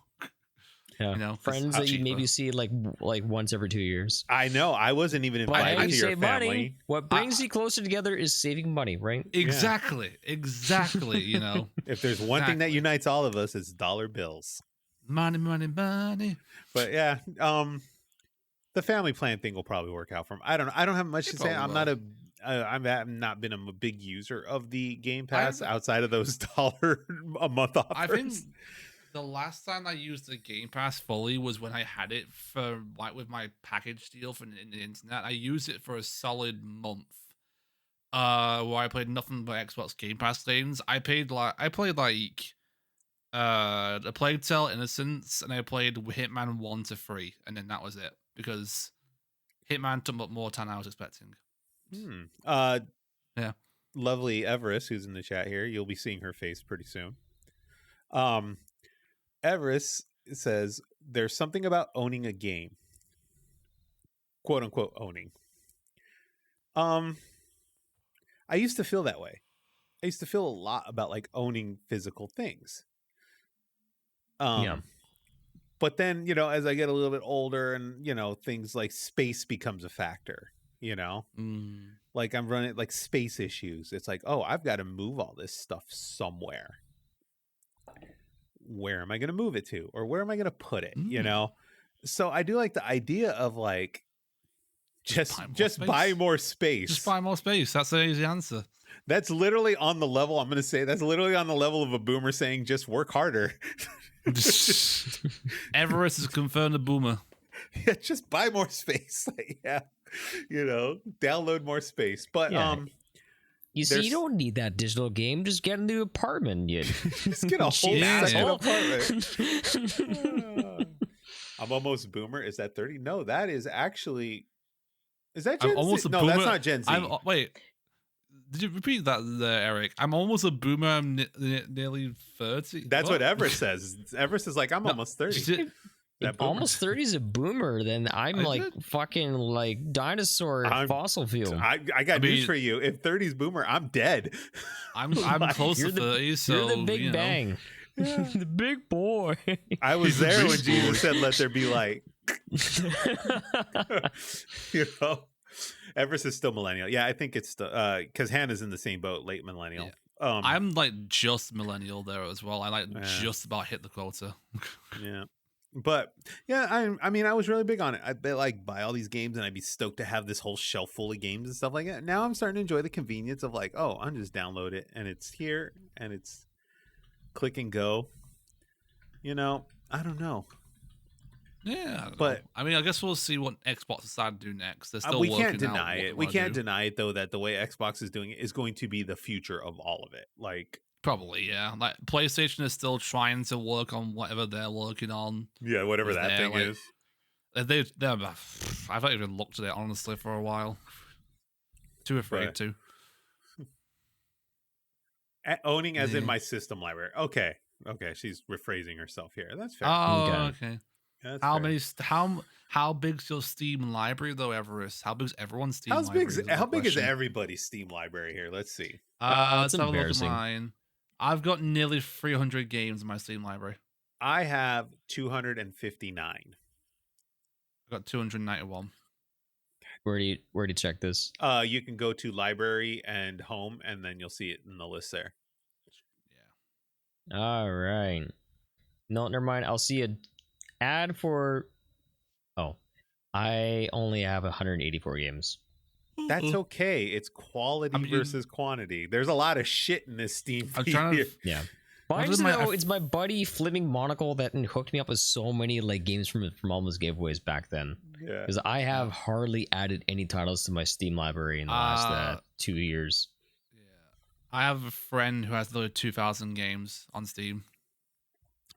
Yeah, you know, friends that you maybe see like once every 2 years. I know. I wasn't even invited to your family. Money. What brings you closer together is saving money, right? Exactly. You know, if there's one thing that unites all of us, it's dollar bills. Money. But yeah, the family plan thing will probably work out for him. I don't have much to say. I'm not I've not been a big user of the Game Pass outside of those $1 a month offers. I think the last time I used the Game Pass fully was when I had it for with my package deal for the internet. I used it for a solid month. Where I played nothing but Xbox Game Pass games. I played The Plague Tale: Innocence, and I played Hitman 1 to 3, and then that was it because Hitman took up more time than I was expecting. Yeah. Lovely Everest, who's in the chat here. You'll be seeing her face pretty soon. Everest says there's something about owning a game, quote unquote owning. I used to feel that way. I used to feel a lot about like owning physical things. But then, you know, as I get a little bit older and, you know, things like space becomes a factor, you know, like I'm running like space issues. It's like, oh, I've got to move all this stuff somewhere. Where am I going to move it to? Or where am I going to put it? You know? So I do like the idea of like, just buy more space. Just buy more space. That's an easy answer. That's literally on the level. I'm going to say that's literally on the level of a boomer saying, just work harder. Everest is confirmed a boomer. Yeah, just buy more space. Like, yeah, download more space. But you see, you don't need that digital game. Just get a new apartment. You just get a whole second apartment. I'm almost boomer. Is that 30? No, that is actually. Is that Gen Z? No, that's not Gen Z. Wait. Did you repeat that there, Eric? I'm almost a boomer. I'm nearly 30. That's what Everest says. Everest is like, I'm almost 30. If almost 30 is a boomer, then I'm fucking like dinosaur fossil fuel. I got news for you. If 30's boomer, I'm dead. I'm close to 30, so you're the Big Bang. Yeah. The big boy. I was there when Jesus said, let there be light. Everest is still millennial. Yeah, I think it's because Hannah's in the same boat, late millennial. Yeah. I'm like just millennial there as well. I just about hit the quota. Yeah. But yeah, I mean, I was really big on it. I'd like buy all these games and I'd be stoked to have this whole shelf full of games and stuff like that. Now I'm starting to enjoy the convenience of like, oh, I'm just download it and it's here and it's click and go. I don't know. Yeah, but I mean, I guess we'll see what Xbox decide to do next. They're still we can't deny it. We can't deny it though that the way Xbox is doing it is going to be the future of all of it. Like. Probably, yeah. Like PlayStation is still trying to work on whatever they're working on. Yeah, whatever that thing is. I haven't even looked at it honestly for a while. Too afraid to. Owning as in my system library. Okay, she's rephrasing herself here. That's fair. Oh, okay. That's how big's your Steam library though, Everest? How big's everyone's Steam library? How big is everybody's Steam library here? Let's see. Let's have a look at mine. I've got nearly 300 games in my Steam library. I have 259. I've got 291. Where do you check this? You can go to library and home, and then you'll see it in the list there. Yeah. All right. No, never mind. I'll see an ad for. Oh, I only have 184 games. That's okay. It's quality versus quantity. There's a lot of shit in this Steam feed. Yeah. It's my buddy Flipping Monocle that hooked me up with so many like games from all those giveaways back then. Yeah. Because I have hardly added any titles to my Steam library in the last 2 years. Yeah. I have a friend who has nearly 2,000 games on Steam.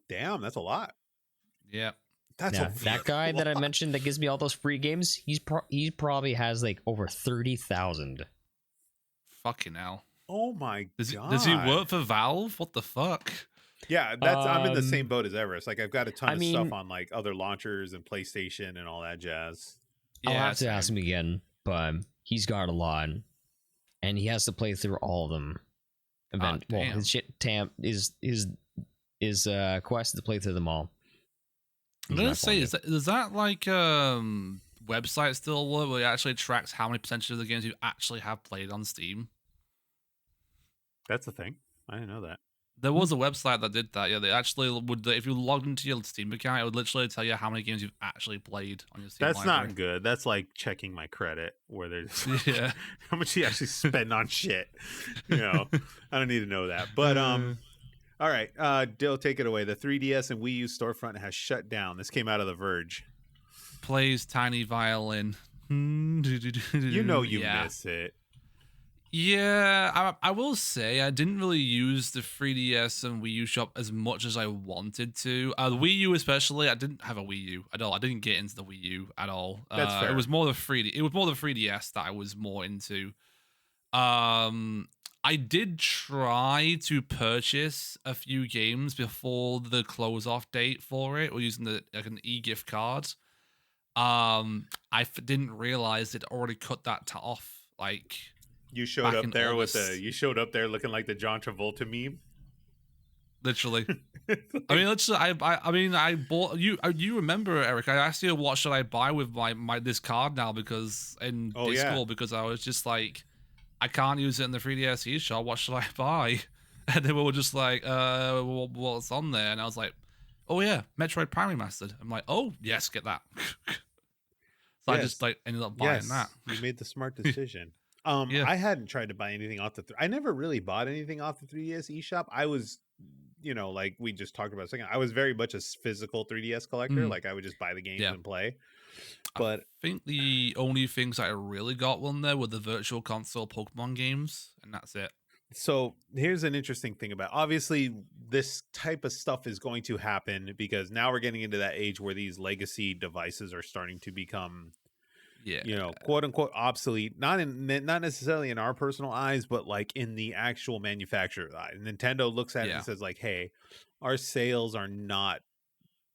Damn, that's a lot. Yeah. That guy that I mentioned that gives me all those free games, he probably has like over 30,000. Fucking hell. Oh my god. Does he work for Valve? What the fuck? Yeah, I'm in the same boat as Everest. Like I've got a ton of stuff on like other launchers and PlayStation and all that jazz. I'll have to ask him again, but he's got a lot, and he has to play through all of them. His shit tamp is quest to play through them all. I'm gonna say, is that like website still work where it actually tracks how many percentage of the games you actually have played on Steam? That's the thing. I didn't know that. There was a website that did that. Yeah, they actually would. If you logged into your Steam account, it would literally tell you how many games you've actually played on your Steam. That's library. Not good. That's like checking my credit, where there's how much you actually spend on shit. I don't need to know that. But all right, Dill, take it away. The 3DS and Wii U storefront has shut down. This came out of The Verge. Plays Tiny Violin. You miss it. Yeah, I will say I didn't really use the 3DS and Wii U shop as much as I wanted to. The Wii U especially, I didn't have a Wii U at all. I didn't get into the Wii U at all. That's fair. It was more the 3DS that I was more into. I did try to purchase a few games before the close-off date for it, or using an e-gift card. I didn't realize it already cut that off. Like you showed up there you showed up there looking like the John Travolta meme. Literally. I bought you. You remember, Eric? I asked you what should I buy with my this card now because in Discord because I was just like, I can't use it in the 3DS eShop. What should I buy? And they were just like, what's on there? And I was like, oh yeah, Metroid Prime Remastered. I'm like, oh yes, get that. So I just like ended up buying that. You made the smart decision. I hadn't tried to buy anything off I never really bought anything off the 3DS eShop. I was like we just talked about a second, I was very much a physical 3DS collector. Like I would just buy the games and play. But I think the only things that I really got one there were the Virtual Console Pokemon games, and that's it. So here's an interesting thing about, obviously this type of stuff is going to happen because now we're getting into that age where these legacy devices are starting to become, quote unquote obsolete, not necessarily in our personal eyes, but like in the actual manufacturer's eye. Nintendo looks at it and says like, hey, our sales are not,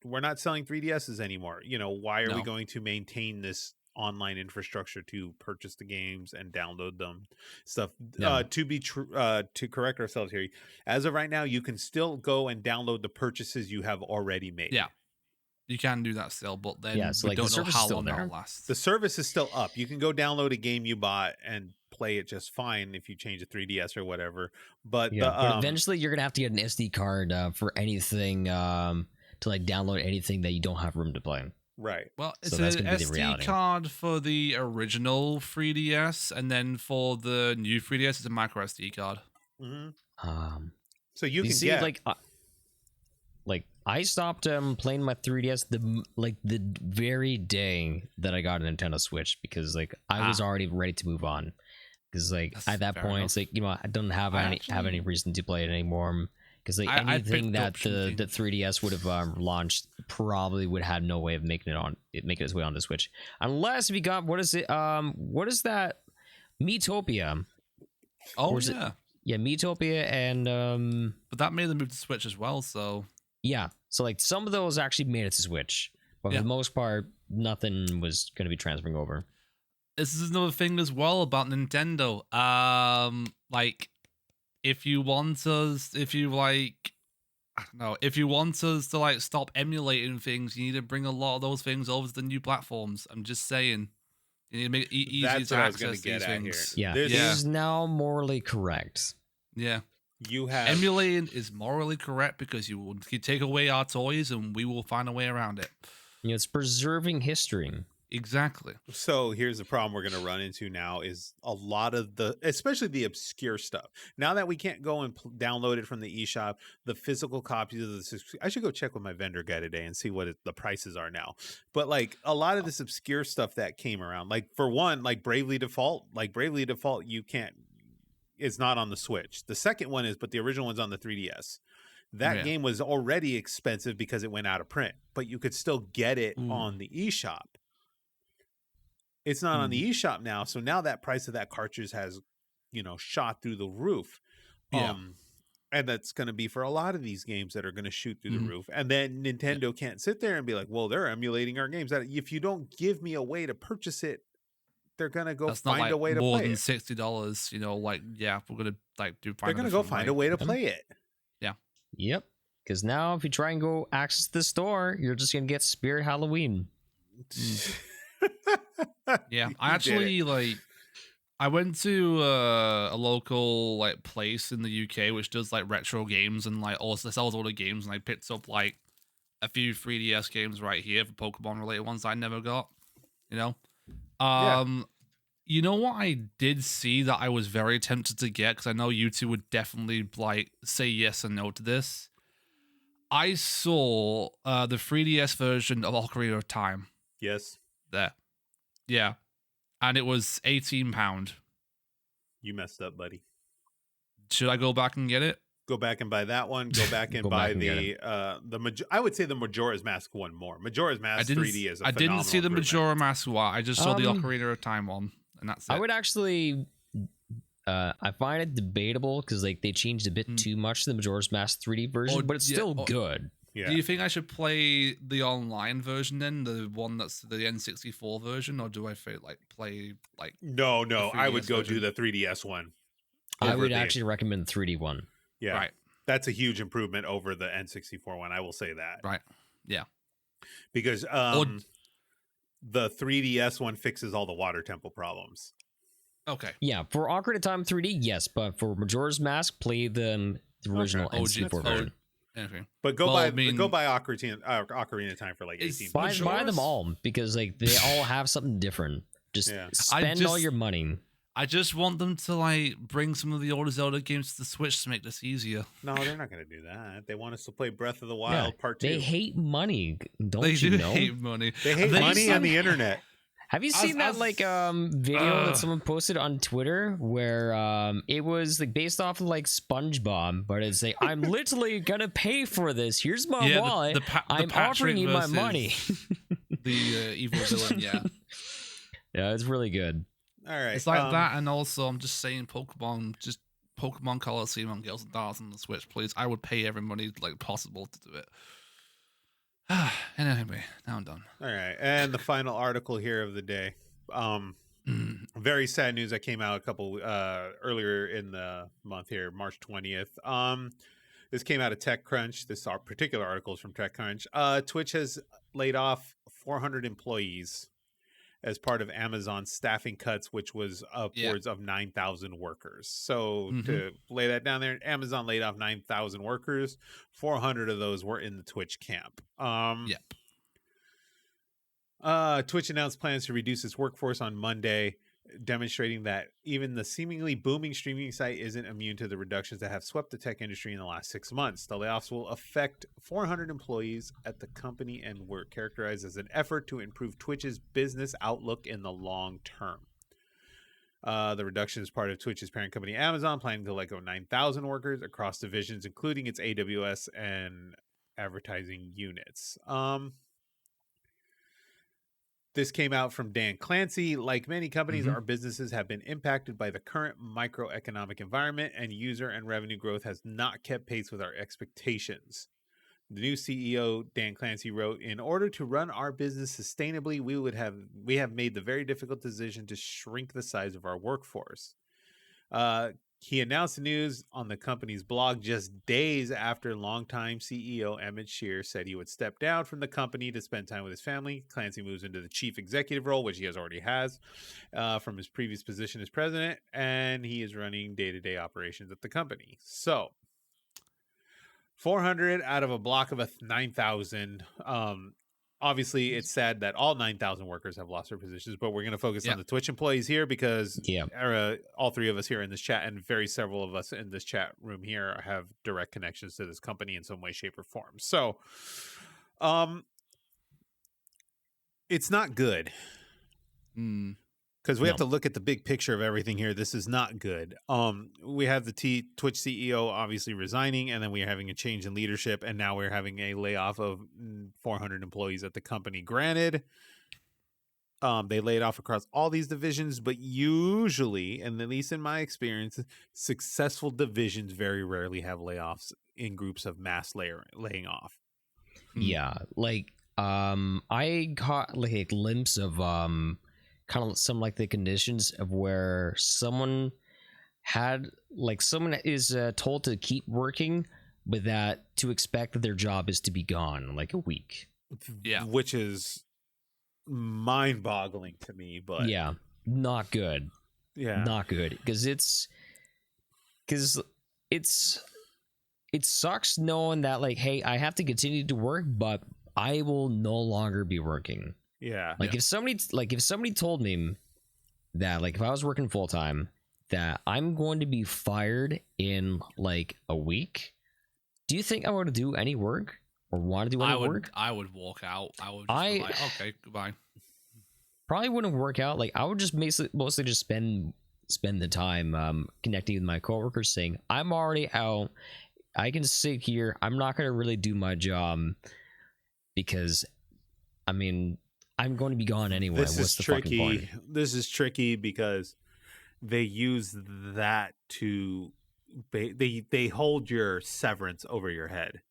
we're not selling 3DSs anymore. Why are we going to maintain this online infrastructure to purchase the games and download them stuff? To correct ourselves here, as of right now, you can still go and download the purchases you have already made. You can do that still, but then so we don't know how long that'll last. The service is still up. You can go download a game you bought and play it just fine if you change a 3DS or whatever, but but eventually you're gonna have to get an SD card for anything, to like download anything that you don't have room to play. Right. Well, it's an SD card for the original 3DS, and then for the new 3DS, it's a micro SD card. So you can see, get like I stopped playing my 3DS the very day that I got a Nintendo Switch, because like I was already ready to move on, because like at that point it's like I don't have any reason to play it anymore. Because like anything that the 3DS would have launched probably would have no way of making its way on the Switch, unless if you got what is that Miitopia? Oh Miitopia, and but that made the move to Switch as well. So so like some of those actually made it to Switch, but for the most part, nothing was going to be transferring over. This is another thing as well about Nintendo. Like, if you want us to like stop emulating things, you need to bring a lot of those things over to the new platforms. I'm just saying, you need to make it easy to access these things. This is now morally correct. You have emulating is morally correct because you take away our toys and we will find a way around it. It's preserving history. Exactly. So here's the problem we're going to run into now is a lot of especially the obscure stuff. Now that we can't go and download it from the eShop, the physical copies of this, I should go check with my vendor guy today and see what the prices are now. But like a lot of this obscure stuff that came around, like for one, like Bravely Default, you can't, it's not on the Switch. The second one is, but the original one's on the 3DS. That game was already expensive because it went out of print, but you could still get it on the eShop. It's not on the eShop now, so now that price of that cartridge has, shot through the roof. And that's going to be for a lot of these games that are going to shoot through the roof. And then Nintendo can't sit there and be like, well, they're emulating our games. That if you don't give me a way to purchase it, they're going to go find a way to play it. More than $60, we're going to they're going to go find a way to play it. Yeah. Yep. Because now if you try and go access the store, you're just going to get Spirit Halloween. I went to a local place in the UK which does retro games and also sells all the games, and I picked up a few 3DS games right here for Pokemon related ones I never got. You know what I did see that I was very tempted to get, because I know you two would definitely say yes and no to this. I saw the 3DS version of Ocarina of Time. Yes. There. Yeah. And it was £18. You messed up, buddy. Should I go back and get it? Go back and buy that one. Go back and buy I would say the Majora's Mask one more. Majora's Mask 3D is a phenomenal I didn't see the improvement. Majora Mask one. I just saw the Ocarina of Time one, and that's it. I would actually I find it debatable because they changed a bit too much to the Majora's Mask 3D version, but it's still good. Yeah. Do you think I should play the online version then, the one that's the N64 version, or do I play No, I would go version? Do the 3DS one. I would actually recommend the 3D one. Yeah. Right. That's a huge improvement over the N64 one. I will say that. Right. Yeah. Because the 3DS one fixes all the water temple problems. Okay. Yeah, for Ocarina of Time 3D, yes, but for Majora's Mask, play the original N64 version. Okay. But go buy Ocarina of Time for $18. Buy them all, because they all have something different. Just spend all your money. I just want them to like bring some of the older Zelda games to the Switch to make this easier. No, they're not going to do that. They want us to play Breath of the Wild Part 2. They hate money. Don't They you do know? hate money. They hate money on the internet. Have you seen that video that someone posted on Twitter where it was like based off of like SpongeBob, but it's like I'm literally gonna pay for this. Here's my wallet. I'm offering you my money. The evil villain, yeah. Yeah, it's really good. All right, it's like that, and also I'm just saying Pokemon Coliseum on Girls and Dolls on the Switch, please. I would pay every money like possible to do it. And anyway, now I'm done. All right, and the final article here of the day. Very sad news that came out a couple earlier in the month here, March 20th. This came out of TechCrunch. This particular article is from TechCrunch. Twitch has laid off 400 employees as part of Amazon's staffing cuts, which was upwards of 9,000 workers. So to lay that down there, Amazon laid off 9,000 workers. 400 of those were in the Twitch camp. Twitch announced plans to reduce its workforce on Monday, demonstrating that even the seemingly booming streaming site isn't immune to the reductions that have swept the tech industry in the last 6 months. The layoffs will affect 400 employees at the company and were characterized as an effort to improve Twitch's business outlook in the long term. The reduction is part of Twitch's parent company, Amazon, planning to let go 9,000 workers across divisions, including its AWS and advertising units. This came out from Dan Clancy. Like many companies, our businesses have been impacted by the current microeconomic environment, and user and revenue growth has not kept pace with our expectations. The new CEO, Dan Clancy, wrote, "In order to run our business sustainably, we have made the very difficult decision to shrink the size of our workforce." He announced the news on the company's blog just days after longtime CEO Emmett Shear said he would step down from the company to spend time with his family. Clancy moves into the chief executive role, which he already has, from his previous position as president, and he is running day-to-day operations at the company. So, 400 out of a block of 9,000. Obviously, it's sad that all 9,000 workers have lost their positions, but we're going to focus on the Twitch employees here because all three of us here in this chat and very several of us in this chat room here have direct connections to this company in some way, shape, or form. So it's not good. Because we have to look at the big picture of everything here. This is not good. We have the Twitch CEO obviously resigning, and then we're having a change in leadership, and now we're having a layoff of 400 employees at the company. Granted, they laid off across all these divisions, but usually, and at least in my experience, successful divisions very rarely have layoffs in groups of mass laying off. Yeah, like I caught like a glimpse of kind of some like the conditions of where someone is told to keep working, but that to expect that their job is to be gone in like a week. Yeah, which is mind-boggling to me. But yeah, not good. Yeah, not good because it sucks knowing that like, hey, I have to continue to work, but I will no longer be working. Yeah. Like if somebody told me that like if I was working full time that I'm going to be fired in like a week, do you think I would do any work or want to do any work? I would walk out. I would just be like, okay, goodbye. Probably wouldn't work out. Like I would just mostly just spend the time connecting with my coworkers saying, I'm already out. I can sit here. I'm not going to really do my job because I mean, I'm going to be gone anyway. What's the fucking point? This is tricky because they use that to they hold your severance over your head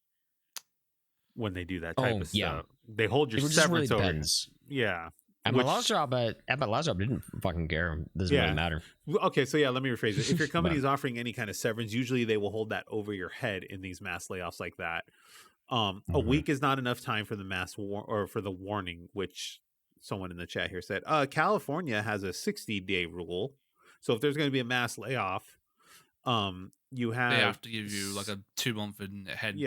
when they do that type of stuff. They hold your severance over. Yeah. At my last job, didn't fucking care. Doesn't really matter. Okay, so let me rephrase it. If your company is offering any kind of severance, usually they will hold that over your head in these mass layoffs like that. A week is not enough time for the for the warning, which someone in the chat here said. California has a 60-day rule, so if there's going to be a mass layoff, they have to give you like a 2-month advance.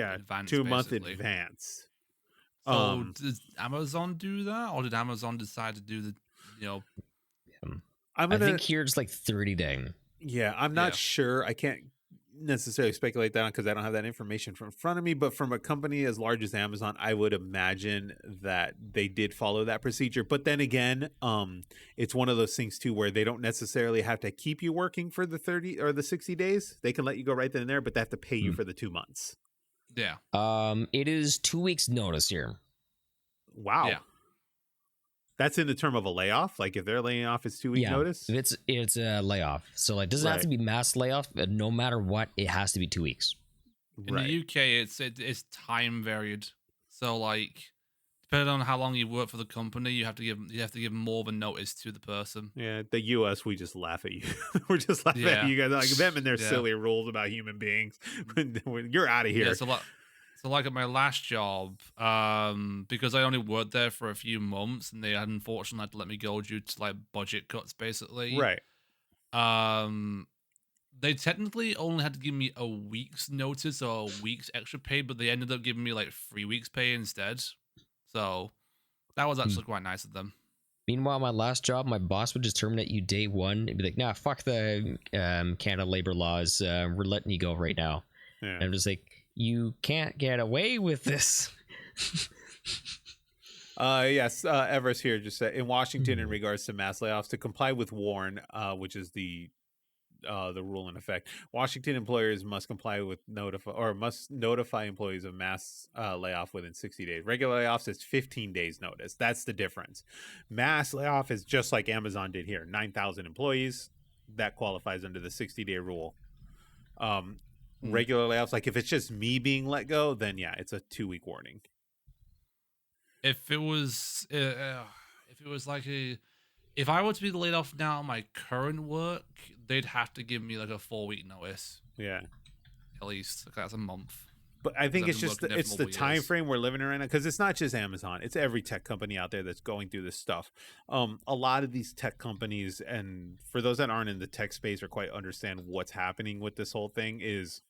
2-month advance. So did Amazon do that, or did Amazon decide to do the I think here it's like 30 day. Yeah, I'm not sure. I can't necessarily speculate that because I don't have that information in front of me. But from a company as large as Amazon, I would imagine that they did follow that procedure. But then again, it's one of those things too where they don't necessarily have to keep you working for the 30 or the 60 days. They can let you go right then and there, but they have to pay you for the 2 months. Yeah. It is 2 weeks notice here. Wow. Yeah. That's in the term of a layoff. Like if they're laying off, it's 2 week notice. It's a layoff. So like, doesn't have to be mass layoff. But no matter what, it has to be 2 weeks. In the UK, it's time varied. So like, depending on how long you work for the company, you have to give more than notice to the person. Yeah, the US, we just laugh at you. We're just laughing at you guys, like them and their silly rules about human beings. You're out of here. Yeah, so like at my last job, because I only worked there for a few months, and they had unfortunately had to let me go due to like budget cuts, basically. Right. They technically only had to give me a week's notice or a week's extra pay, but they ended up giving me like 3 weeks pay instead. So that was actually quite nice of them. Meanwhile, my last job, my boss would just terminate you day one and be like, "Nah, fuck the Canada labor laws. We're letting you go right now." Yeah. And I'm just like, you can't get away with this. Yes, Everest here just said in Washington in regards to mass layoffs to comply with WARN, which is the rule in effect. Washington employers must notify employees of mass layoff within 60 days. Regular layoffs is 15 days notice. That's the difference. Mass layoff is just like Amazon did here. 9,000 employees, that qualifies under the 60-day rule. Regular layoffs, like if it's just me being let go, then yeah, it's a 2-week warning. If it was like if I were to be laid off now at my current work, they'd have to give me like a 4-week notice. Yeah, at least like that's a month. But I think it's just the time frame we're living in right now, because it's not just Amazon, it's every tech company out there that's going through this stuff. A lot of these tech companies, and for those that aren't in the tech space or quite understand what's happening with this whole thing, is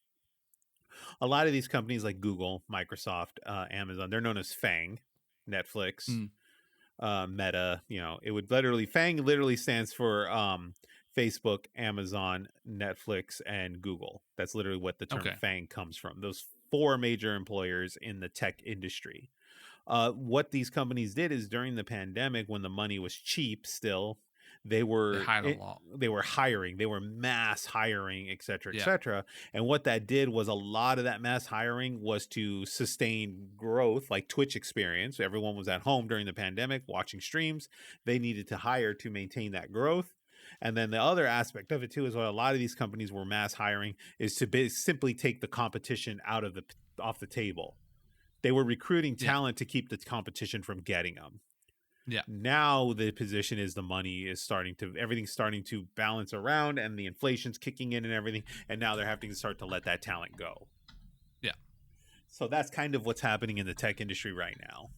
a lot of these companies like Google, Microsoft, Amazon, they're known as FANG, Netflix, Meta. It would FANG literally stands for Facebook, Amazon, Netflix, and Google. That's literally what the term FANG comes from. Those 4 major employers in the tech industry. What these companies did is during the pandemic, when the money was cheap still, they hired a lot. They were hiring. They were mass hiring, et cetera, et cetera. And what that did was a lot of that mass hiring was to sustain growth, like Twitch experience. Everyone was at home during the pandemic watching streams. They needed to hire to maintain that growth. And then the other aspect of it too is what a lot of these companies were mass hiring is to simply take the competition off the table. They were recruiting talent to keep the competition from getting them. Yeah. Now the position is the money is everything's starting to balance around, and the inflation's kicking in and everything, and now they're having to start to let that talent go. Yeah. So that's kind of what's happening in the tech industry right now.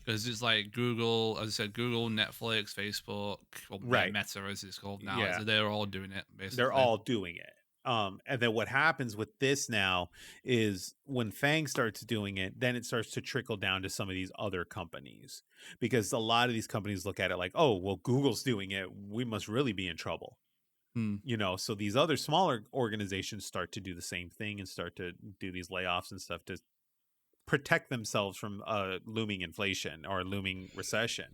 Because it's like Google, as I said, Google, Netflix, Facebook, or Meta as it's called now. Yeah. So they're all doing it, basically. They're all doing it. And then what happens with this now is when FANG starts doing it, then it starts to trickle down to some of these other companies, because a lot of these companies look at it like, oh, well, Google's doing it, we must really be in trouble. So these other smaller organizations start to do the same thing and start to do these layoffs and stuff to protect themselves from looming inflation or looming recession.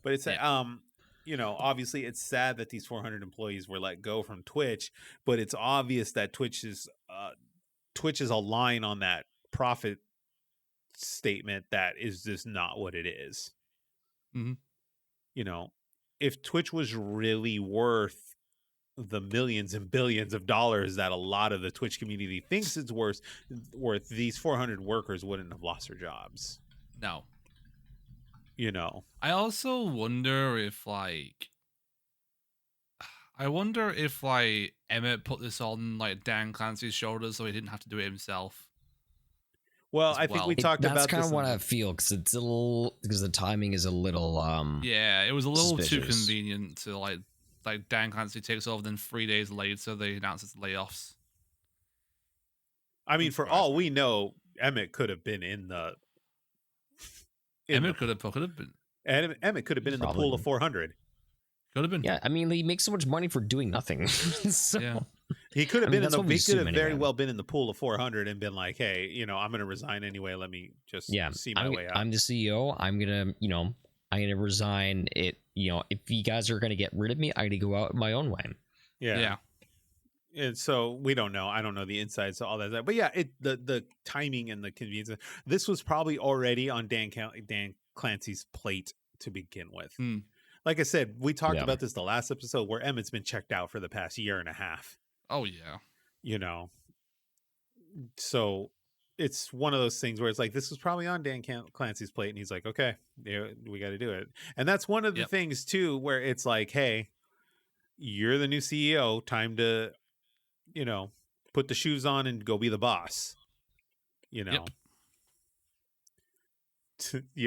But it's obviously it's sad that these 400 employees were let go from Twitch, but it's obvious that Twitch is a line on that profit statement that is just not what it is. If Twitch was really worth the millions and billions of dollars that a lot of the Twitch community thinks it's worth, these 400 workers wouldn't have lost their jobs. No. I also wonder if Emmett put this on like Dan Clancy's shoulders so he didn't have to do it himself. Well, I think we talked about this. That's kind of what I feel, because the timing is a little it was a little too convenient to like Dan Clancy takes over, then 3 days later they announce its layoffs. I mean, for all we know, Emmett could have been in the. Emmett could have been. Emmett could have been in the pool of 400. Could have been. Yeah, I mean, he makes so much money for doing nothing. So, Yeah. He could have been in the, he could have very anyway. well been in the pool of 400 and been like, hey, I'm going to resign anyway. Let me just see my way out. I'm the CEO. I'm going to resign it. If you guys are going to get rid of me, I got to go out my own way. Yeah. And so we don't know. I don't know the insides of all that. But yeah, the timing and the convenience. This was probably already on Dan Clancy's plate to begin with. Like I said, we talked about this the last episode where Emmett's been checked out for the past year and a half. Oh, yeah. So it's one of those things where it's like, this was probably on Dan Clancy's plate. And he's like, okay, we got to do it. And that's one of the things, too, where it's like, hey, you're the new CEO. Time to, put the shoes on and go be the boss. You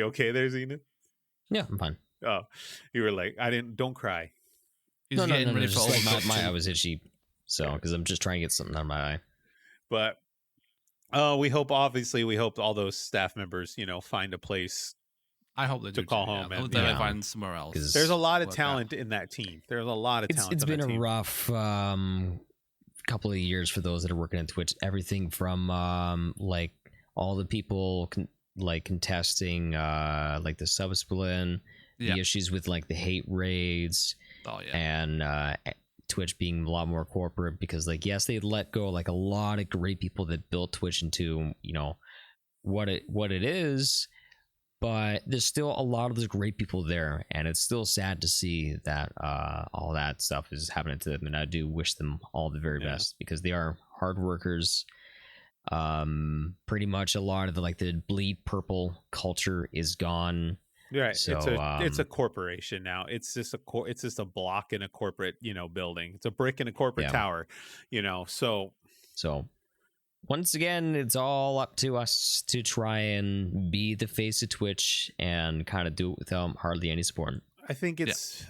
okay there, Zenith? Yeah, I'm fine. Oh, you were like, don't cry. He's getting ready for like my eye was itchy. So, because I'm just trying to get something out of my eye. But we hope all those staff members, find a place. I hope they do call home. I hope they find somewhere else. There's a lot of talent in that team. There's a lot of talent. It's been a rough couple of years for those that are working at Twitch. Everything from like all the people contesting like the sub-split, the issues with like the hate raids, and Twitch being a lot more corporate, because like, yes, they let go like a lot of great people that built Twitch into what it is, but there's still a lot of those great people there, and it's still sad to see that all that stuff is happening to them. And I do wish them all the very best, because they are hard workers. Pretty much a lot of the bleed purple culture is gone. Right. So, it's a corporation now. It's just a block in a corporate, building. It's a brick in a corporate tower, so once again, it's all up to us to try and be the face of Twitch and kind of do it without hardly any support. I think it's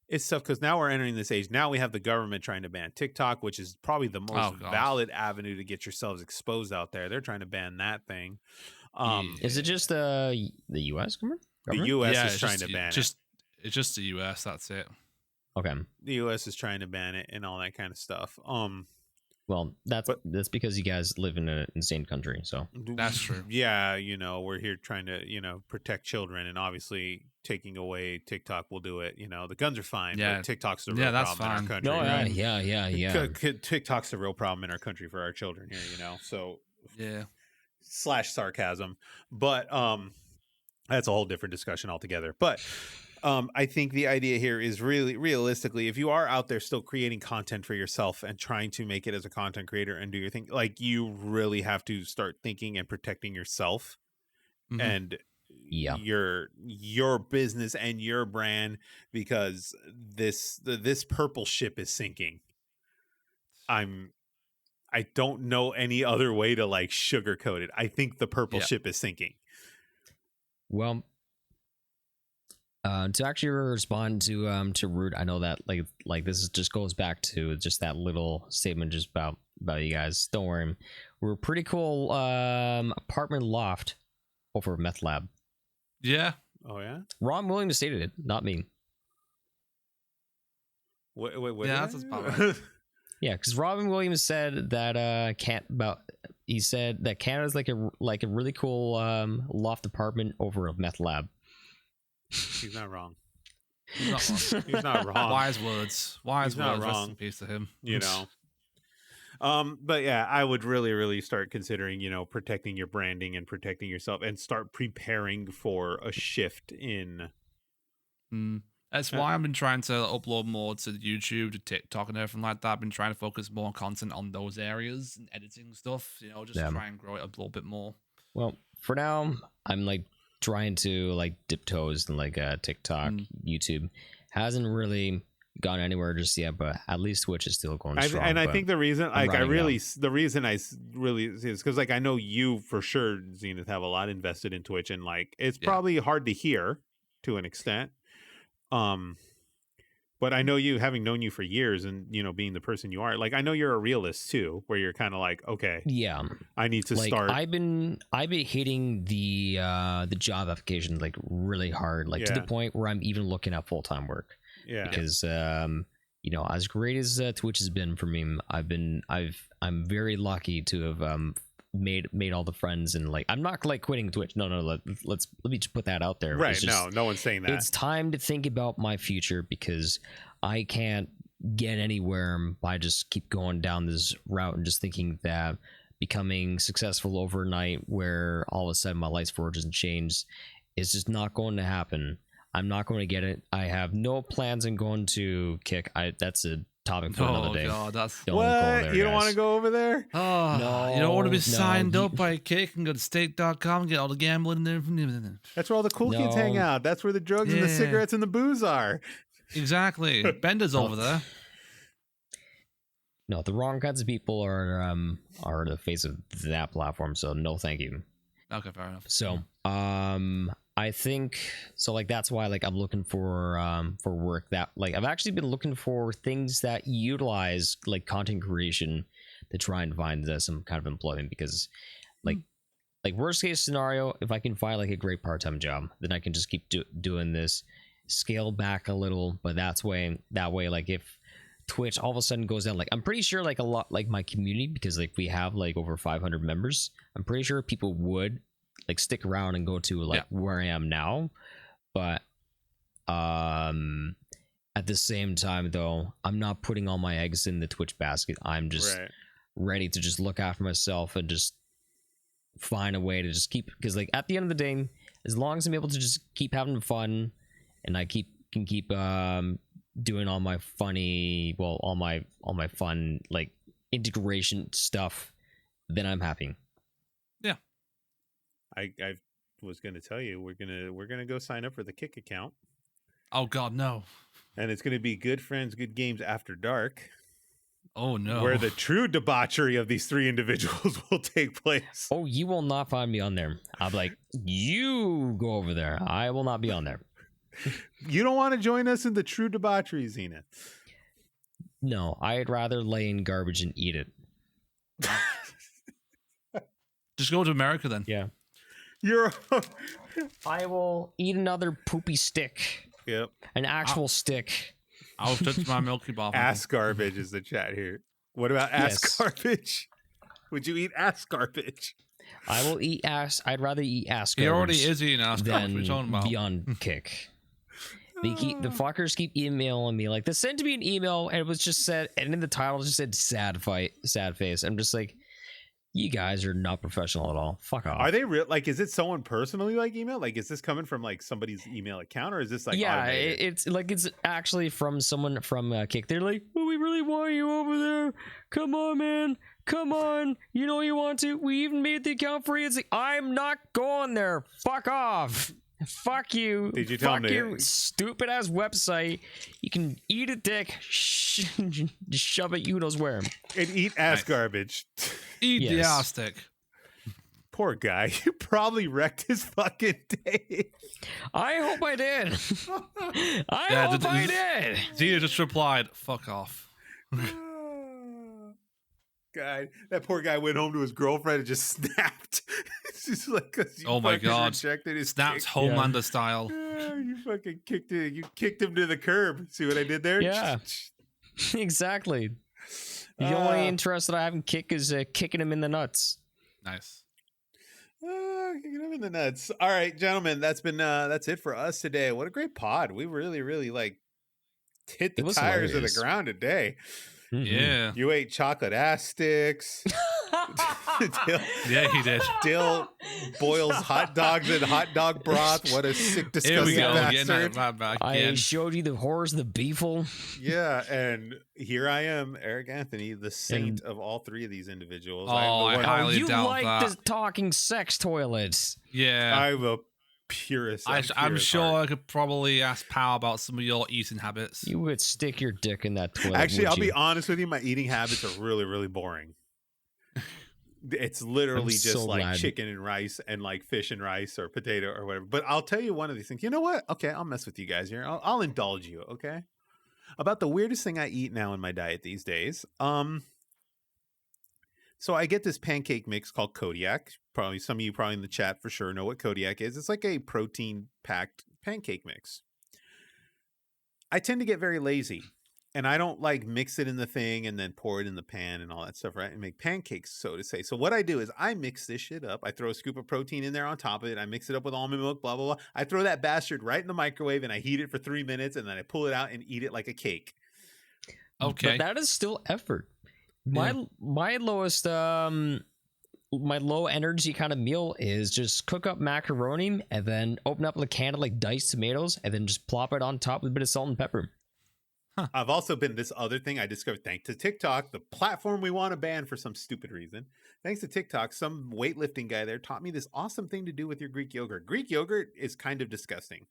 it's tough because now we're entering this age. Now we have the government trying to ban TikTok, which is probably the most valid avenue to get yourselves exposed out there. They're trying to ban that thing. Is it just the U.S. government? The U.S. is trying to ban it. It's just the U.S. That's it. Okay. The U.S. is trying to ban it and all that kind of stuff. Well, that's because you guys live in an insane country, so that's true. Yeah, we're here trying to, protect children, and obviously taking away TikTok will do it. The guns are fine, but TikTok's the real problem in our country. No, right? yeah. TikTok's the real problem in our country for our children here, so / sarcasm, but that's a whole different discussion altogether. But I think the idea here is really realistically, if you are out there still creating content for yourself and trying to make it as a content creator and do your thing, like, you really have to start thinking and protecting yourself and your business and your brand, because this purple ship is sinking. I don't know any other way to sugarcoat it. I think the purple ship is sinking. Well, to actually respond to Root, I know that like this just goes back to just that little statement just about you guys. Don't worry, we're a pretty cool apartment loft over Meth Lab. Yeah. Oh yeah. Ron Williams stated it, not me. Wait. Yeah, that's about right. Yeah, because Robin Williams said that he said that Canada's like a really cool loft apartment over a Meth Lab. He's not wrong. He's not wrong. Wise words. Wise words. Rest in peace to him. But yeah, I would really start considering, protecting your branding and protecting yourself, and start preparing for a shift in. That's why I've been trying to upload more to YouTube, to TikTok, and everything like that. I've been trying to focus more on content on those areas and editing stuff. Try and grow it a little bit more. Well, for now, I'm trying to dip toes in TikTok, YouTube. Hasn't really gone anywhere just yet, but at least Twitch is still going strong. And I think the reason I really is because I know you for sure, Zenith, have a lot invested in Twitch, and it's probably hard to hear to an extent. But But I know you, having known you for years and, you know, being the person you are, like, I know you're a realist too, where you're kind of like, okay, yeah, I need to like, start. I've been hitting the job applications like really hard, like to the point where I'm even looking at full-time work. Yeah. Because you know, as great as Twitch has been for me, I'm very lucky to have made all the friends, and like I'm not like quitting Twitch. No, let me just put that out there. Right. No one's saying that. It's time to think about my future, because I can't get anywhere by just keep going down this route and just thinking that becoming successful overnight, where all of a sudden my life's fortunes change, is just not going to happen. I'm not going to get it. I have no plans on going to Kick. That's a topic for another day. God, that's don't what? Go there, you don't want to go over there? Oh, no, you don't want to be signed up by Kick and go to stake.com and get all the gambling there. That's where all the cool kids hang out. That's where the drugs and the cigarettes and the booze are. Exactly. Bender's over there. No, the wrong kinds of people are the face of that platform. So no, thank you. Okay, fair enough. So I think so. Like that's why like I'm looking for work that like I've actually been looking for things that utilize like content creation to try and find some kind of employment, because like worst case scenario, if I can find like a great part-time job, then I can just keep doing this, scale back a little. But that way like if Twitch all of a sudden goes down, like I'm pretty sure like a lot like my community, because like we have like over 500 members, I'm pretty sure people would like stick around and go to like where I am now. But at the same time though, I'm not putting all my eggs in the Twitch basket. I'm just ready to just look after myself and just find a way to just keep, because like at the end of the day, as long as I'm able to just keep having fun and I can keep doing all my funny, well, all my fun like integration stuff, then I'm happy. Yeah. I was gonna tell you we're gonna go sign up for the Kick account. Oh God, no! And it's gonna be Good Friends, Good Games After Dark. Oh no! Where the true debauchery of these three individuals will take place. Oh, you will not find me on there. I'm like, you go over there. I will not be on there. You don't want to join us in the true debauchery, Zenith? No, I'd rather lay in garbage and eat it. Just go to America then. Yeah. I will eat another poopy stick. Yep. An actual stick. I'll touch my Milky Bar. Ass garbage is the chat here. What about ass garbage? Would you eat ass garbage? I will eat ass. I'd rather eat ass garbage. He already is eating ass garbage. What are you talking about? Beyond Kick. The fuckers keep emailing me like they sent me an email and it was just said, and in the title it just said sad face. I'm just like, you guys are not professional at all. Fuck off. Are they real? Like, is it someone personally like email? Like, is this coming from like somebody's email account, or is this like automated? It's like it's actually from someone from Kick. They're like, oh, we really want you over there. Come on, man. Come on. You know you want to. We even made the account for you. It's like, I'm not going there. Fuck off. Fuck you. Did you tell Fuck me? your stupid ass website. You can eat a dick. Shove it. You knows where. And eat ass garbage. Eat the ass stick. Poor guy. You probably wrecked his fucking day. I hope I did. I hope I did. Zia just replied, fuck off. God, that poor guy went home to his girlfriend and just snapped. It's just like, oh my God, rejected his snaps Homelander style. Yeah, you fucking kicked it. You kicked him to the curb. See what I did there? Yeah, exactly. The only interest that I have in Kick is kicking him in the nuts. Nice. Kicking him in the nuts. All right, gentlemen, that's it for us today. What a great pod. We really like hit the tires of the ground today. Mm-hmm. Yeah. You ate chocolate ass sticks. Yeah, he did. Dil boils hot dogs in hot dog broth. What a sick, disgusting bastard. I showed you the horrors of the Beefle. Yeah, and here I am, Eric Anthony, the saint of all three of these individuals. Oh, I highly you doubt like that. the talking sex toilets. Yeah. I'm a purist. I'm sure I could probably ask Pow about some of your eating habits. You would stick your dick in that toilet. Actually, I'll be honest with you. My eating habits are really boring. It's literally just so like glad. Chicken and rice and like fish and rice or potato or whatever. But I'll tell you one of these things. You know what? Okay, I'll mess with you guys here. I'll indulge you. Okay. about the weirdest thing I eat now in my diet these days. So I get this pancake mix called Kodiak. Probably some of you probably in the chat for sure know what Kodiak is. It's like a protein packed pancake mix. I tend to get very lazy, and I don't like mix it in the thing and then pour it in the pan and all that stuff, right? And make pancakes, so to say. So what I do is I mix this shit up. I throw a scoop of protein in there on top of it. I mix it up with almond milk, blah, blah, blah. I throw that bastard right in the microwave and I heat it for 3 minutes and then I pull it out and eat it like a cake. Okay. But that is still effort. My lowest my low energy kind of meal is just cook up macaroni and then open up a can of like diced tomatoes and then just plop it on top with a bit of salt and pepper. Huh. I've also been this other thing I discovered thanks to TikTok, the platform we want to ban for some stupid reason. Thanks to TikTok, some weightlifting guy there taught me this awesome thing to do with your Greek yogurt. Greek yogurt is kind of disgusting.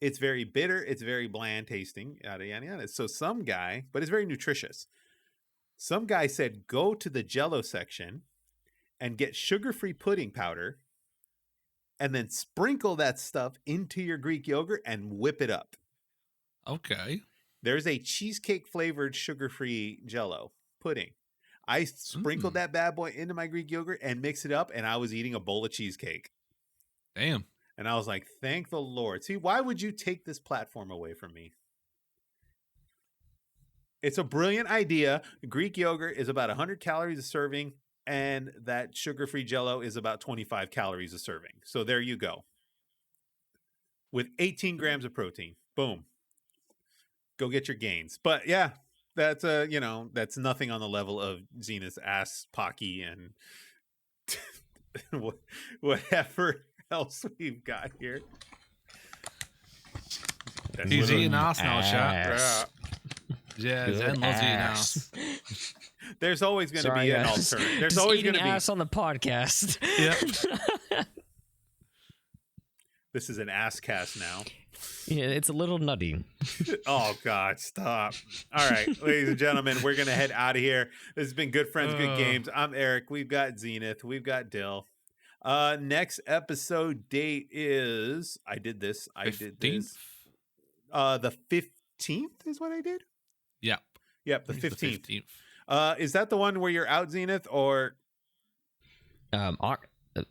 It's very bitter. It's very bland tasting, yada, yada, yada. So some guy, but it's very nutritious. Some guy said, go to the Jell-O section and get sugar-free pudding powder and then sprinkle that stuff into your Greek yogurt and whip it up. Okay. There's a cheesecake flavored sugar-free Jell-O pudding. I sprinkled that bad boy into my Greek yogurt and mixed it up, and I was eating a bowl of cheesecake. Damn. And I was like, thank the Lord. See, why would you take this platform away from me? It's a brilliant idea. Greek yogurt is about 100 calories a serving, and that sugar-free Jell-O is about 25 calories a serving. So there you go. With 18 grams of protein. Boom. Go get your gains. But yeah, that's that's nothing on the level of Zenith's ass Pocky and whatever else we've got here. He's eating ass now, chat. Yeah, Zen loves eating ass. There's always going to be an alternative. There's just always going to be ass on the podcast. Yep. This is an ass cast now. Yeah, it's a little nutty. Oh, God, stop. All right, ladies and gentlemen, we're going to head out of here. This has been Good Friends, Good Games. I'm Eric. We've got Zenith. We've got Dil. Next episode date is... I did this. The 15th is what I did? Yep. Yep, the 15th. Is that the one where you're out, Zenith, or...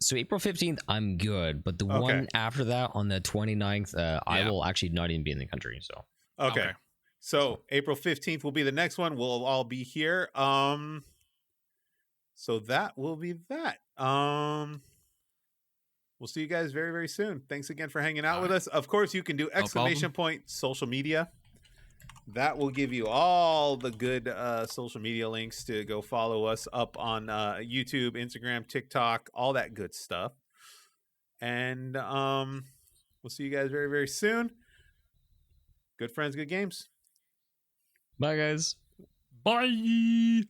So April 15th, I'm good, but the one after that on the 29th, I will actually not even be in the country. So okay. So April 15th will be the next one. We'll all be here. So that will be that. We'll see you guys very, very soon. Thanks again for hanging out with us. Of course, you can do !point social media. That will give you all the good social media links to go follow us up on YouTube, Instagram, TikTok, all that good stuff. And we'll see you guys very, very soon. Good friends, good games. bye, guys. Bye.